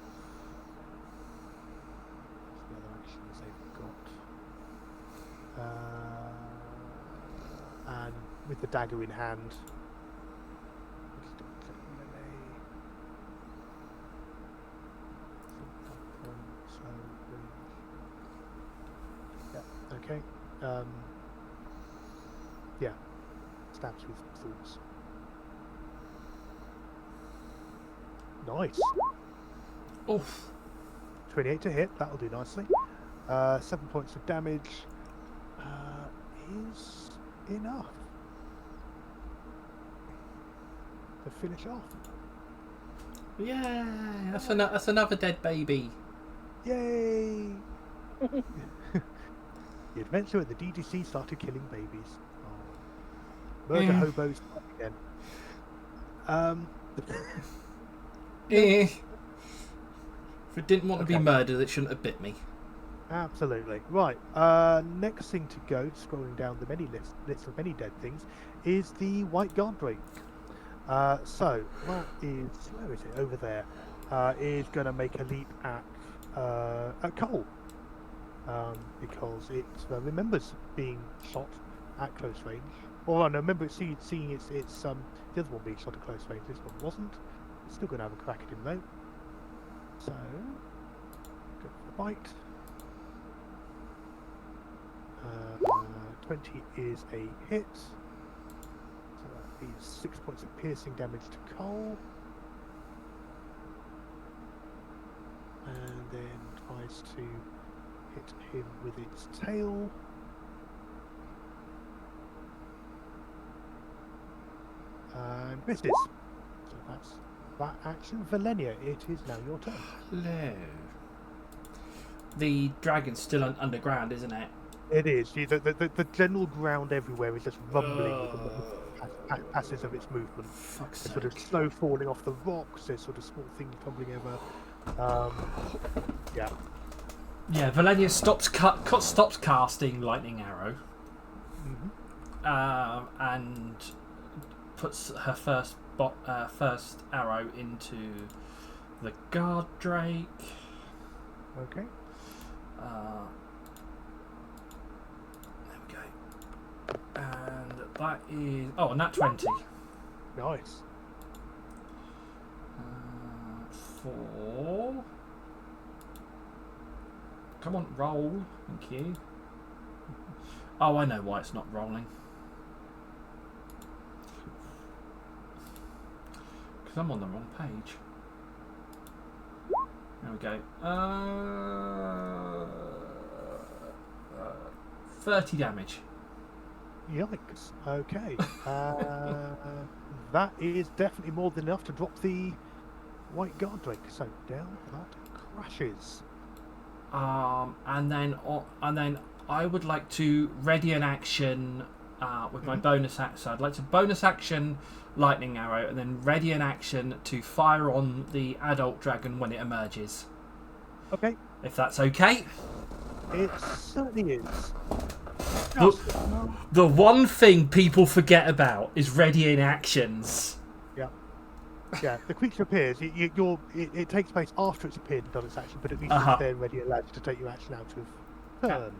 the other actions they've got? And with the dagger in hand. Yeah, okay. Yeah. Stabs with thoughts. Nice. Oof. 28 to hit, that'll do nicely. 7 points of damage is enough to finish off. Yeah, that's another dead baby. Yay! The adventure at the DDC started killing babies. Oh. Murder hobos again. If it didn't want to be murdered, it shouldn't have bit me. Absolutely. Right. Next thing to go, scrolling down the many lists of many dead things, is the White Guard break. So that is, where is it? Over there. Is going to make a leap at Cole, because it remembers being shot at close range. Or I remember seeing it's the other one being shot at close range. This one wasn't. It's still going to have a crack at him though. So go for the bite. 20 is a hit. So that is 6 points of piercing damage to Cole. And then tries to hit him with its tail. And misses. So that's that action. Valenia, it is now your turn. Hello. The dragon's still underground, isn't it? It is. The general ground everywhere is just rumbling with the passes of its movement. Fuck's There's sort of sake. snow falling off the rocks. There's sort of small things tumbling over. Yeah. Yeah, Valenia stops casting lightning arrow, and puts her first arrow into the guard drake. Okay. There we go. And that is a nat 20. Nice. 4. Come on, roll. Thank you. Oh, I know why it's not rolling. Because I'm on the wrong page. There we go. 30 damage. Yikes. Okay. That is definitely more than enough to drop the white guard drake. So down that crashes. And then I would like to ready an action with my bonus action. So I'd like to bonus action lightning arrow, and then ready an action to fire on the adult dragon when it emerges. Okay. If that's okay. It certainly is. The one thing people forget about is readying actions. Yeah, the creature appears. It takes place after it's appeared and done its action, but at least it's there ready and allowed to take your action out of turn.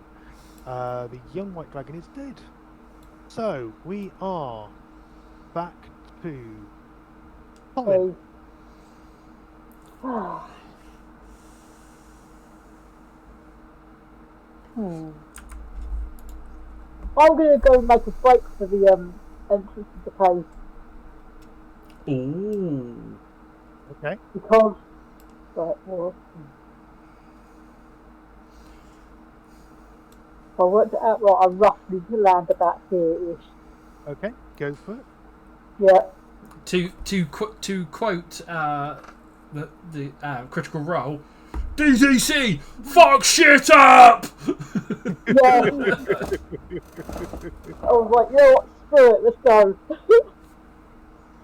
The young white dragon is dead. So we are back to Colin. I'm going to go make a break for the entrance of the cave. Ooh. Okay. Because, right, well, if I worked it out right, I roughly land about here-ish. Okay, go for it. Yeah. To quote the critical role, DZC, fuck shit up. Yeah. I was like, you know what, screw it, let's go.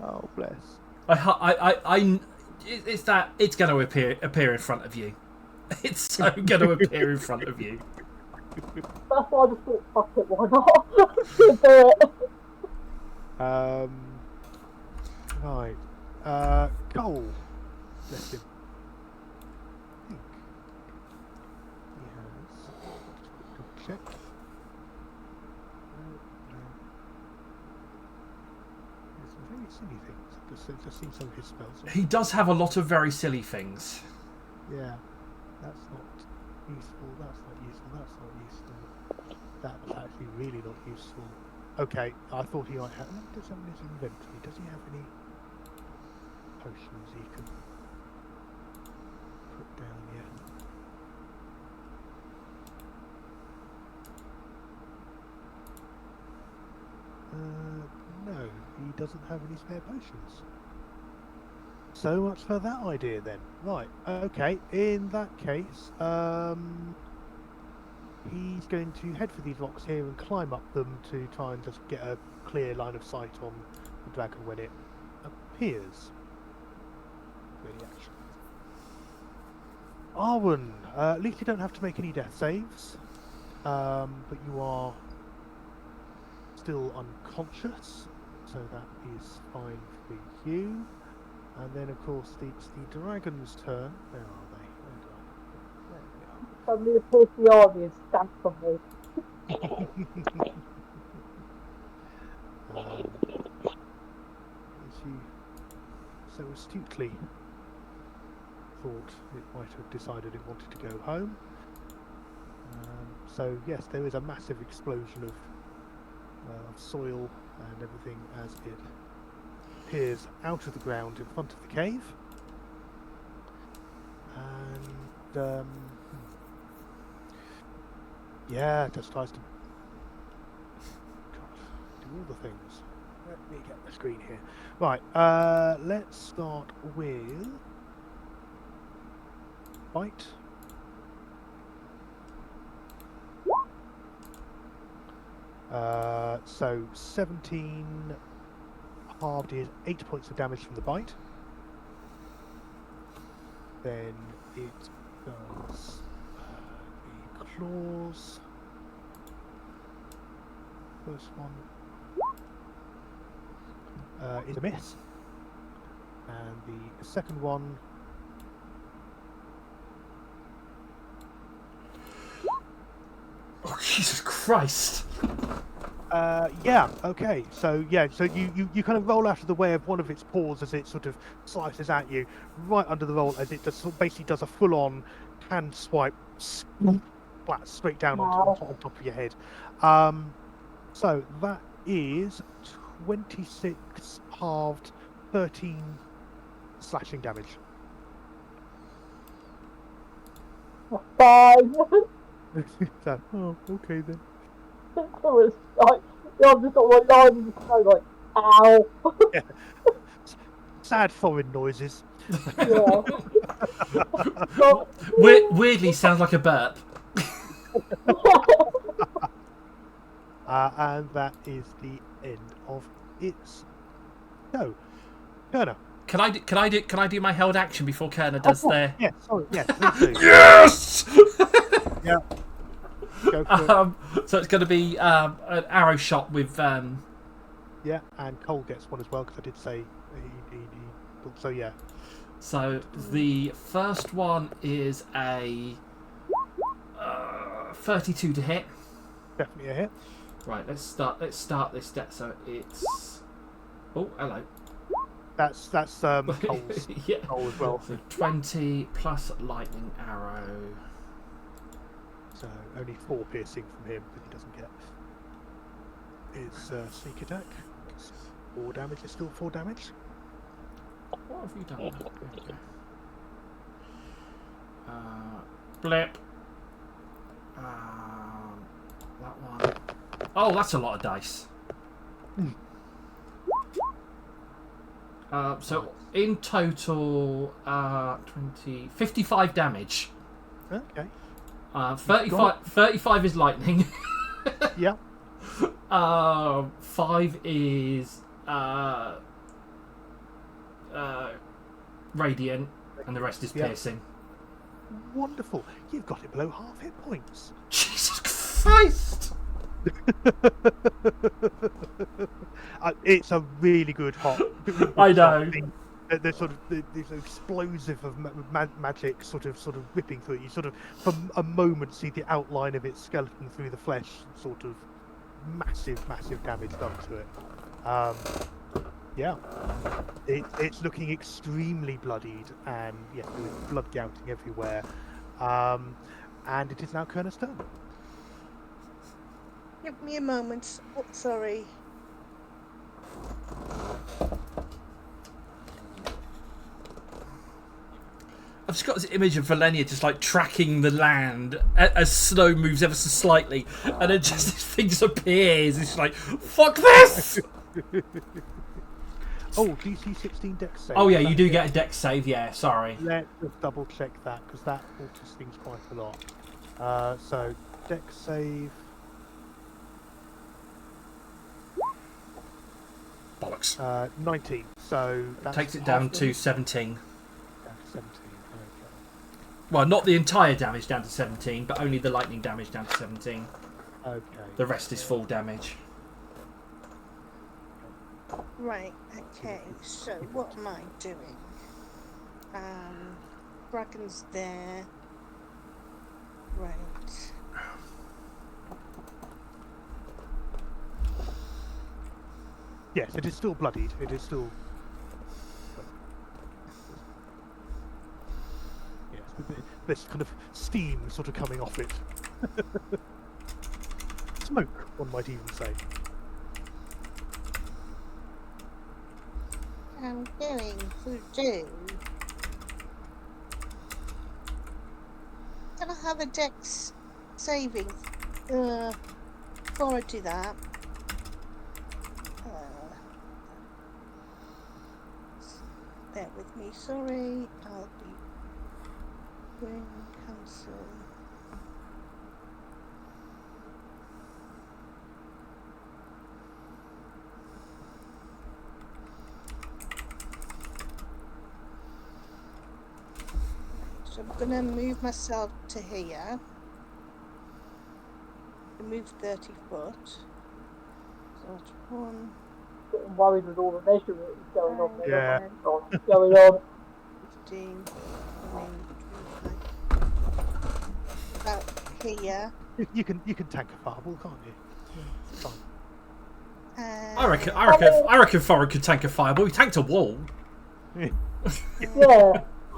Oh, bless. It's going to appear in front of you. It's so going to appear in front of you. That's why I just thought, fuck it, why not? Let's do it. Right. Cole. Bless him. I think he has. Double check. No. There's some very silly things. Just seen some of his spells. He does have a lot of very silly things. Yeah. That's not useful. That's not useful. That's not useful. That's actually really not useful. Okay, I thought he might have. Does have in his inventory? Does he have any potions he can put down yet? No, he doesn't have any spare potions. So much for that idea then. Right, okay, in that case, he's going to head for these rocks here and climb up them to try and just get a clear line of sight on the dragon when it appears. Really action. Arwen, at least you don't have to make any death saves, but you are still unconscious, so that is fine for you. And then, of course, it's the dragon's turn. Where are they? There they are. Suddenly appears the army and stamps on me. As you so astutely thought it might have decided it wanted to go home. So yes, there is a massive explosion of soil and everything as it appears out of the ground in front of the cave. And yeah, just tries to do all the things. let me get the screen here. Right, let's start with bite. So 17 halved is 8 points of damage from the bite. Then it does the claws. First one is a miss, and the second one Oh, Jesus Christ! yeah, okay. So you kind of roll out of the way of one of its paws as it sort of slices at you, right under the roll as it basically does a full-on hand swipe, flat straight down on top of your head. So that is 26 halved, 13 slashing damage. 5. So, oh, okay then. It was like, I'm just like lying in the snow, like, ow. Yeah. Sad foreign noises. Yeah. Weirdly, sounds like a burp. And that is the end of its go. Kerner. Can I do my held action before Kerner does their? Yeah, sorry, yes, please do. Yes. Yeah. Go for it. So it's going to be an arrow shot with. Yeah, and Cole gets one as well because I did say he. So yeah. So the first one is a 32 to hit. Definitely a hit. Right, let's start this step. So it's. Oh, hello. That's Cole's Yeah. Cole as well. So 20 plus lightning arrow. So only 4 piercing from him, but he doesn't get his sneak attack. 4 damage is still 4 damage. What have you done? There we go. Blip. That one. Oh, that's a lot of dice. So in total, 55 damage. Okay. 35 is lightning. Yeah. 5 is radiant, and the rest is Yeah. piercing. Wonderful. You've got it below half hit points. Jesus Christ! It's a really good hot. I know. There's sort of this explosive of magic sort of ripping through it. You sort of, for a moment, see the outline of its skeleton through the flesh. Sort of massive damage done to it. Yeah, it's looking extremely bloodied, and yeah, there is blood gouting everywhere. And it is now Kerner's turn. Give me a moment. Oh, sorry. I've just got this image of Valenia just like tracking the land as snow moves ever so slightly, and then just this thing just appears. It's like, fuck this! Oh, DC 16 dex save. Oh yeah, you do get a dex save. Yeah, sorry. Let's just double check that because that alters things quite a lot. So dex save. Bollocks. 19. So that Takes it down to 17. Down to 17. Okay. Well, not the entire damage down to 17, but only the lightning damage down to 17. Okay. The rest is full damage. Right, okay, so what am I doing? Dragon's there. Right. Yes, it is still bloodied. It is still. Yes, there's kind of steam sort of coming off it. Smoke, one might even say. I'm going to do. Can I have a dex saving before I do that? bear with me. Sorry, I'll be doing cancel. So I'm gonna move myself to here. Move 30 foot. So that's 1. Getting worried with all the measurements going on there. Yeah. Going on. 15, 20, 25. About here. You can tank a fireball, can't you? Yeah, it's fine. I reckon Thorin could tank a fireball. He tanked a wall. Yeah.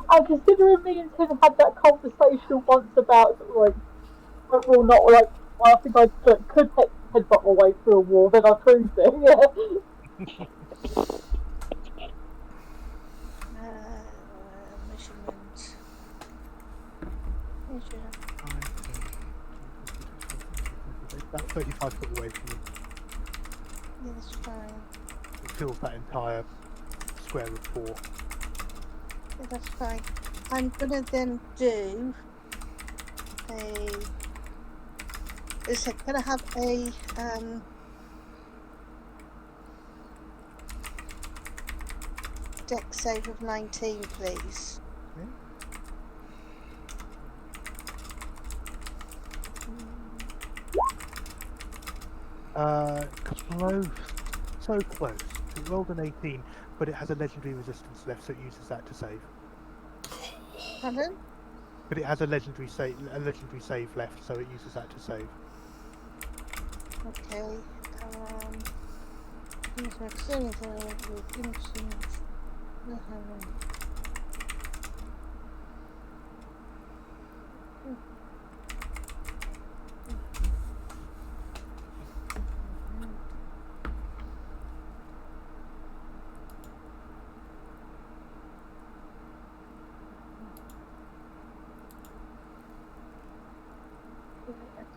And considering me and Tim had that conversation once about sort of well, not like, well, I think I could headbutt my way through a wall, then I proved it. Yeah. Measurement. Measure. About 35 foot away from you. Yeah, that's fine. It fills that entire square of 4. Yeah, that's fine. I'm gonna then do a. Is it gonna have a deck save of 19, please? Close. So close. It rolled an 18, but it has a legendary resistance left, so it uses that to save. Pardon? But it has a legendary save left, so it uses that to save. Okay. Use my experience with instinct.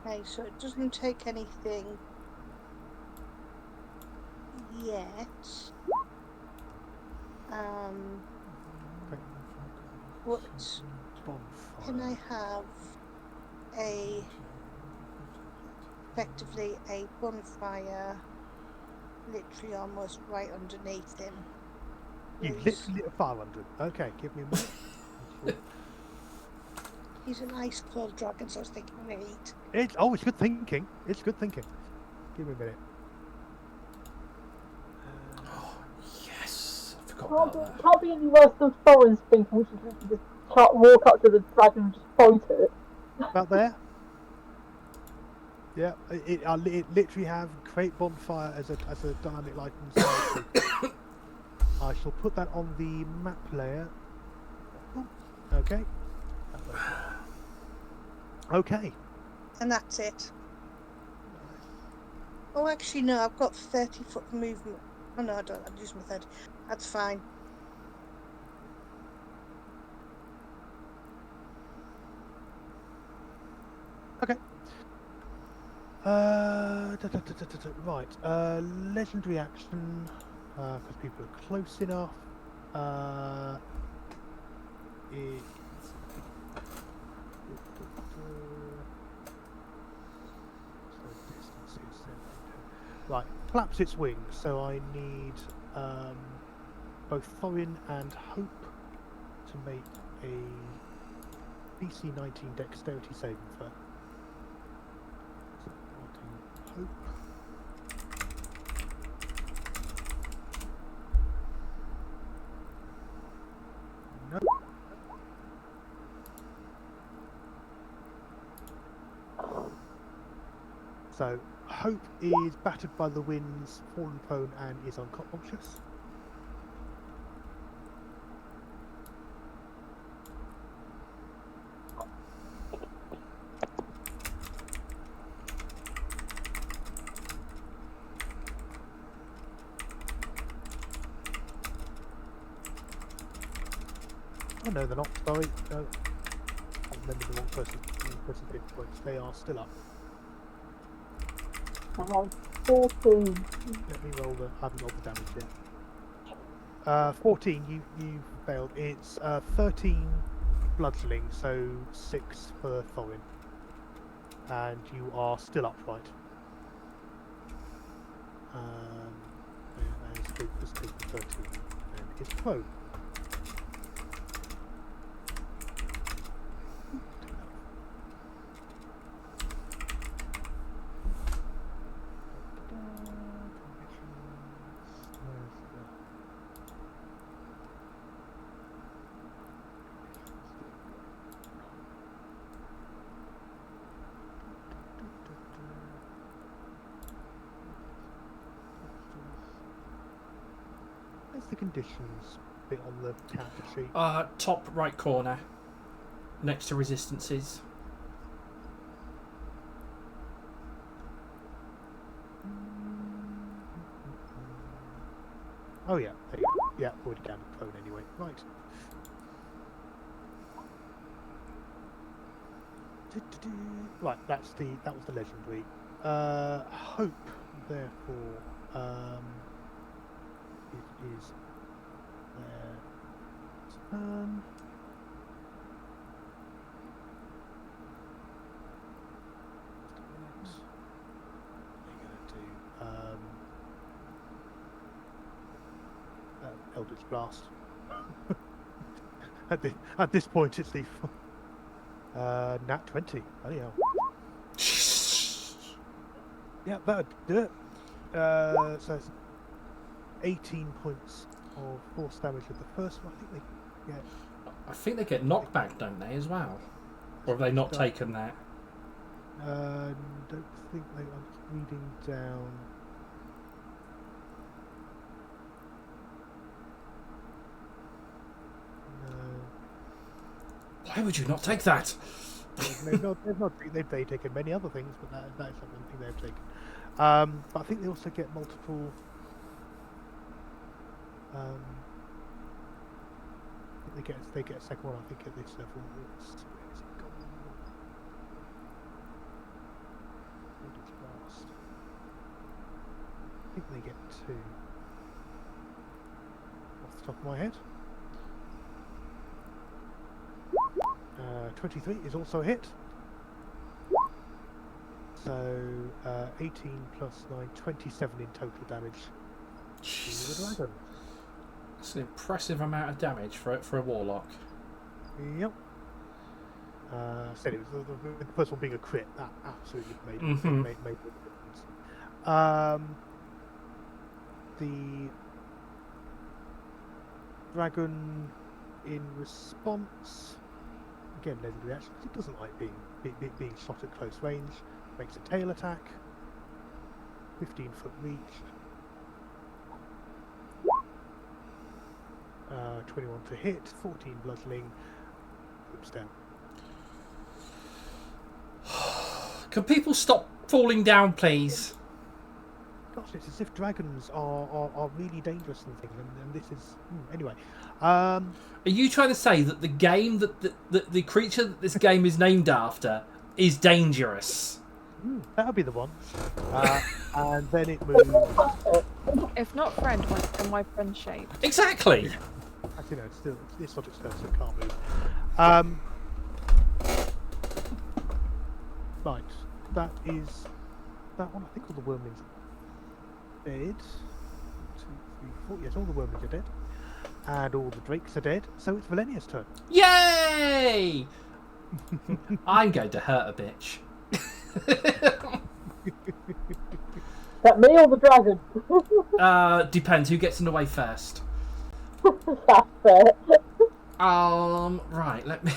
Okay, so it doesn't take anything yet. What can I have? Effectively a bonfire, literally almost right underneath him. You literally lit a fire under him. Okay, give me a minute. He's an ice cold dragon, so I was thinking heat. It's good thinking. It's good thinking. Give me a minute. Yes, I forgot about that. Can't be any worse than Thorin's thinking, which is we can just walk up to the dragon and just fight it. About there? Yeah, it literally have create bonfire as a dynamic lighting. I shall put that on the map layer. Okay. Okay. And that's it. Oh, actually, no, I've got 30 foot movement. Oh, no, I don't. I'll use my third. That's fine. Okay. Right. Legendary action. Because people are close enough. Right, flaps its wings, so I need both Thorin and Hope to make a DC 19 dexterity saving throw. So Hope. No. So Hope is battered by the winds, fallen prone, and is unconscious. Oh no, they're not. Sorry, no. I remember the wrong person's hit points. They are still up. 14. Let me roll the. I haven't rolled the damage yet. 14. You failed. It's 13 bludgeoning, so 6 for Thorin, and you are still upright. And let's take the 13 and his prone. Where's the conditions bit on the character sheet? Top right corner, next to resistances. Oh yeah, there you go. Yeah, already down the prone anyway. Right. Right, that was the legendary. Hope, therefore, it is their turn. What are they gonna do? Eldritch Blast. At this point, it's the nat 20. Oh yeah. Yeah, that'd do it. So it's 18 points of force damage with the first one. I think they get knockback, don't they, as well? Or have they not taken that? Don't think they are reading down. No. Why would you not take that? They've taken many other things, but that's not one thing they've taken. But I think they also get multiple. I think they get a second one. I think at this level, where's it gone? Eldritch Blast. I think they get 2. Off the top of my head. 23 is also a hit. So 18 plus 9, 27 in total damage to the dragon. That's an impressive amount of damage for a warlock. Yep. Said it was the first one being a crit. That absolutely made the difference. The dragon, in response, again legendary action, because it doesn't like being shot at close range, makes a tail attack, 15-foot reach, 21 to hit, 14 bludgeoning, flips down. Can people stop falling down, please? Gosh, it's as if dragons are really dangerous and things, and this is anyway. Are you trying to say that the game that the creature that this game is named after is dangerous? That'll be the one. And then it moves. If not friend, then why friend shape? Exactly. Actually, no, it's not its turn, so it can't move. Right, that is that one. I think all the wormlings are dead. 1, 2, 3, 4. Yes, all the wormlings are dead, and all the drakes are dead. So it's Valenia's turn. Yay! I'm going to hurt a bitch. That me or the dragon? Depends who gets in the way first. That's fair. Right, let me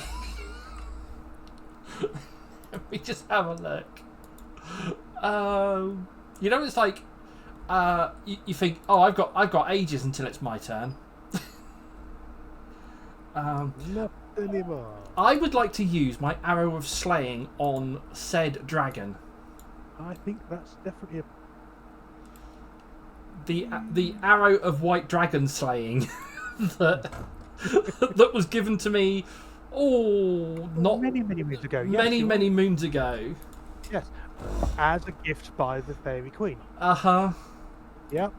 let me just have a look. You know, it's like you think, oh, I've got ages until it's my turn. Not anymore. I would like to use my arrow of slaying on said dragon. I think that's definitely the arrow of white dragon slaying that was given to me. Not many moons ago. Many moons ago. Yes, as a gift by the Fairy Queen. Yep.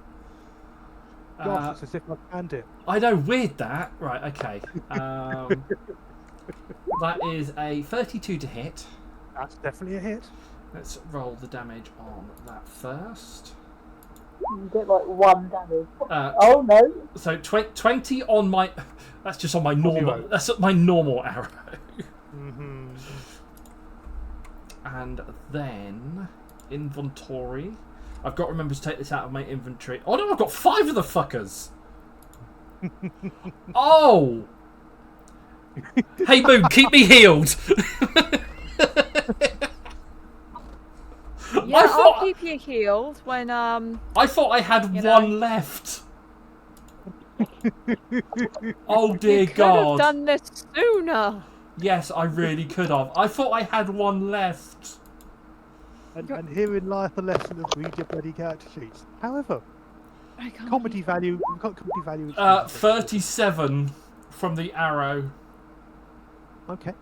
Gosh, it's as if I planned it. I know, weird that. Right, okay. That is a 32 to hit. That's definitely a hit. Let's roll the damage on that first. You get like 1 damage. Uh, Oh no. So 20 on my... That's just on my normal... arrow. That's my normal arrow. Mm-hmm. And then... Inventory. I've got to remember to take this out of my inventory. Oh no, I've got 5 of the fuckers! Oh! Hey Moon, keep me healed! Yeah, I'll keep you healed when I thought I had You know. 1 left. Oh dear you could God! have done this sooner. Yes, I really could have. I thought I had 1 left. And herein lieth the lesson of read your bloody character sheets. However, I can't comedy value is 37 from the arrow. Okay.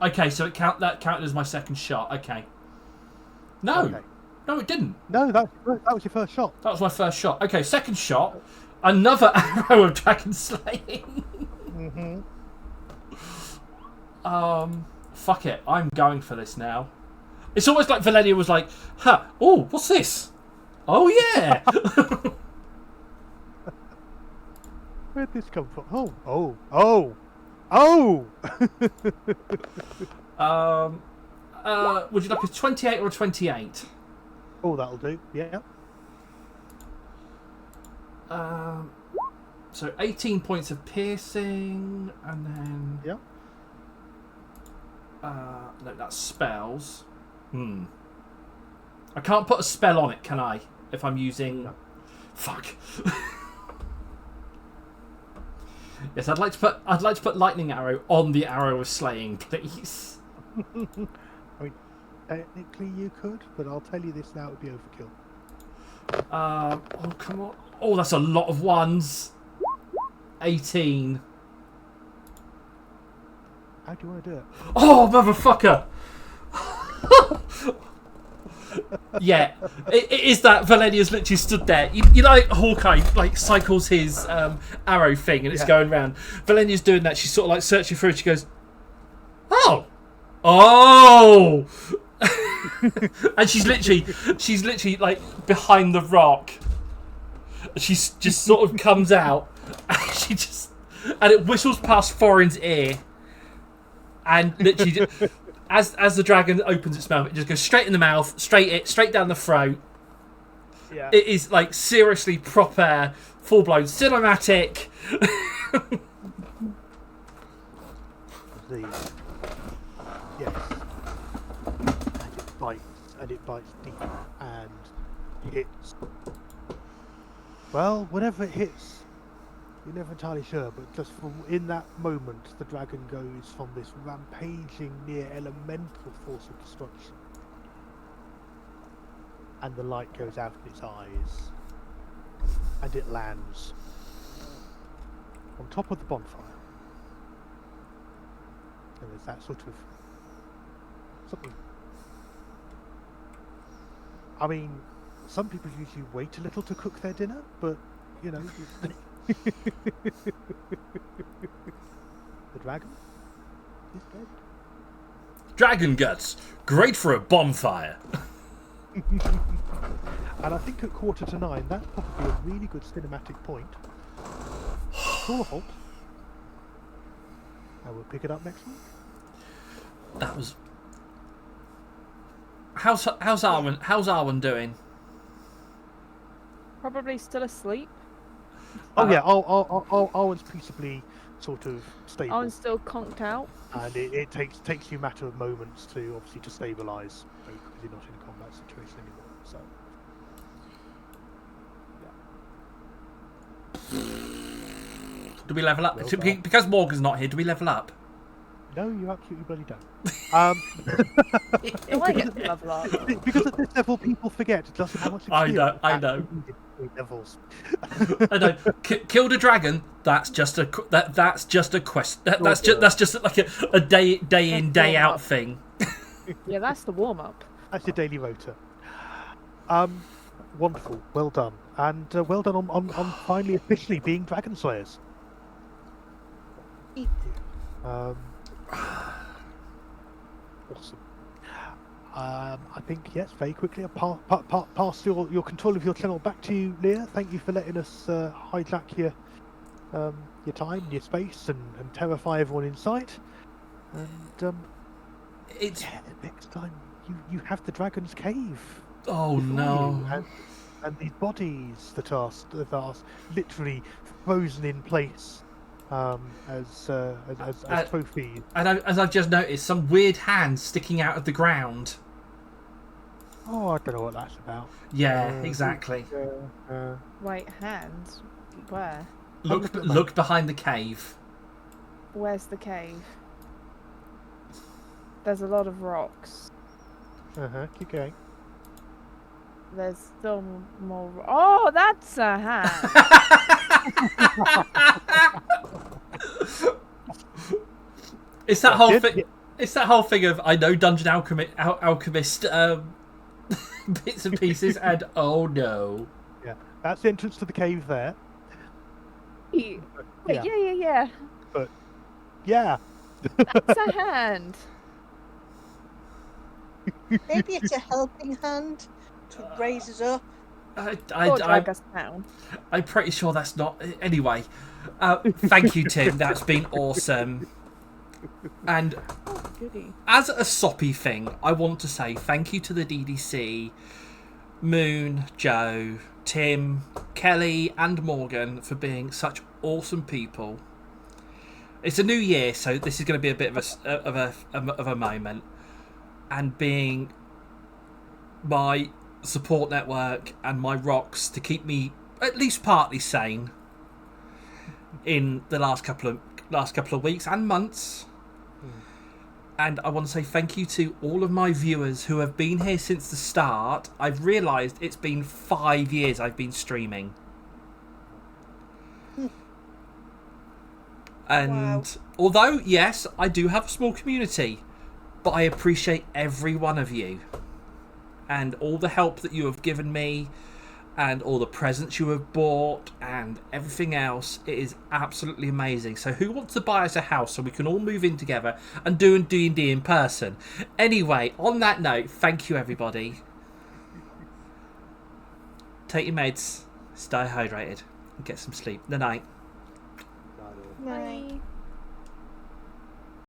Okay, so that counted as my second shot. Okay. No, Okay. no, it didn't. No, that was your first shot. That was my first shot. Okay, second shot. Another arrow of dragon slaying. Mm-hmm. Fuck it. I'm going for this now. It's almost like Valenia was like, huh, oh, what's this? Oh, yeah. Where'd this come from? Oh! Would you like a 28 or a 28? Oh, that'll do. Yeah. So 18 points of piercing, and then... Yeah. No, that's spells. I can't put a spell on it, can I? If I'm using... No. Fuck. Yes, I'd like to put lightning arrow on the arrow of slaying, please. I mean, technically you could, but I'll tell you this now, it would be overkill. Oh, come on. Oh, that's a lot of ones. 18. How do you want to do it? Oh, motherfucker! Yeah, it is that Valenia's literally stood there. You know, like Hawkeye like cycles his arrow thing and it's going round. Valenia's doing that. She's sort of like searching through. And she goes, "Oh, and she's literally like behind the rock. She's just sort of comes out, and it whistles past Thorin's ear, and literally. As the dragon opens its mouth, it just goes straight in the mouth, straight down the throat. Yeah. It is like seriously proper, full blown cinematic. Yes. And it bites deep, and hits. Well, whenever it hits, you're never entirely sure, but just from in that moment, the dragon goes from this rampaging, near elemental force of destruction, and the light goes out of its eyes, and it lands on top of the bonfire. And there's that sort of something. I mean, some people usually wait a little to cook their dinner, but you know. The dragon is dead. Dragon guts, great for a bonfire. And I think at 9:15, that's probably a really good cinematic point. Call a halt. And we'll pick it up next week. That was. How's Arwen doing? Probably still asleep. Oh yeah, Owen's peaceably sort of stable, I'm still conked out. and it takes you a matter of moments to obviously to stabilise because you're not in a combat situation anymore. So Do we level up? Well done. Because Morgan's not here, do we level up? no, you absolutely bloody don't. I get to level up. Because at this level, people forget just how much experience I know. levels. I know. Killed a dragon. That's just a that's just a quest. That's just like a day in day out thing. Yeah, that's the warm up. That's your daily rota. Wonderful. Well done. And well done on finally officially being Dragon Slayers. Um, awesome. I think, yes, very quickly, I'll pass your control of your channel back to you, Leah. Thank you for letting us hijack your time, your space, and terrify everyone in sight. And It's next time you have the Dragon's Cave. oh before no. you, and these bodies that are literally frozen in place as trophies. And as I've just noticed, some weird hands sticking out of the ground. Oh, I don't know what that's about. Yeah, exactly. Right hands. Where? Look behind the cave. Where's the cave? There's a lot of rocks. Keep going. There's still more. Oh, that's a hand. It's that whole thing. It's that whole thing of I know dungeon alchemist bits and pieces, and oh no. Yeah, that's the entrance to the cave there. Wait, Yeah. yeah. But yeah, That's a hand. Maybe it's a helping hand to raise us up. Or drag us down. I'm pretty sure that's not. Anyway, thank you, Tim. That's been awesome. And Oh, goody. as a soppy thing, I want to say thank you to the DDC, Moon, Joe, Tim, Kelly, and Morgan for being such awesome people. It's a new year, so this is going to be a bit of a moment, and being my support network and my rocks to keep me at least partly sane in the last couple of weeks and months. And I want to say thank you to all of my viewers who have been here since the start. I've realised it's been 5 years I've been streaming. And although, yes, I do have a small community, but I appreciate every one of you. And all the help that you have given me, and all the presents you have bought, and everything else. It is absolutely amazing. So who wants to buy us a house so we can all move in together and do D&D in person? Anyway, on that note, thank you everybody. Take your meds, stay hydrated, and get some sleep. Good night. Right.